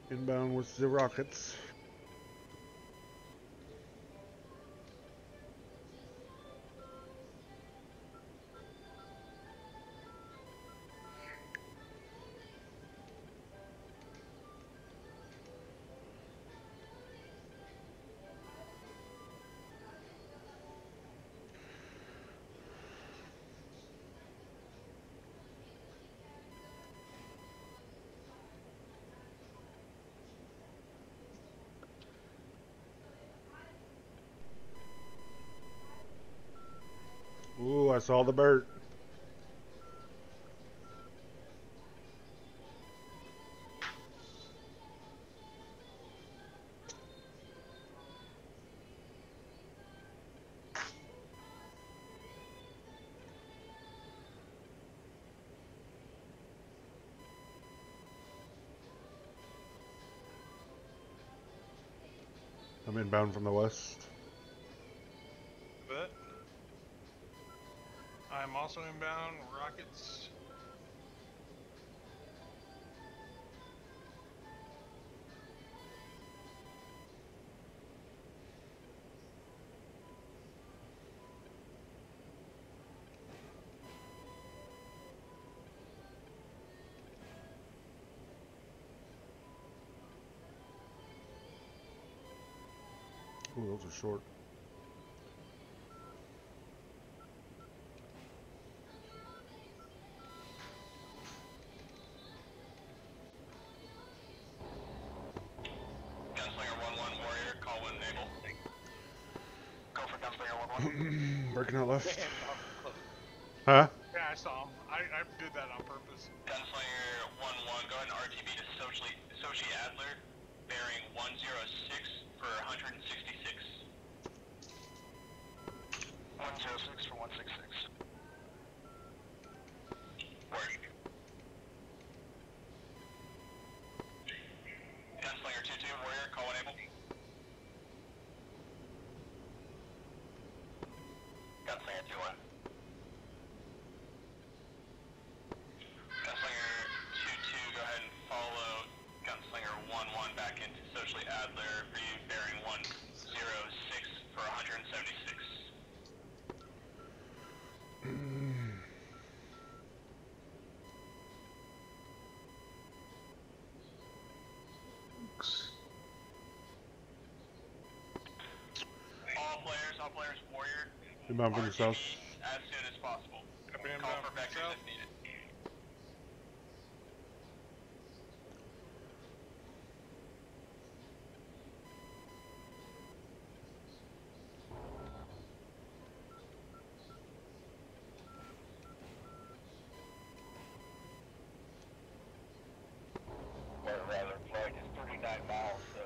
inbound with the rockets. Ooh, I saw the Bert. I'm inbound from the west. But I'm also inbound rockets Ooh, those are short. Gunslinger 1-1 Warrior, call when able. Go for Gunslinger 1-1. Breaking out left. Damn, that was close. Huh? Yeah, I saw him. I did that on purpose. Gunslinger 1-1, go ahead and RTB to Sochi Adler, bearing 106 for 166. 106 for 166. Word. Gunslinger 2-2 Warrior, call when able. Gunslinger 2-1. Gunslinger 2-2, go ahead and follow Gunslinger 1-1 back into Socially Adler, bearing 106 for 176. All players, Warrior. Inbound from the south. As soon as possible. Call for vectors if needed. Or rather, flight is 39 miles from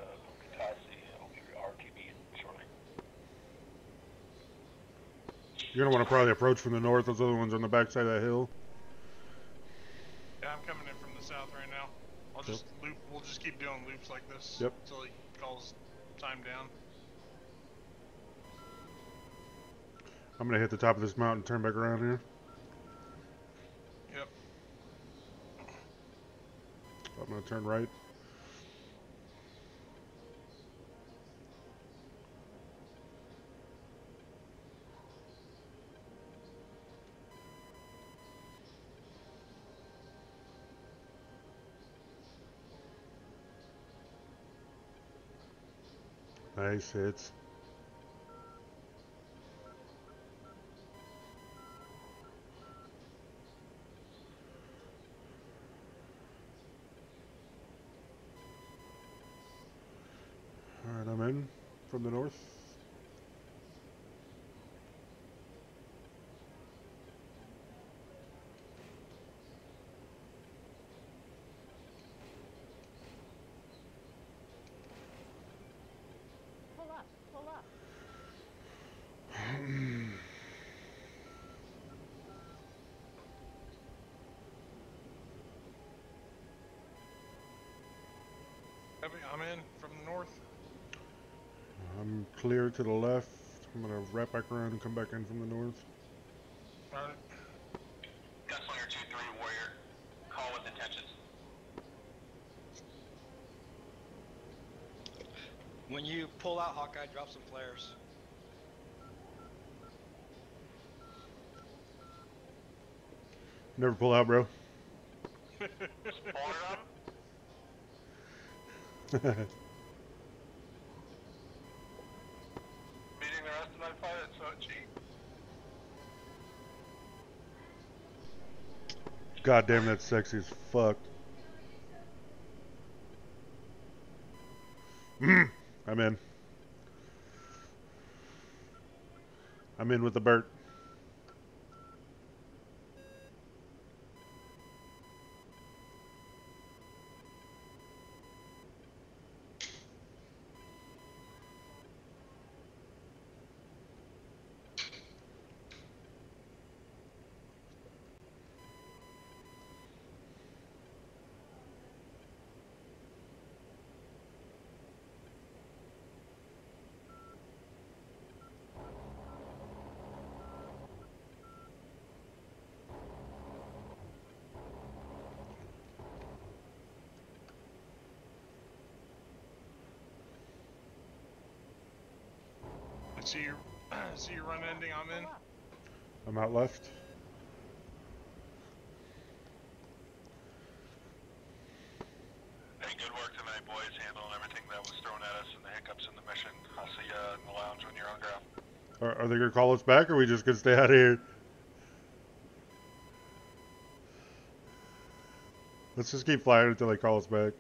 Katasi. It'll be RTB shortly. You're gonna want to probably approach from the north. Those other ones are on the backside of that hill. Yeah, I'm coming in from the south right now. I'll just loop. We'll just keep doing loops like this until he calls time down. I'm gonna hit the top of this mountain and turn back around here. Yep. I'm gonna turn right. Nice hits. Alright, I'm in from the north. Pull up, pull up. I'm in from the north. I'm clear to the left. I'm gonna wrap back around and come back in from the north. Alright. Gunslinger 2-3 Warrior, call with intentions. When you pull out Hawkeye, drop some flares. Never pull out, bro. Pull it up. Meeting the rest of my fight at Sochi. God damn, that's sexy as fuck. I'm in. I'm in with the Burt. See your run ending. I'm in. I'm out left. Hey, good work tonight, boys, handling everything that was thrown at us and the hiccups in the mission. I'll see you Are they gonna call us back, or are we just gonna stay out of here? Let's just keep flying until they call us back.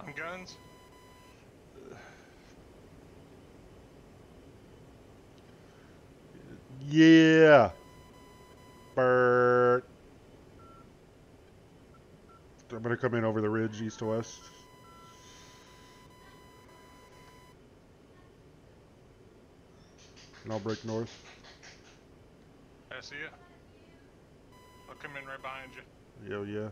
On guns? Yeah. Bert. I'm gonna come in over the ridge, east to west. And I'll break north. I see it. I'll come in right behind you. Yo, yeah.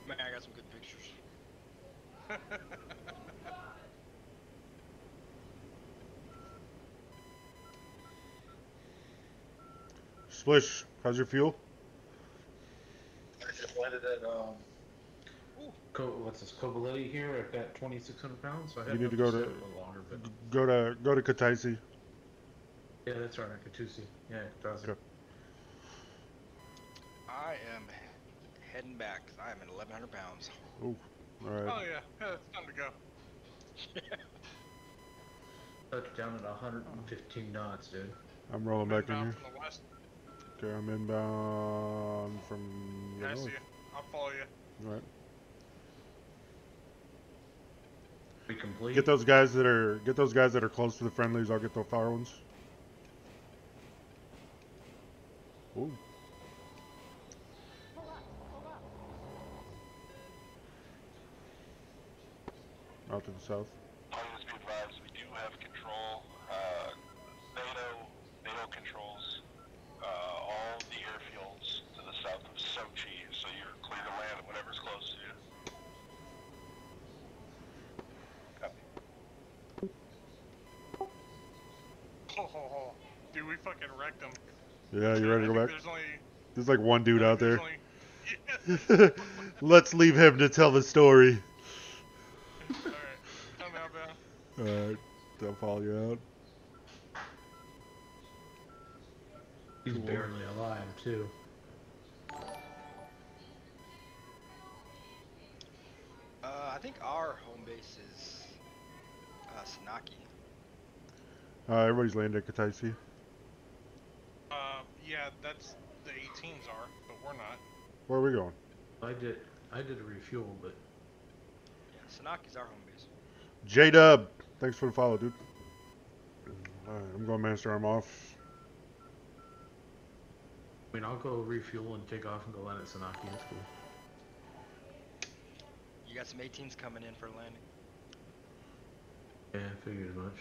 Man, I got some good pictures. Splish, how's your fuel? I just landed at what's this, Kobaletti here. I've got 2,600 pounds, so I You had need to enough go sit to a little longer. But go to Kataisi. yeah, that's right, Katusi. Yeah, Kataisi. Okay. I am heading back 'cause I am at 1,100 pounds. Oh, all right. Oh yeah, it's time to go. Touchdown at 115 knots, dude. I'm rolling back in Inbound here. from the west. Okay, I'm inbound from the Yeah, I north. see you. I'll follow you. All right. We complete. Get those guys that are close to the friendlies. I'll get the far ones. Ooh. Out to the south. Please be advised, we do have control. NATO controls all the airfields to the south of Sochi, so you're clear to land at whatever's close to you. Copy. Oh, dude, we fucking wrecked them. Yeah, you ready to go back? There's There's like one dude out there. Yeah. Let's leave him to tell the story. Alright, come outbound. Alright, they'll follow you out. He's barely alive, too. I think our home base is Sanaki. Everybody's landed at Kataisi. Yeah, that's the A-10s are, but we're not. Where are we going? I did a refuel, but Yeah, Sanaki's our home base. J-Dub, thanks for the follow, dude. Alright, I'm going Master Arm off. I mean, I'll go refuel and take off and go land at Sanaki. That's cool. You got some A-10s coming in for landing. Yeah, I figured as much.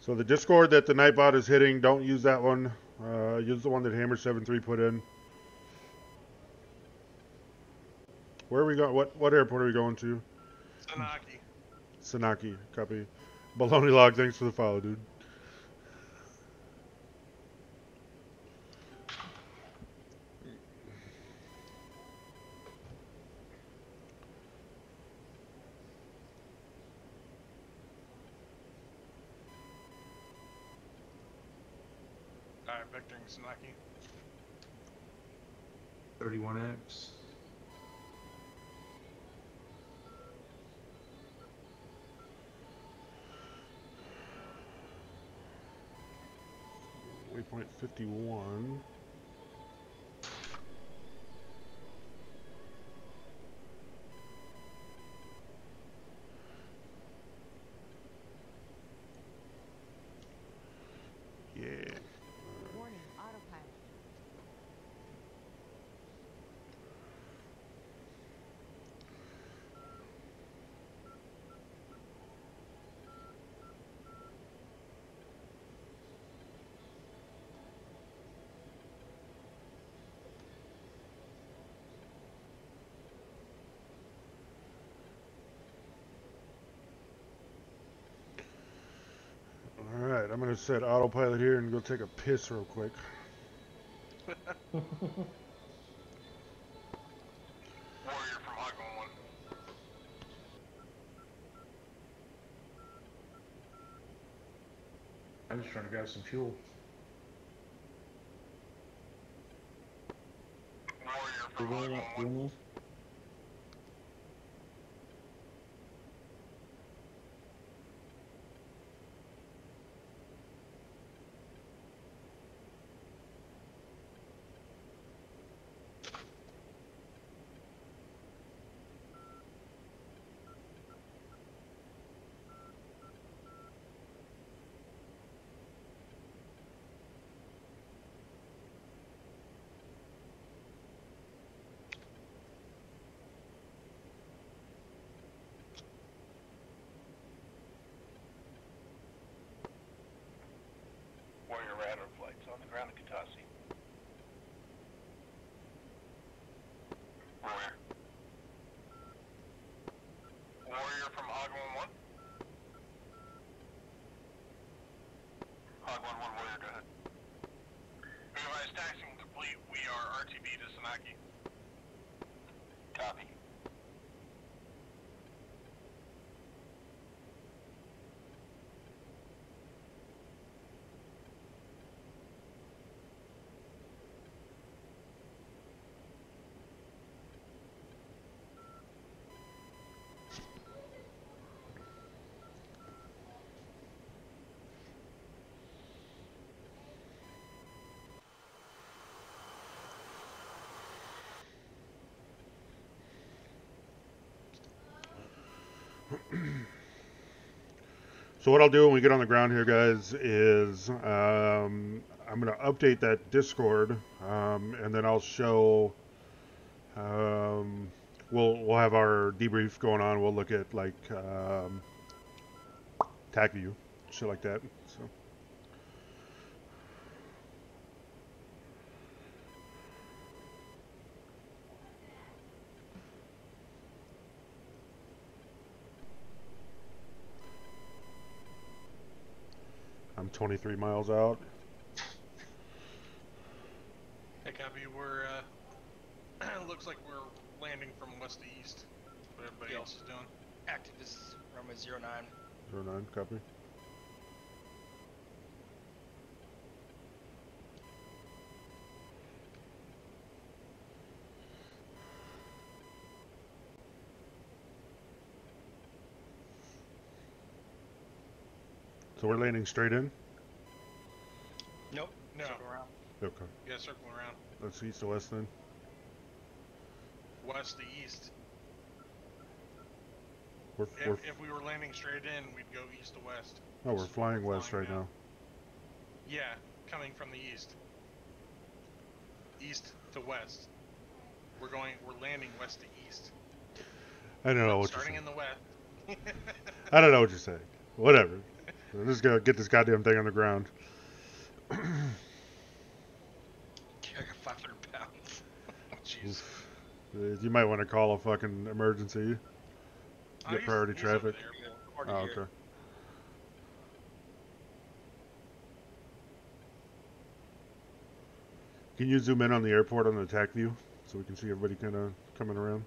So the Discord that the Nightbot is hitting, don't use that one. Use the one that Hammer73 put in. Where are we going? What airport are we going to? Sanaki. Sanaki, copy. Baloney Log, thanks for the follow, dude. Alright, vectoring Sanaki. 31X. Waypoint 51. Yeah. Warning, autopilot. I'm gonna set autopilot here and go take a piss real quick. Warrior from Hog 1-1. I'm just trying to grab some fuel. Warrior from Hog 1-1. Warrior radar flights on the ground at Katasi. Warrior. Warrior from Hog 1-1. Hog 1-1, Warrior, go ahead. Advise taxiing complete. We are RTB to Sanaki. Copy. So what I'll do when we get on the ground here, guys, is I'm going to update that Discord, and then I'll show. We'll have our debrief going on. We'll look at like TAC view, shit like that. So. I'm 23 miles out. Hey, copy. We're looks like we're landing from west to east. What everybody else is doing. Active is runway 09. 09, copy. So we're landing straight in? Nope. No. Circle around. Okay. Yeah, circle around. That's east to west then? West to east. We're If we were landing straight in, we'd go east to west. oh, we're flying west right now. Yeah, coming from the east. East to west. We're landing west to east. I don't know what Starting you're in the west. I don't know what you're saying. Whatever. I'm just gonna get this goddamn thing on the ground. Carry 500 pounds. Jeez. You might want to call a fucking emergency. Get priority traffic. Oh, okay. Can you zoom in on the airport on the TAC view so we can see everybody kind of coming around?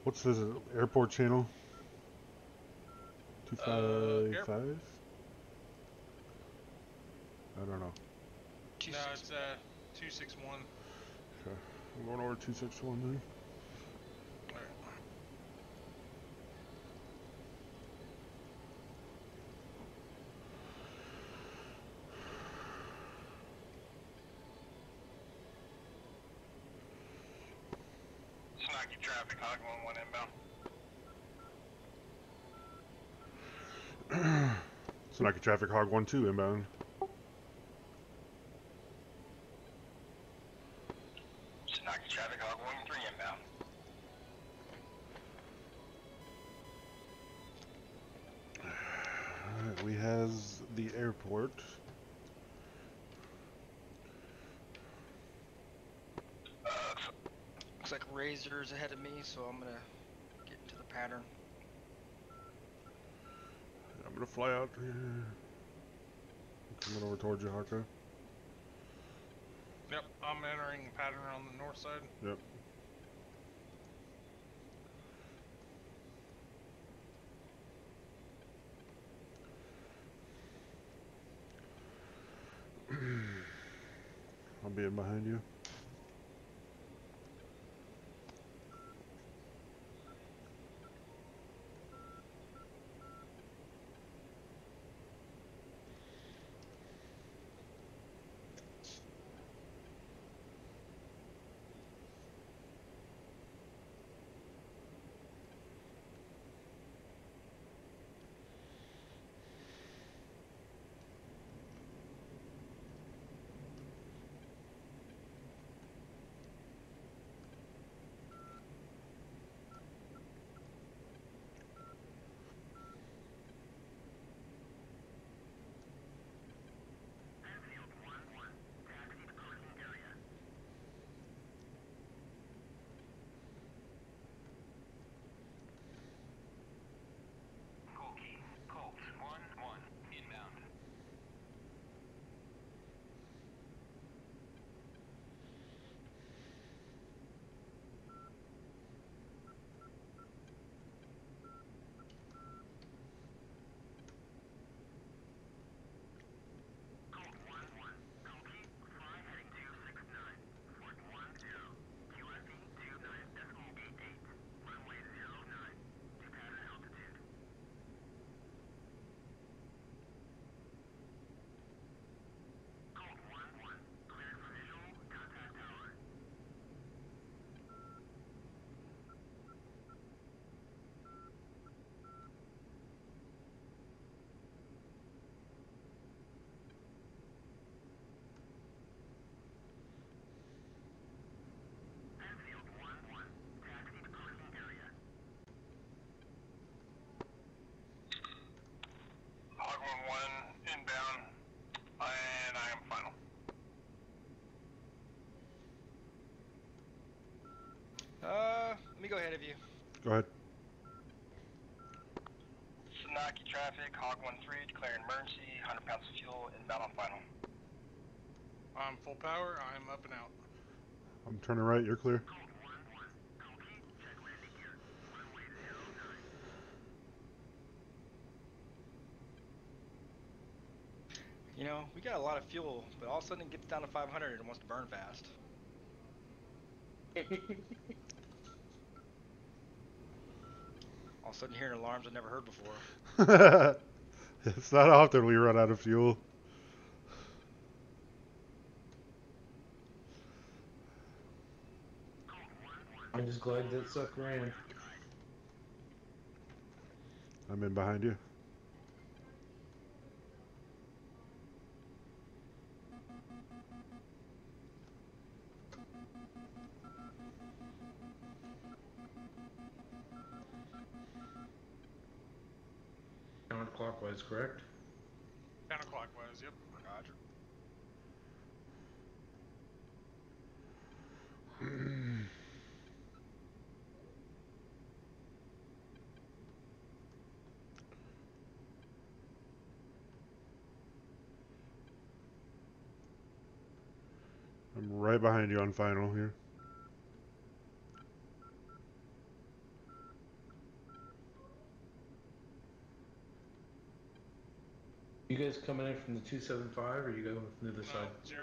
What's this airport channel? 255? I don't know. No, it's 261. Okay. I'm going over 261 then. Alright. Snarky traffic, Hog 1-1 inbound. Snarky traffic, Hog 1-2 inbound. Snarky traffic, Hog 1-3 inbound. Alright, we has the airport. Razor's ahead of me, so I'm gonna get into the pattern. I'm gonna fly out here. Coming over towards you, Haka. Yep, I'm entering the pattern on the north side. Yep. I'll be in behind you. Hog 1-1 inbound, and I am final. Let me go ahead of you. Go ahead. Sanaki traffic, Hog 1-3, declaring emergency, 100 pounds of fuel, inbound on final. I'm full power, I'm up and out. I'm turning right, you're clear. You know, we got a lot of fuel, but all of a sudden it gets down to 500 and wants to burn fast. All of a sudden hearing alarms I've never heard before. It's not often we run out of fuel. I'm just glad that suck ran. I'm in behind you. Counterclockwise, correct? Counterclockwise, yep. Roger. I'm right behind you on final here. You guys coming in from the 275 or you going from the other side? 09.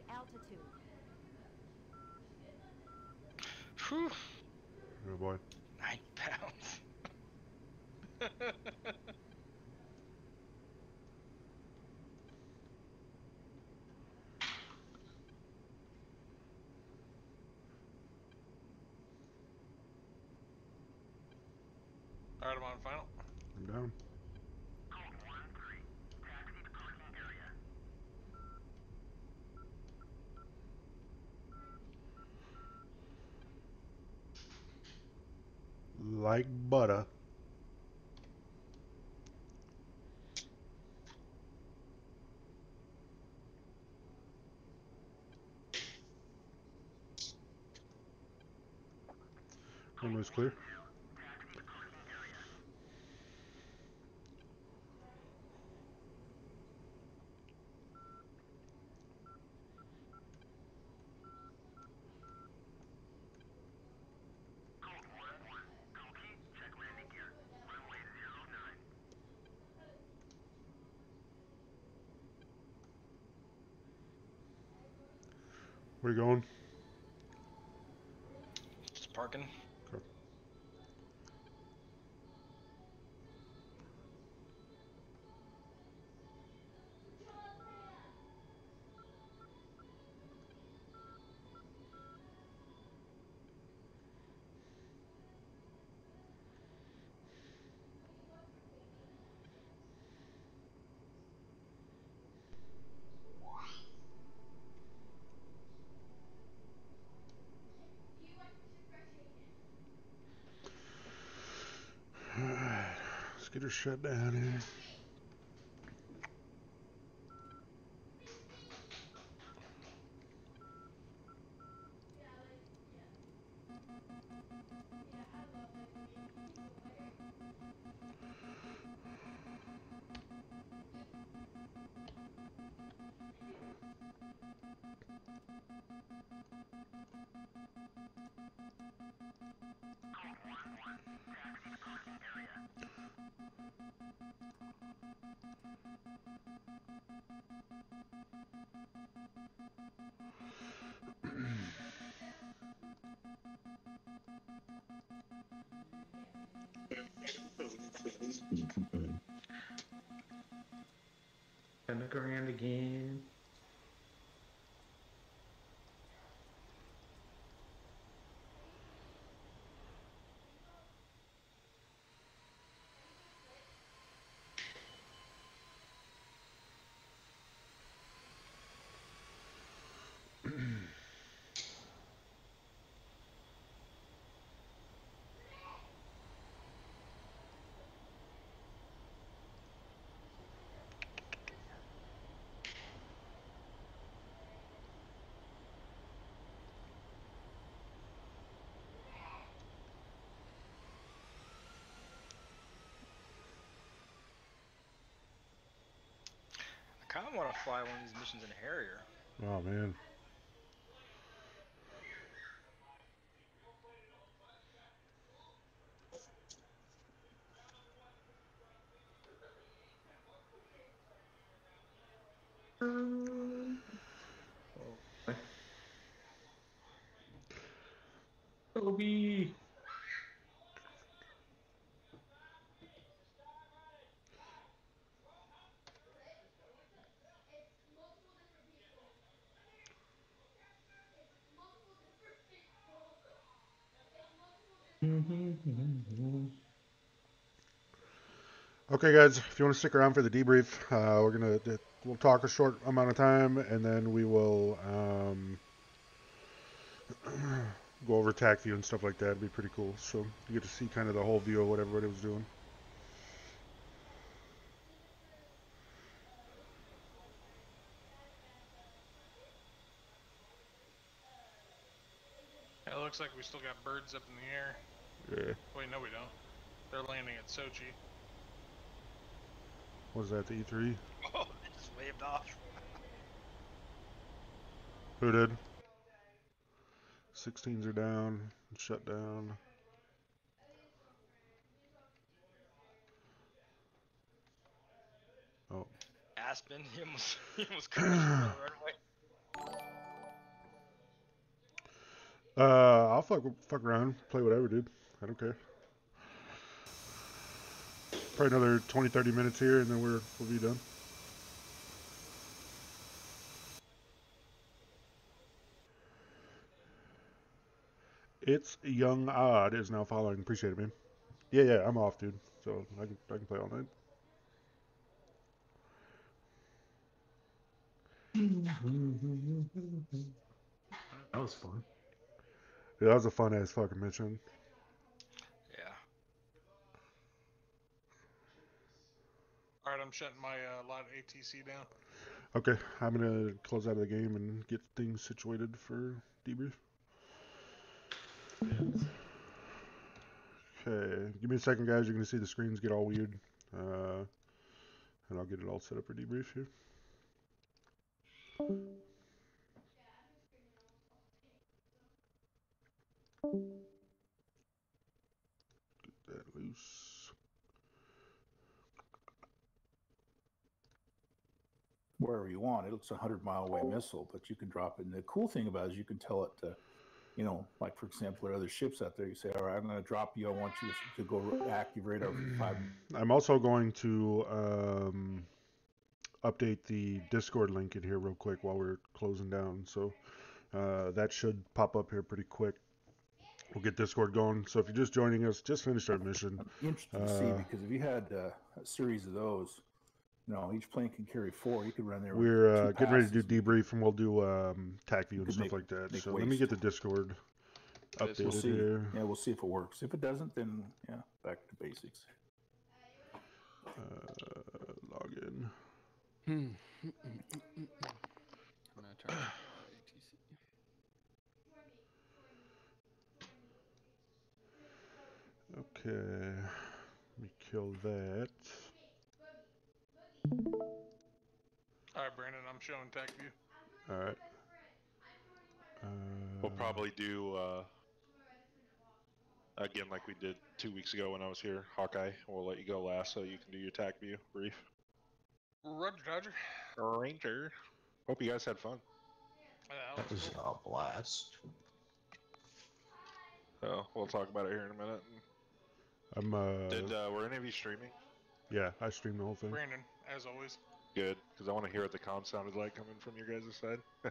Altitude. Whew. Oh boy. 90 pounds. Alright, I'm on final. I'm down. Like butter. Runway's clear. Where you going? Just parking. Okay. Alright, let's get her shut down here. And look around again. I kind of want to fly one of these missions in a Harrier. Oh man. Toby. Okay, guys, if you want to stick around for the debrief, we'll talk a short amount of time, and then we will go over TAC view and stuff like that. It'd be pretty cool. So you get to see kind of the whole view of what everybody was doing. It looks like we still got birds up in the air. Yeah. Wait, no, we don't. They're landing at Sochi. What was that, the E3? Oh, it just waved off. Who did? 16s are down, shut down. Oh. Aspen, he almost crashed on the runway. I'll fuck around, play whatever, dude. I don't care. Probably another 20-30 minutes here, and then we'll be done. It's Young Odd is now following. Appreciate it, man. Yeah, I'm off, dude. So I can play all night. That was fun. Yeah, that was a fun ass fucking mission. Yeah. All right, I'm shutting my LotATC down. Okay, I'm gonna close out of the game and get things situated for debrief. Okay, give me a second, guys. You're gonna see the screens get all weird, and I'll get it all set up for debrief here. Get that loose. Wherever you want. It looks a 100-mile-away missile, but you can drop it. And the cool thing about it is you can tell it to, you know, like for example, there are other ships out there. You say, all right, I'm going to drop you. I want you to go active radar for 5 minutes. I'm also going to update the Discord link in here real quick while we're closing down. So that should pop up here pretty quick. We'll get Discord going. So if you're just joining us, just finished our mission. I'm interested to see, because if you had a series of those, you know, each plane can carry 4. You could run there. We're getting ready to do debrief, and we'll do TAC view and stuff like that. So let me get the Discord updated we'll see. here. Yeah, we'll see if it works. If it doesn't, then yeah, back to basics. Log in. I'm gonna try ATC. Okay, let me kill that. All right, Brandon, I'm showing TAC view. All right. We'll probably do again like we did 2 weeks ago when I was here, Hawkeye. We'll let you go last so you can do your TAC view brief. Roger, Dodger. Ranger. Hope you guys had fun. That was a blast. So we'll talk about it here in a minute. Were any of you streaming? Yeah, I streamed the whole thing. Brandon, as always. Good, because I want to hear what the comm sounded like coming from your guys' side. I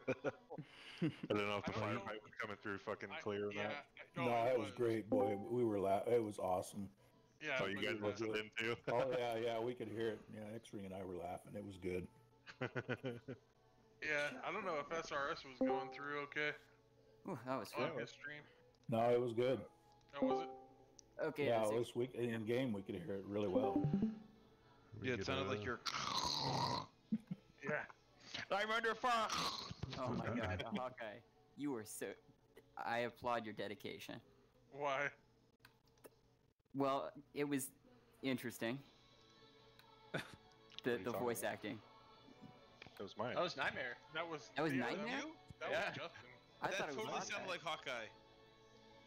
don't know if the firefight was coming through fucking clear or not. No, it was great, boy. We were it was awesome. Yeah. Oh, you guys listened in too? Oh yeah, we could hear it. Yeah, X-Ring and I were laughing. It was good. Yeah, I don't know if SRS was going through okay. Ooh, that was on fun. his stream. No, it was good. Oh, was it? Okay. Yeah, it was in game. We could hear it really well. Yeah, it sounded like you're. Yeah. I'm under fire. Oh my God, Hawkeye, you were so. I applaud your dedication. Why? Well, it was interesting. The voice acting. That was mine. That was Nightmare. That was Nightmare. That was Justin. I thought it was totally Hawkeye. sounded like Hawkeye.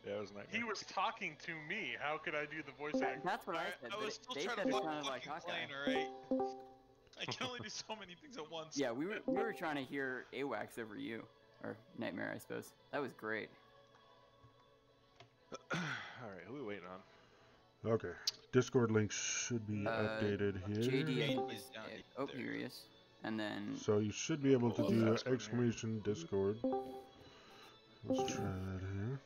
Yeah, it was Nightmare. He was talking to me. How could I do the voice acting? That's what I said. I was still they trying said to it fly sounded the like fucking Hawkeye. plane, alright? I can only do so many things at once. Yeah, we were trying to hear AWACS over you, or Nightmare, I suppose. That was great. All right, who are we waiting on? Okay, Discord link should be updated here. JD is oh, here he is. And then. So you should be able to do exclamation Discord. Let's try that here.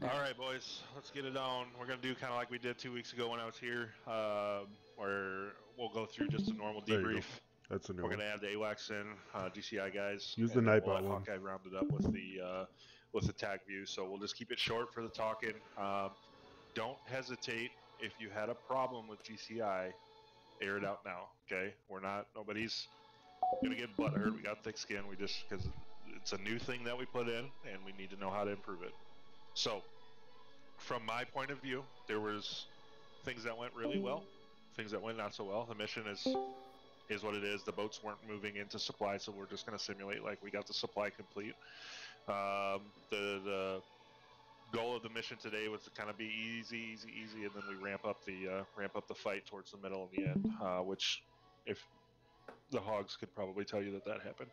All right, boys, let's get it on. We're gonna do kind of like we did 2 weeks ago when I was here, where we'll go through just a normal There you go. debrief. That's a new We're one. gonna add the AWACS in, GCI guys. Use the and then Nightbot we'll let one. Hawkeye round it up with the tag view. So we'll just keep it short for the talking. Don't hesitate if you had a problem with GCI, air it out now. Okay, nobody's gonna get butthurt. We got thick skin. We just because it's a new thing that we put in, and we need to know how to improve it. So, from my point of view, there was things that went really well, things that went not so well. The mission is what it is. The boats weren't moving into supply, so we're just going to simulate like we got the supply complete. The goal of the mission today was to kind of be easy, and then we ramp up the fight towards the middle and the end, which, if the Hogs could probably tell you that happened.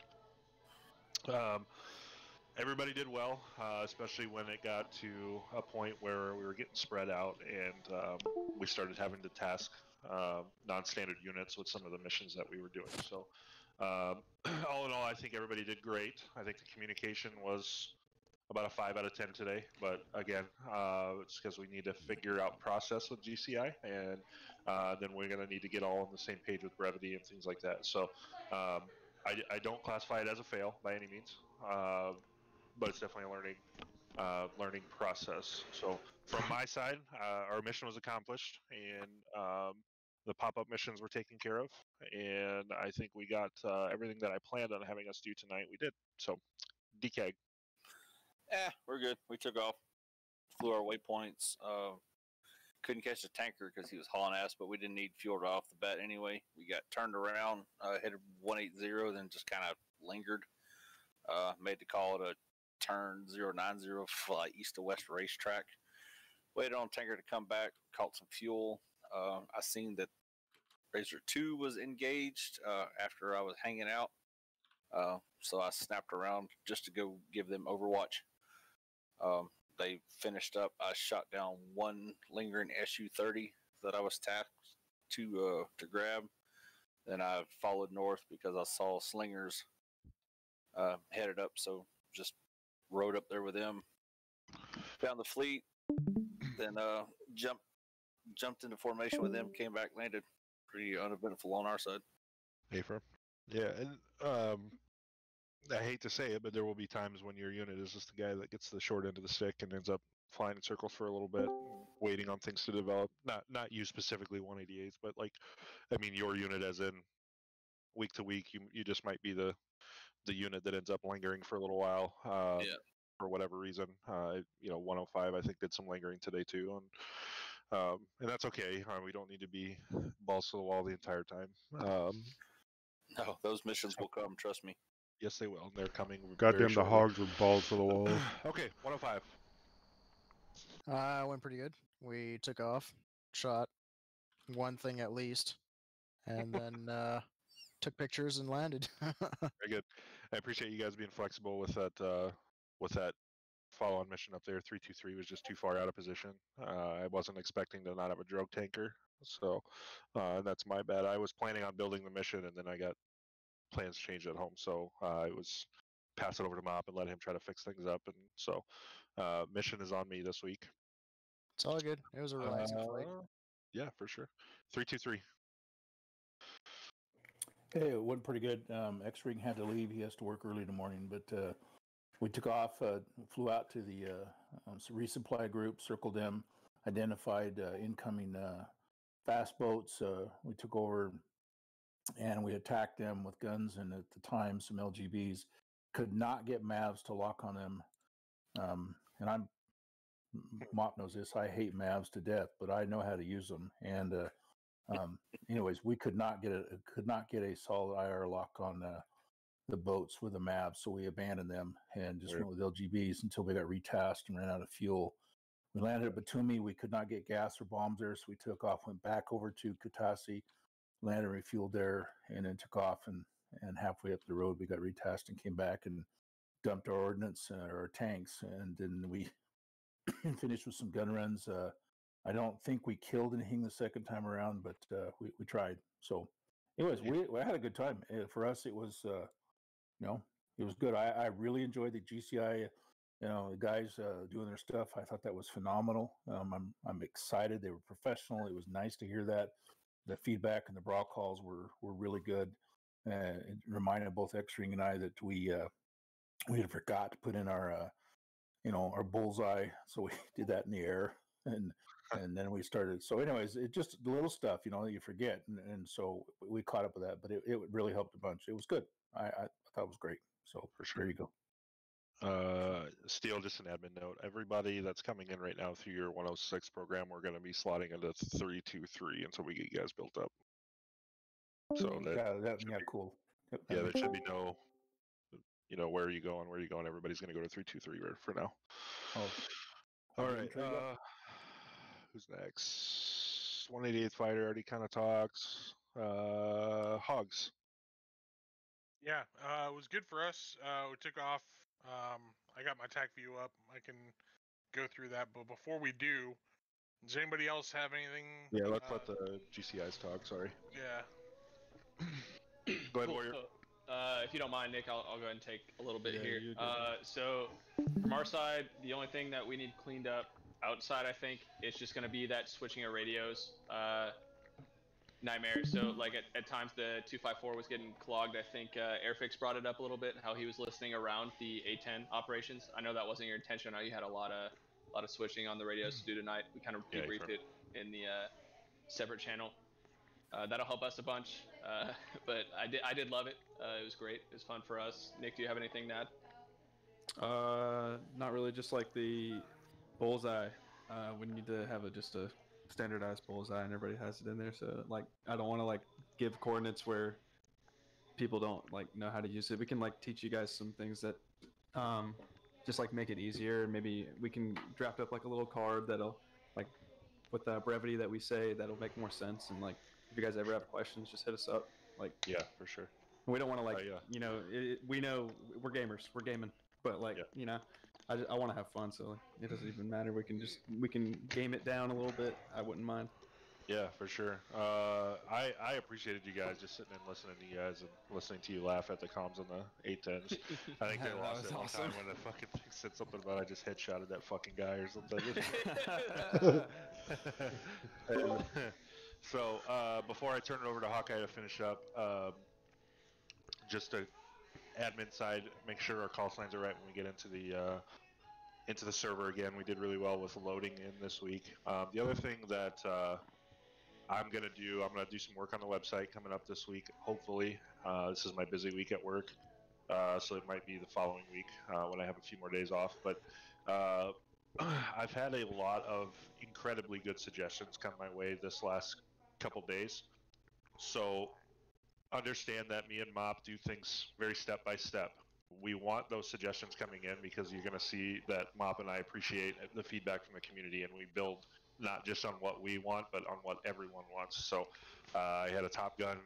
Everybody did well, especially when it got to a point where we were getting spread out and we started having to task non-standard units with some of the missions that we were doing. So all in all, I think everybody did great. I think the communication was about a 5 out of 10 today, but again, it's because we need to figure out process with GCI, and then we're going to need to get all on the same page with brevity and things like that. So I don't classify it as a fail by any means. But it's definitely a learning process. So from my side, our mission was accomplished, and the pop-up missions were taken care of, and I think we got everything that I planned on having us do tonight. We did. So, DK. We're good. We took off, flew our waypoints. Couldn't catch the tanker because he was hauling ass, but we didn't need fuel right off the bat anyway. We got turned around, headed 180, then just kind of lingered. Made the call at a turn 090, fly east to west racetrack. Waited on tanker to come back, caught some fuel. I seen that Razor 2 was engaged after I was hanging out. So I snapped around just to go give them overwatch. They finished up. I shot down one lingering Su-30 that I was tasked to grab. Then I followed north because I saw slingers headed up, so just rode up there with them. Found the fleet, then jumped into formation with them. Came back, landed. Pretty uneventful on our side. Affirm. Yeah, and I hate to say it, but there will be times when your unit is just the guy that gets the short end of the stick and ends up flying in circles for a little bit, waiting on things to develop. Not you specifically 188s, but like, I mean your unit as in week to week, you just might be the unit that ends up lingering for a little while. For whatever reason. 105 I think did some lingering today too, and that's okay. We don't need to be balls to the wall the entire time. No, those missions will come. Trust me. Yes, they will. They're coming. Goddamn, the hogs with balls to the walls. Okay, 105. Went pretty good. We took off, shot one thing at least, and then took pictures and landed. Very good. I appreciate you guys being flexible with that follow-on mission up there. 323 was just too far out of position. I wasn't expecting to not have a drogue tanker, so that's my bad. I was planning on building the mission, and then I got plans changed at home, so I was pass it over to Mop and let him try to fix things up, and so mission is on me this week. It's all good. It was a relaxing flight. Yeah, for sure. 323. Hey, it went pretty good. X-Ring had to leave. He has to work early in the morning, but we took off, flew out to the resupply group, circled them, identified incoming fast boats. We took over and we attacked them with guns, and at the time, some LGBs could not get Mavs to lock on them. And Mop knows this. I hate Mavs to death, but I know how to use them. And anyways, we could not get a solid IR lock on the boats with the Mavs, so we abandoned them and just went with LGBs until we got retasked and ran out of fuel. We landed at Batumi. We could not get gas or bombs there, so we took off, went back over to Kutaisi, landed, refueled there, and then took off. And halfway up the road, we got retasked and came back and dumped our ordnance, our tanks, and then we finished with some gun runs. I don't think we killed anything the second time around, but we tried. So, anyways, we had a good time. For us, it was it was good. I really enjoyed the GCI. The guys doing their stuff. I thought that was phenomenal. I'm excited. They were professional. It was nice to hear that. The feedback and the brawl calls were really good. It reminded both X-Ring and I that we had forgot to put in our our bullseye, so we did that in the air, and then we started. So, anyways, it just the little stuff you forget, and so we caught up with that. But it really helped a bunch. It was good. I thought it was great. So for sure. There you go. Steele, just an admin note. Everybody that's coming in right now through your 106 program, we're going to be slotting into 323 until we get you guys built up. So cool. Yep, yeah, there should be no, where are you going? Where are you going? Everybody's going to go to 323 for now. Oh, all right. Who's next? 188th fighter already kind of talks. Hogs. Yeah, it was good for us. We took off. I got my TAC view up. I can go through that. But before we do, does anybody else have anything? Yeah, let's let the GCIs talk. Sorry. Yeah. Go ahead, cool. Warrior. So, if you don't mind, Nick, I'll go ahead and take a little bit here. you're good. So from our side, the only thing that we need cleaned up outside, I think, is just going to be that switching of radios. Nightmare. So like at times the 254 was getting clogged. I think Airfix brought it up a little bit, how he was listening around the A-10 operations. I know that wasn't your intention. I know you had a lot of switching on the radios to do tonight. We kind of debriefed it in the separate channel. That'll help us a bunch. But I did love it. It was great. It was fun for us. Nick, do you have anything to add? Not really. Just like the bullseye. We need to have just a standardized bullseye, and everybody has it in there. So like, I don't want to like give coordinates where people don't like know how to use it. We can like teach you guys some things that just like make it easier. Maybe we can draft up like a little card that'll like with the brevity that we say that'll make more sense. And like, if you guys ever have questions, just hit us up. Like, yeah, for sure. We don't want to like, we know we're gamers, we're gaming, but like, I want to have fun, so like, it doesn't even matter. We can game it down a little bit. I wouldn't mind. Yeah, for sure. I appreciated you guys just sitting and listening to you guys and listening to you laugh at the comms on the A-10s. I think they lost it one time when the fucking thing said something about I just headshotted that fucking guy or something. So before I turn it over to Hawkeye to finish up, just to admin side, make sure our call signs are right when we get into the server again. We did really well with loading in this week. The other thing that I'm gonna do some work on the website coming up this week. Hopefully, this is my busy week at work, so it might be the following week when I have a few more days off. But I've had a lot of incredibly good suggestions come my way this last couple days. So understand that me and Mop do things very step by step. We want those suggestions coming in because you're going to see that Mop and I appreciate the feedback from the community, and we build not just on what we want, but on what everyone wants. So I had a Top Gun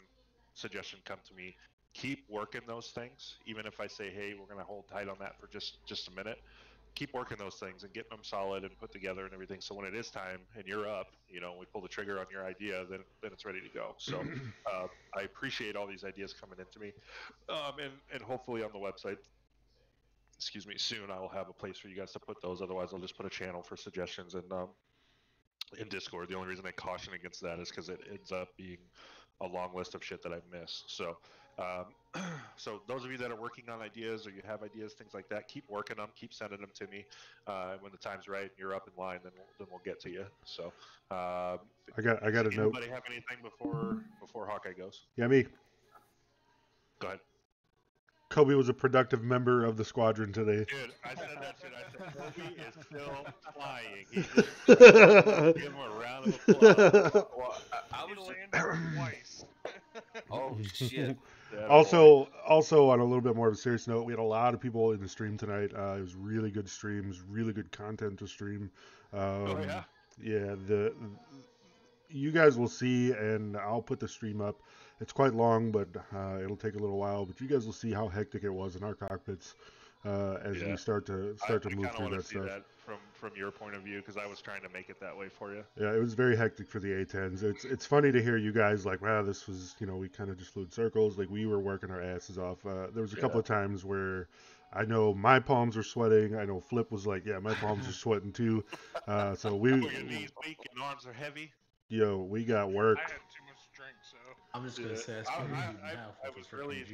suggestion come to me. Keep working those things, even if I say, hey, we're going to hold tight on that for just a minute. Keep working those things and getting them solid and put together and everything. So when it is time and you're up, we pull the trigger on your idea, then it's ready to go. So I appreciate all these ideas coming into me, and hopefully on the website, excuse me, soon I will have a place for you guys to put those. Otherwise, I'll just put a channel for suggestions and in Discord. The only reason I caution against that is because it ends up being a long list of shit that I miss. So, so those of you that are working on ideas or you have ideas, things like that, keep working them, keep sending them to me. When the time's right and you're up in line, then we'll get to you. So, I got a note. Anybody have anything before Hawkeye goes? Yeah, me. Go ahead. Kobe was a productive member of the squadron today. Dude, I said that shit. I said, Kobe is still flying. He just give him a round of applause. Well, I was twice. Oh shit. Also, on a little bit more of a serious note, we had a lot of people in the stream tonight. It was really good streams, really good content to stream. Oh yeah. Yeah, you guys will see, and I'll put the stream up. It's quite long, but it'll take a little while. But you guys will see how hectic it was in our cockpits as we start to move through that stuff. That from your point of view, because I was trying to make it that way for you. Yeah, it was very hectic for the A-10s. It's funny to hear you guys like, wow, this was, we kind of just flew in circles. Like, we were working our asses off. There was a couple of times where I know my palms were sweating. I know Flip was like, yeah, my palms are sweating too. So your knees weak and arms are heavy. Yo, we got work. I had too much drink, so. I'm just gonna say, I was really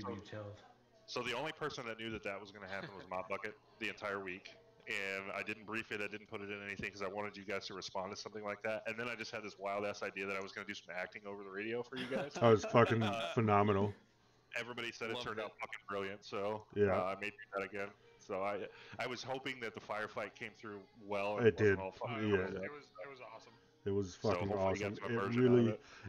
so the only person that knew that was going to happen was Mop Bucket the entire week, and I didn't brief it. I didn't put it in anything because I wanted you guys to respond to something like that. And then I just had this wild ass idea that I was going to do some acting over the radio for you guys. Oh, it's fucking phenomenal. Everybody said it turned out fucking brilliant, so yeah, I made that again. So I was hoping that the firefight came through well. It did. All fire. Yeah. It was awesome. It was fucking awesome.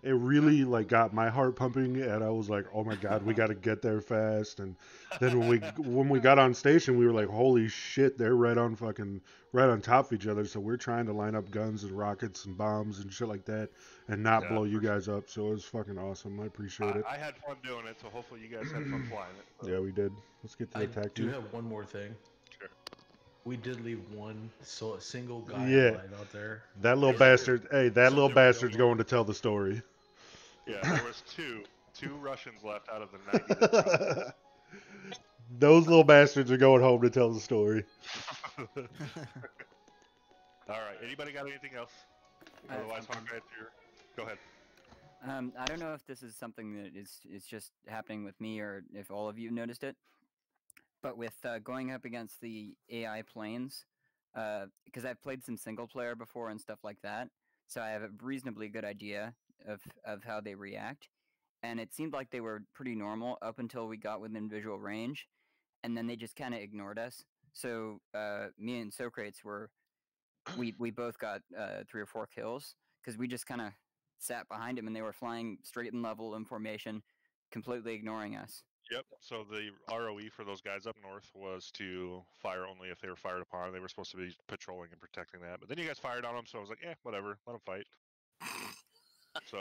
It really like got my heart pumping, and I was like, "Oh my god, we got to get there fast!" And then when we got on station, we were like, "Holy shit, they're right on top of each other." So we're trying to line up guns and rockets and bombs and shit like that, and not blow you guys up. So it was fucking awesome. I appreciate it. I had fun doing it, so hopefully you guys had fun flying it. So. Yeah, we did. Let's get to the attack. I do have one more thing. Sure. We did leave one single guy out there. That little bastard. Hey, that little bastard's going to tell the story. Yeah, there was two Russians left out of the 90. Those little bastards are going home to tell the story. All right. Anybody got anything else? Otherwise, go ahead. I don't know if this is something that is just happening with me or if all of you noticed it. But with going up against the AI planes, because I've played some single player before and stuff like that, so I have a reasonably good idea. of how they react, and it seemed like they were pretty normal up until we got within visual range, and then they just kind of ignored us. So me and Socrates we both got 3 or 4 kills because we just kind of sat behind them, and they were flying straight and level in formation, completely ignoring us. Yep. So the ROE for those guys up north was to fire only if they were fired upon. They were supposed to be patrolling and protecting that. But then you guys fired on them, so I was like, whatever, let them fight. So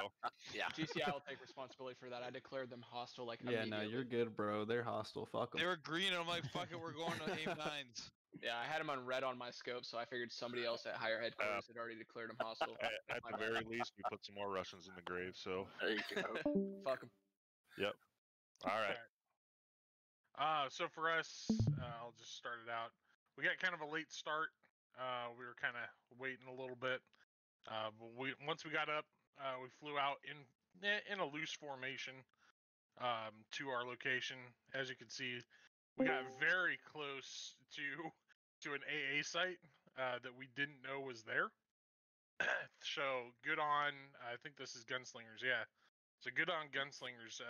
yeah, GCI will take responsibility for that. I declared them hostile like Yeah, immediately. no, you're good, bro. They're hostile. Fuck them. They were green, and I'm like, fuck it, we're going to aim 9s. Yeah, I had them on red on my scope, so I figured somebody else at higher headquarters had already declared them hostile. at the very least, we put some more Russians in the grave. So there you go. Fuck them. Yep. All right. So for us, I'll just start it out. We got kind of a late start. We were kind of waiting a little bit. But once we got up, we flew out in a loose formation to our location. As you can see, we got very close to an AA site that we didn't know was there. So good on. I think this is Gunslingers. Yeah. So good on Gunslingers.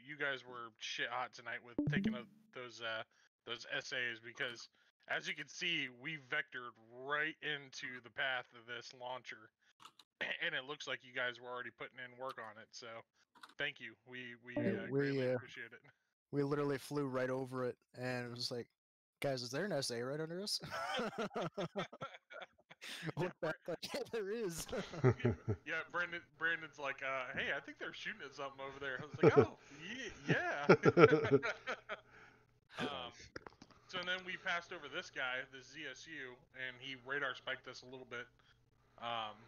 You guys were shit hot tonight with taking those SAs because, as you can see, we vectored right into the path of this launcher, and it looks like you guys were already putting in work on it. So, thank you. We greatly appreciate it. We literally flew right over it, and it was like, guys, is there an SA right under us? Look back, like, yeah, there is. Yeah, Brandon's like, hey, I think they're shooting at something over there. I was like, oh, yeah. So then we passed over this guy, this ZSU, and he radar spiked us a little bit.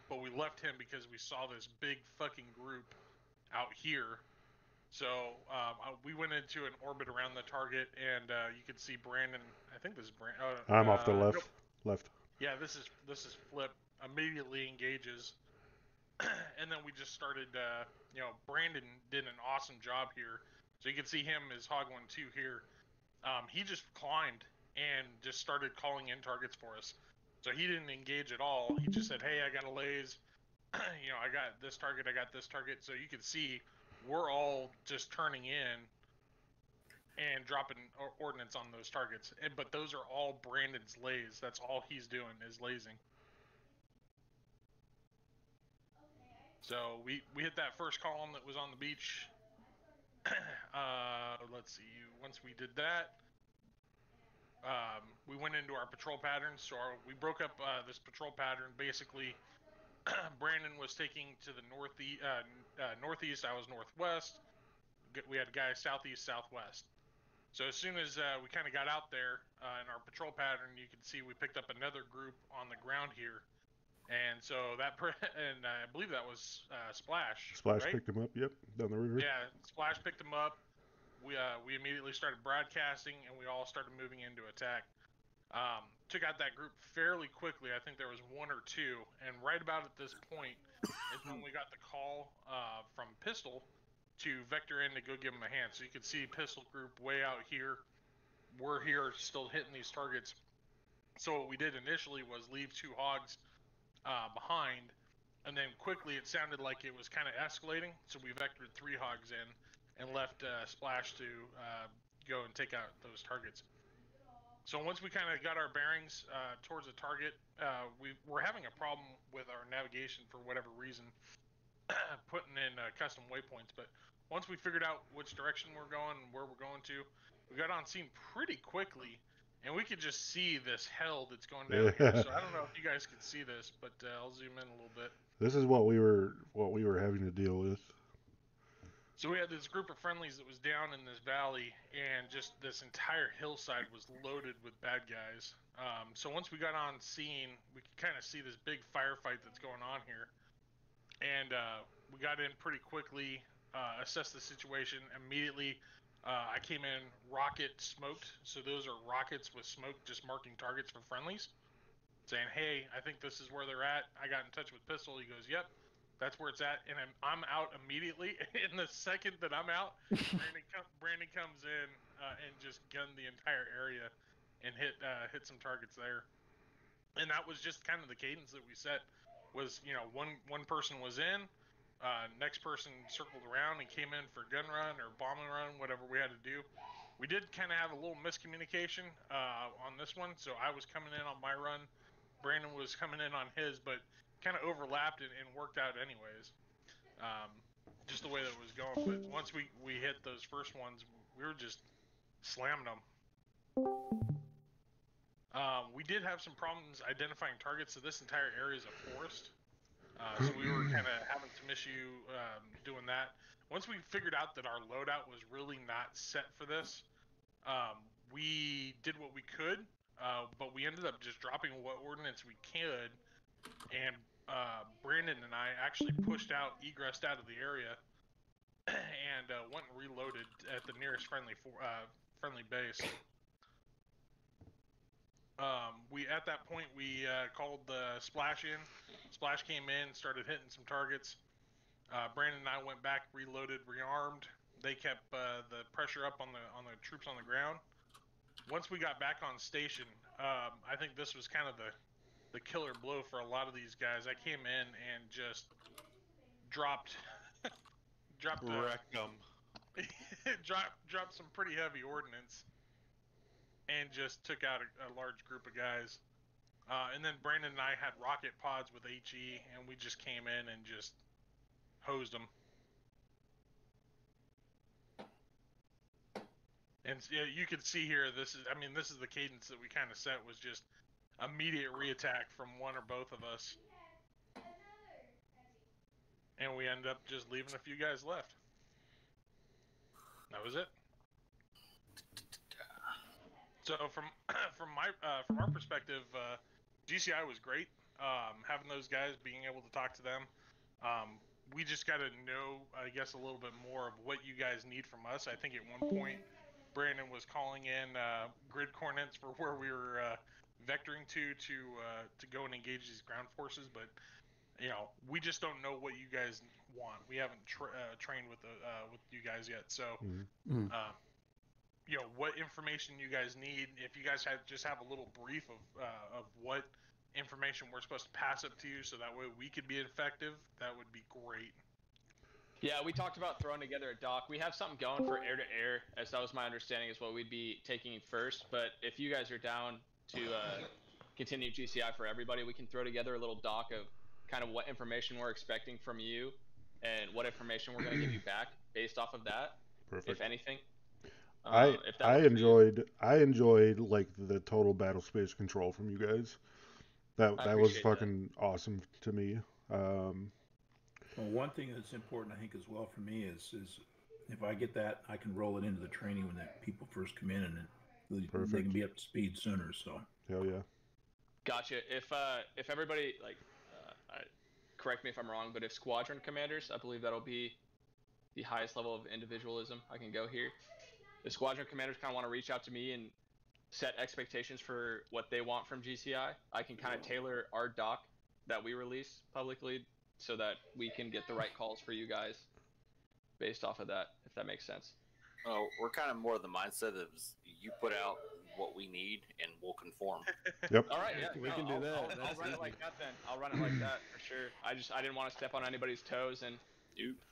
But we left him because we saw this big fucking group out here. So we went into an orbit around the target, and you can see Brandon. I think this is Brandon. I'm off the left. Nope. Left. Yeah, this is Flip. Immediately engages, and then we just started. Brandon did an awesome job here. So you can see him as Hog 1-2 here. He just climbed and just started calling in targets for us. So he didn't engage at all. He just said, "Hey, I got a laze. I got this target. I got this target." So you can see we're all just turning in and dropping ordnance on those targets. But those are all Brandon's lays. That's all he's doing is lasing. So we hit that first column that was on the beach. Let's see. Once we did that, we went into our patrol patterns. So we broke up this patrol pattern. Basically, Brandon was taking to the northeast. I was northwest. We had a guy southeast, southwest. So as soon as we kind of got out there in our patrol pattern, you can see we picked up another group on the ground here. And so and I believe that was Splash. Splash right? picked him up. Yep, down the river. Yeah, Splash picked him up. We immediately started broadcasting, and we all started moving into attack. Took out that group fairly quickly. I think there was 1 or 2, and right about at this point is when we got the call from Pistol to vector in to go give them a hand. So you can see Pistol group way out here. We're here still hitting these targets. So what we did initially was leave 2 hogs behind, and then quickly it sounded like it was kind of escalating. So we vectored 3 hogs in and left Splash to go and take out those targets. So once we kind of got our bearings towards the target, we're having a problem with our navigation for whatever reason, putting in custom waypoints. But once we figured out which direction we're going and where we're going to, we got on scene pretty quickly, and we could just see this hell that's going down here. So I don't know if you guys can see this, but I'll zoom in a little bit. This is what we were having to deal with. So we had this group of friendlies that was down in this valley, and just this entire hillside was loaded with bad guys. So once we got on scene, we could kind of see this big firefight that's going on here. And we got in pretty quickly, assessed the situation. Immediately, I came in rocket smoked. So those are rockets with smoke just marking targets for friendlies. Saying, hey, I think this is where they're at. I got in touch with Pistol. He goes, yep. That's where it's at, and I'm out immediately. In the second that I'm out, Brandon comes in and just gunned the entire area and hit some targets there. And that was just kind of the cadence that we set. Was one person was in, Next person circled around and came in for gun run or bombing run, whatever we had to do. We did kind of have a little miscommunication on this one, so I was coming in on my run, Brandon was coming in on his, but kind of overlapped and worked out anyways. Just the way that it was going. But once we hit those first ones, we were just slamming them. We did have some problems identifying targets, so this entire area is a forest. So we were kind of having some issue doing that. Once we figured out that our loadout was really not set for this, we did what we could, but we ended up just dropping what ordnance we could, and Brandon and I actually pushed out, egressed out of the area, and went and reloaded at the nearest friendly base. At that point we called the splash in. Splash came in, started hitting some targets. Brandon and I went back, reloaded, rearmed. They kept the pressure up on the troops on the ground. Once we got back on station, I think this was kind of the killer blow for a lot of these guys. I came in and just dropped wrecked them. dropped some pretty heavy ordnance and just took out a large group of guys. And then Brandon and I had rocket pods with HE, and we just came in and just hosed them. And you can see here, this is the cadence that we kind of set, was just immediate reattack from one or both of us. And we ended up just leaving a few guys left. That was it. So from our perspective, GCI was great. Having those guys, being able to talk to them. We just got to know, I guess, a little bit more of what you guys need from us. I think at one point, Brandon was calling in grid coordinates for where we were vectoring to go and engage these ground forces, but we just don't know what you guys want. We haven't trained with you guys yet, so what information you guys need. If you guys just have a little brief of what information we're supposed to pass up to you, so that way we could be effective, that would be great. Yeah, we talked about throwing together a dock. We have something going for air-to-air, as that was my understanding, is what we'd be taking first. But if you guys are down to continue GCI for everybody, we can throw together a little dock of kind of what information we're expecting from you and what information we're going to give you back based off of that, Perfect. if anything. I enjoyed like the total battle space control from you guys. That was fucking awesome to me. Well, one thing that's important, I think, as well for me is if I get that, I can roll it into the training when that people first come in, and they can be up to speed sooner. So. Hell yeah. Gotcha. If everybody correct me if I'm wrong, but if squadron commanders, I believe that'll be the highest level of individualism I can go here. If squadron commanders kind of want to reach out to me and set expectations for what they want from GCI, I can kind of tailor our doc that we release publicly so that we can get the right calls for you guys based off of that, if that makes sense. Oh, we're kind of more of the mindset of you put out what we need and we'll conform. Yep. All right, yeah, we can do that. I'll run it like that then. I'll run it like that for sure. I didn't want to step on anybody's toes, and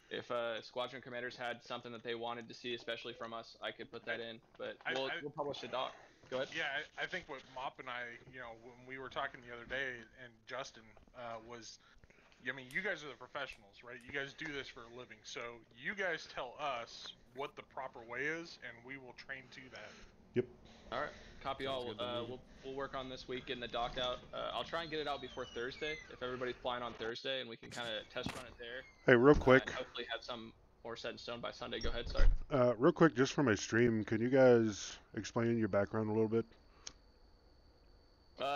if squadron commanders had something that they wanted to see, especially from us, I could put that in. But we'll publish a doc. Go ahead. Yeah, I think what Mop and I, when we were talking the other day, and Justin was, you guys are the professionals, right? You guys do this for a living, so you guys tell us what the proper way is, and we will train to that. Yep. All right. Copy all. We'll work on this week, getting the doc out. I'll try and get it out before Thursday, if everybody's flying on Thursday, and we can kind of test run it there. Hey, real quick. And hopefully have some more set in stone by Sunday. Go ahead, sorry. Real quick, just for my stream, can you guys explain your background a little bit?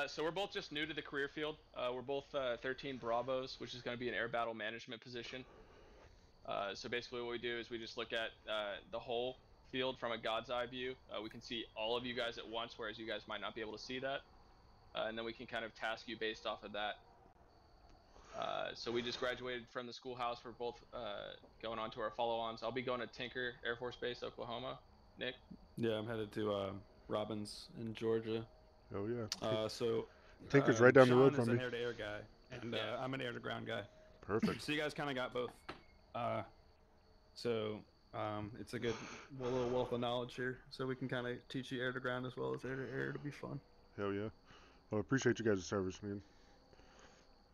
So we're both just new to the career field. We're both 13 Bravos, which is going to be an air battle management position. So basically what we do is we just look at the whole field from a God's eye view. We can see all of you guys at once, whereas you guys might not be able to see that. And then we can kind of task you based off of that. So we just graduated from the schoolhouse. We're both going on to our follow-ons. I'll be going to Tinker Air Force Base, Oklahoma. Nick? Yeah, I'm headed to Robbins in Georgia. Oh yeah. So Tinker's right down Sean the road from is me. an air-to-air guy, and I'm an air-to-ground guy. Perfect. So you guys kind of got both It's a good little wealth of knowledge here, so we can kind of teach you air to ground as well as air to air. It'll be fun. Hell yeah. Well, I appreciate you guys' service, man.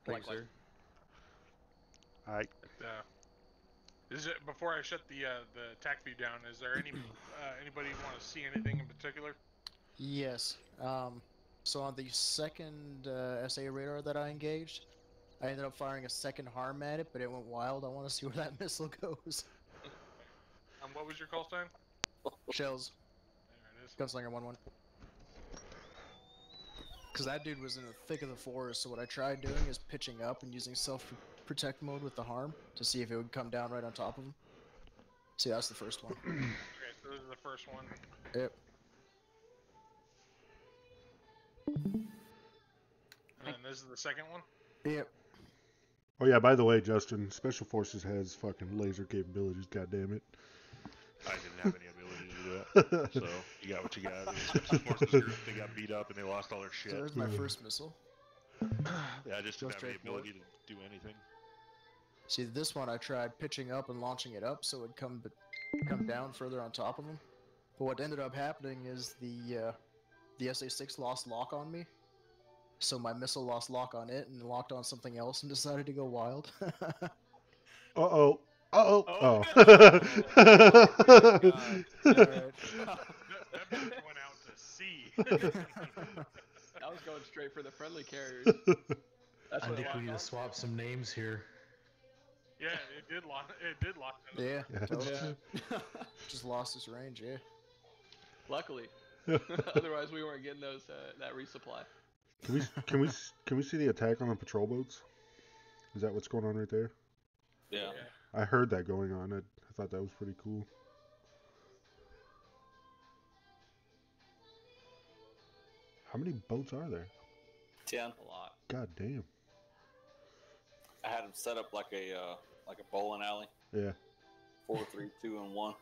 Thanks, sir. Alright. Is it before I shut the TAC view down? Is there any anybody want to see anything in particular? Yes. So on the second SA radar that I engaged, I ended up firing a second harm at it, but it went wild. I want to see where that missile goes. What was your call sign? Shells. There it is. Gunslinger 1-1. Because that dude was in the thick of the forest, so what I tried doing is pitching up and using self-protect mode with the harm to see if it would come down right on top of him. See, that's the first one. Okay, so this is the first one. Yep. And then this is the second one? Yep. Oh yeah, by the way, Justin, Special Forces has fucking laser capabilities, goddammit. I didn't have any ability to do that, so you got what you got. Special Forces group, they got beat up and they lost all their shit. So there's my first missile. Yeah, I just didn't have any ability to do anything. See, this one I tried pitching up and launching it up so it'd come down further on top of him. But what ended up happening is the SA-6 lost lock on me. So my missile lost lock on it and locked on something else and decided to go wild. Uh-oh. Uh-oh. Oh. That went out to sea. I was going straight for the friendly carriers. I think we need to swap some names here. Yeah, it did lock. It did lock. Yeah, totally. Just lost its range. Yeah. Luckily, otherwise we weren't getting those that resupply. Can we see the attack on the patrol boats? Is that what's going on right there? Yeah. I heard that going on. I thought that was pretty cool. How many boats are there? 10. A lot. God damn. I had them set up like a bowling alley. Yeah. 4, 3, 2, and 1.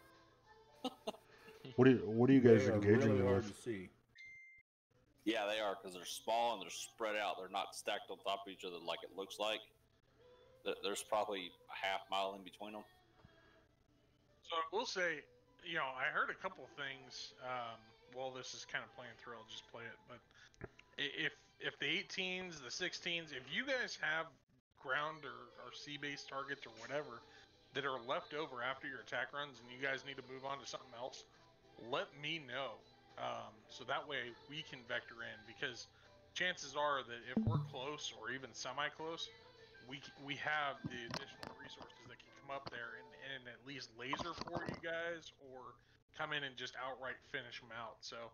What are you guys engaging really them hard with? to see. Yeah, they are, because they're small and they're spread out. They're not stacked on top of each other like it looks like. There's probably a half mile in between them. So I will say, I heard a couple things. Well, this is kind of playing through. I'll just play it. But if the 18s, the 16s, if you guys have ground or sea-based targets or whatever that are left over after your attack runs and you guys need to move on to something else, let me know. So that way we can vector in, because chances are that if we're close or even semi-close, we have the additional resources that can come up there and at least laser for you guys, or come in and just outright finish them out. So,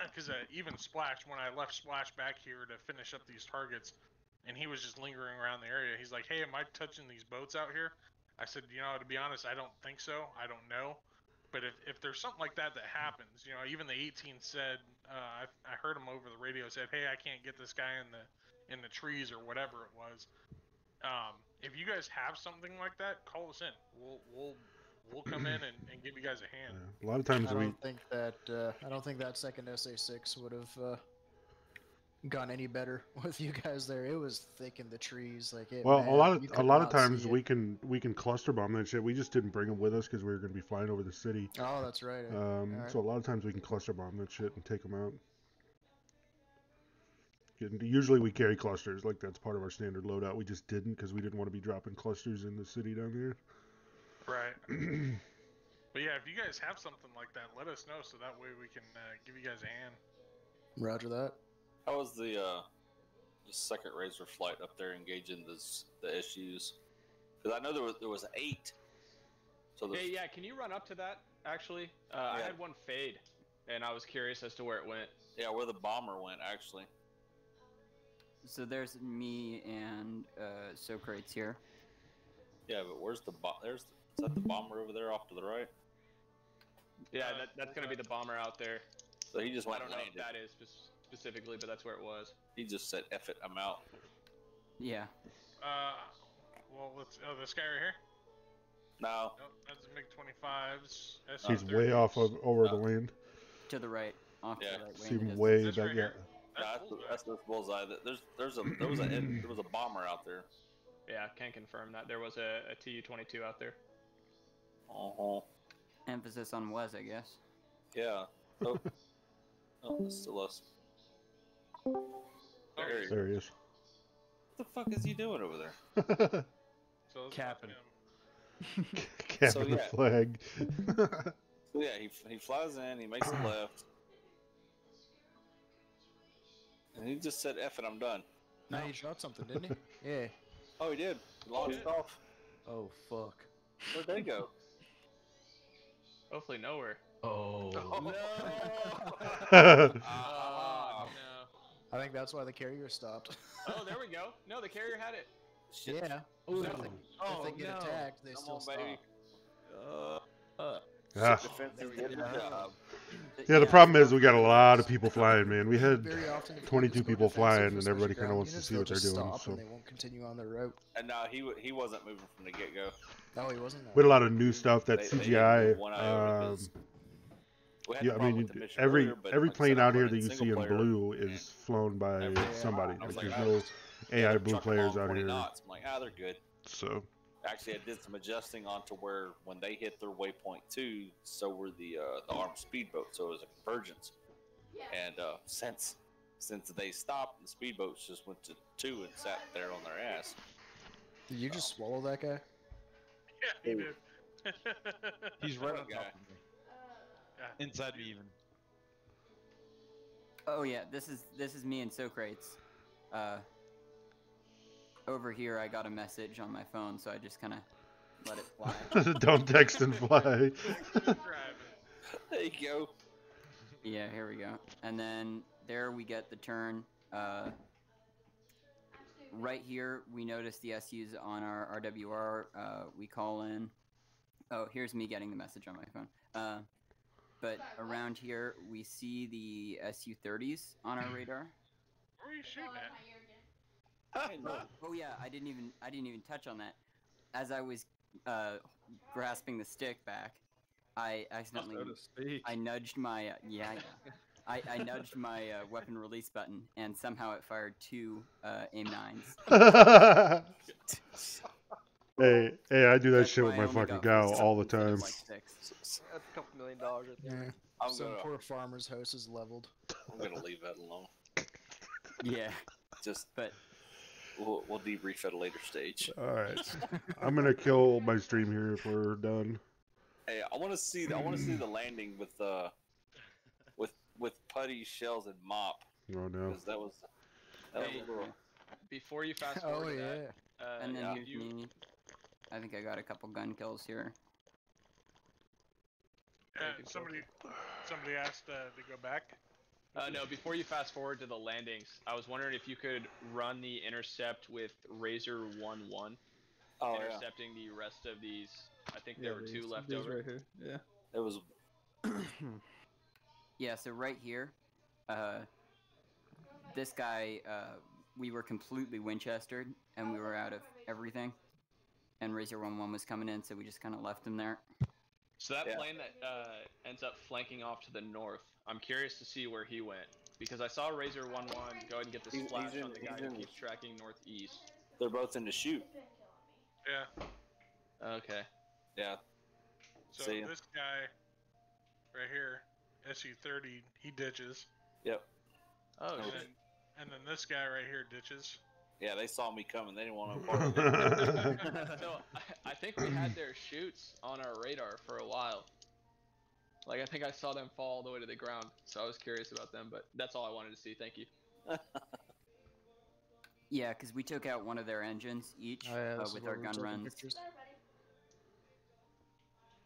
because even Splash, when I left Splash back here to finish up these targets, and he was just lingering around the area, he's like, "Hey, am I touching these boats out here?" I said, to be honest, I don't think so. I don't know. But if there's something like that happens, even the 18 said, I heard him over the radio, said, "Hey, I can't get this guy in the trees," or whatever it was. If you guys have something like that, call us in. We'll come in and give you guys a hand. A lot of times I don't think that second SA-6 would have gone any better with you guys there. It was thick in the trees, like it. Well, man, a lot of times we can cluster bomb that shit. We just didn't bring them with us because we were going to be flying over the city. Oh, that's right. Right. So a lot of times we can cluster bomb that shit and take them out. Usually we carry clusters, like that's part of our standard loadout. We just didn't because we didn't want to be dropping clusters in the city down there. Right. But yeah, if you guys have something like that, let us know so that way we can give you guys a hand. Roger that. How was the second Razor flight up there engaging the issues? Because I know there was 8. So hey, yeah, can you run up to that? Actually, I had one fade, and I was curious as to where it went. Yeah, where the bomber went actually. So there's me and Socrates here. Yeah, but where's the is that the bomber over there off to the right? Yeah, that's gonna be the bomber out there. So he just went. I don't know if that is specifically, but that's where it was. He just said, "F it, I'm out." Yeah. Well, this guy right here. No. Nope, that's the MiG-25s. He's way off over the land. To the right. Off to the right. See him way back there. That's bullseye. There was a bomber out there. Yeah, can confirm that there was a Tu-22 out there. Emphasis on was, I guess. Yeah. Oh, it's still us. There he is. What the fuck is he doing over there? So Capping. Capping the flag. So yeah, he flies in, he makes a left, and he just said, "F it, I'm done." Now he shot something, didn't he? Yeah. Oh, he did. He launched off. Oh fuck. Where'd they go? Hopefully nowhere. Oh. No. Oh, no. I think that's why the carrier stopped. Oh, there we go. No, the carrier had it. Yeah. Ooh. If they get attacked, they still stop. Ah. Defensive did the job. Yeah, the problem is we got a lot of people flying, man. We had Very often if 22 units go people flying, defensive, and everybody especially kind of wants to ground see what they're units, they'll doing. just stop So and they won't continue on their route. And no, he wasn't moving from the get go. No, he wasn't. we had a lot of new stuff that They didn't CGI. move one iota because we had Yeah, the I problem mean, with the mission every earlier, but every like I plane said, I'm out here that running you see single in player, blue is flown by somebody. I was Like, like, there's no AI they're blue trucking players along out 20 here. knots. I'm like, they're good. So Actually, I did some adjusting onto where when they hit their waypoint 2, so were the armed speedboats. So it was a convergence. And since they stopped, the speedboats just went to 2 and sat there on their ass. Did you just swallow that guy? Yeah, he did. He's right on What top guy? of me. Inside me even. Oh yeah, this is me and Socrates. Over here, I got a message on my phone, so I just kind of let it fly. don't text and fly. There you go. Yeah, here we go. And then there we get the turn. Right here, we notice the SUs on our RWR. We call in. Oh, here's me getting the message on my phone. But around here, we see the Su-30s on our radar. Where are you shooting at? Oh yeah, I didn't even touch on that. As I was grasping the stick back, I accidentally I nudged my I nudged my weapon release button, and somehow it fired 2 AIM-9s. Hey, I do that That's shit why with I my only fucking got gal 4 all the instead of, time. like, 6. That's a couple $1 million right there. Yeah. Some poor farmer's house is leveled. I'm gonna leave that alone. Yeah. But we'll debrief at a later stage. All right, I'm gonna kill my stream here if we're done. Hey, I want to see the landing with putty, shells, and mop. Oh no. Because that was a little. Before you fast forward to that, and then yeah, here's me. I think I got a couple gun kills here. Somebody asked to go back. No, before you fast forward to the landings, I was wondering if you could run the intercept with Razor 1-1, intercepting the rest of these. I think there were 2 left over. Right here. Yeah. It was. Yeah, so right here, this guy, we were completely Winchestered, and we were out of everything. And Razor 1-1 was coming in, so we just kind of left him there. So that plane that ends up flanking off to the north, I'm curious to see where he went. Because I saw Razor 1-1 go ahead and get the splash on the guy who keeps tracking northeast. They're both in the chute. Yeah. Okay. Yeah. So this guy right here, Su-30, he ditches. Yep. Oh, and then this guy right here ditches. Yeah, they saw me coming. They didn't want to part of it. So I think we had their chutes on our radar for a while. Like, I think I saw them fall all the way to the ground, so I was curious about them, but that's all I wanted to see. Thank you. Yeah, because we took out one of their engines each with our gun runs.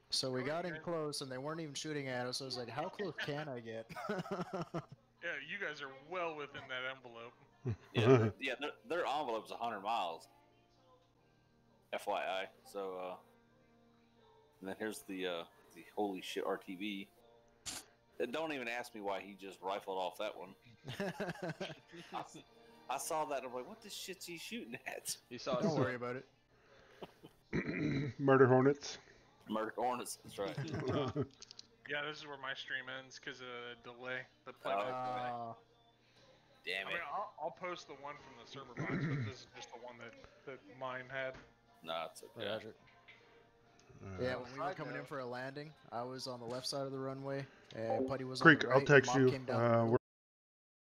So we got in close, and they weren't even shooting at us. So I was like, how close can I get? Yeah, you guys are well within that envelope. Yeah, their envelope's 100 miles. FYI. So, and then here's the holy shit RTV. Don't even ask me why he just rifled off that one. I saw that. I'm like, what the shit's he shooting at? You saw it. Don't worry about it. Murder Hornets. Murder Hornets. That's right. Yeah, this is where my stream ends because of the delay. The Damn I it. mean, I'll post the one from the server box, but this is just the one that mine had. Nah, it's okay. Roger. Yeah, when we were coming in for a landing, I was on the left side of the runway, and Putty was on Creek, the I'll right. text Mom you. came down the middle.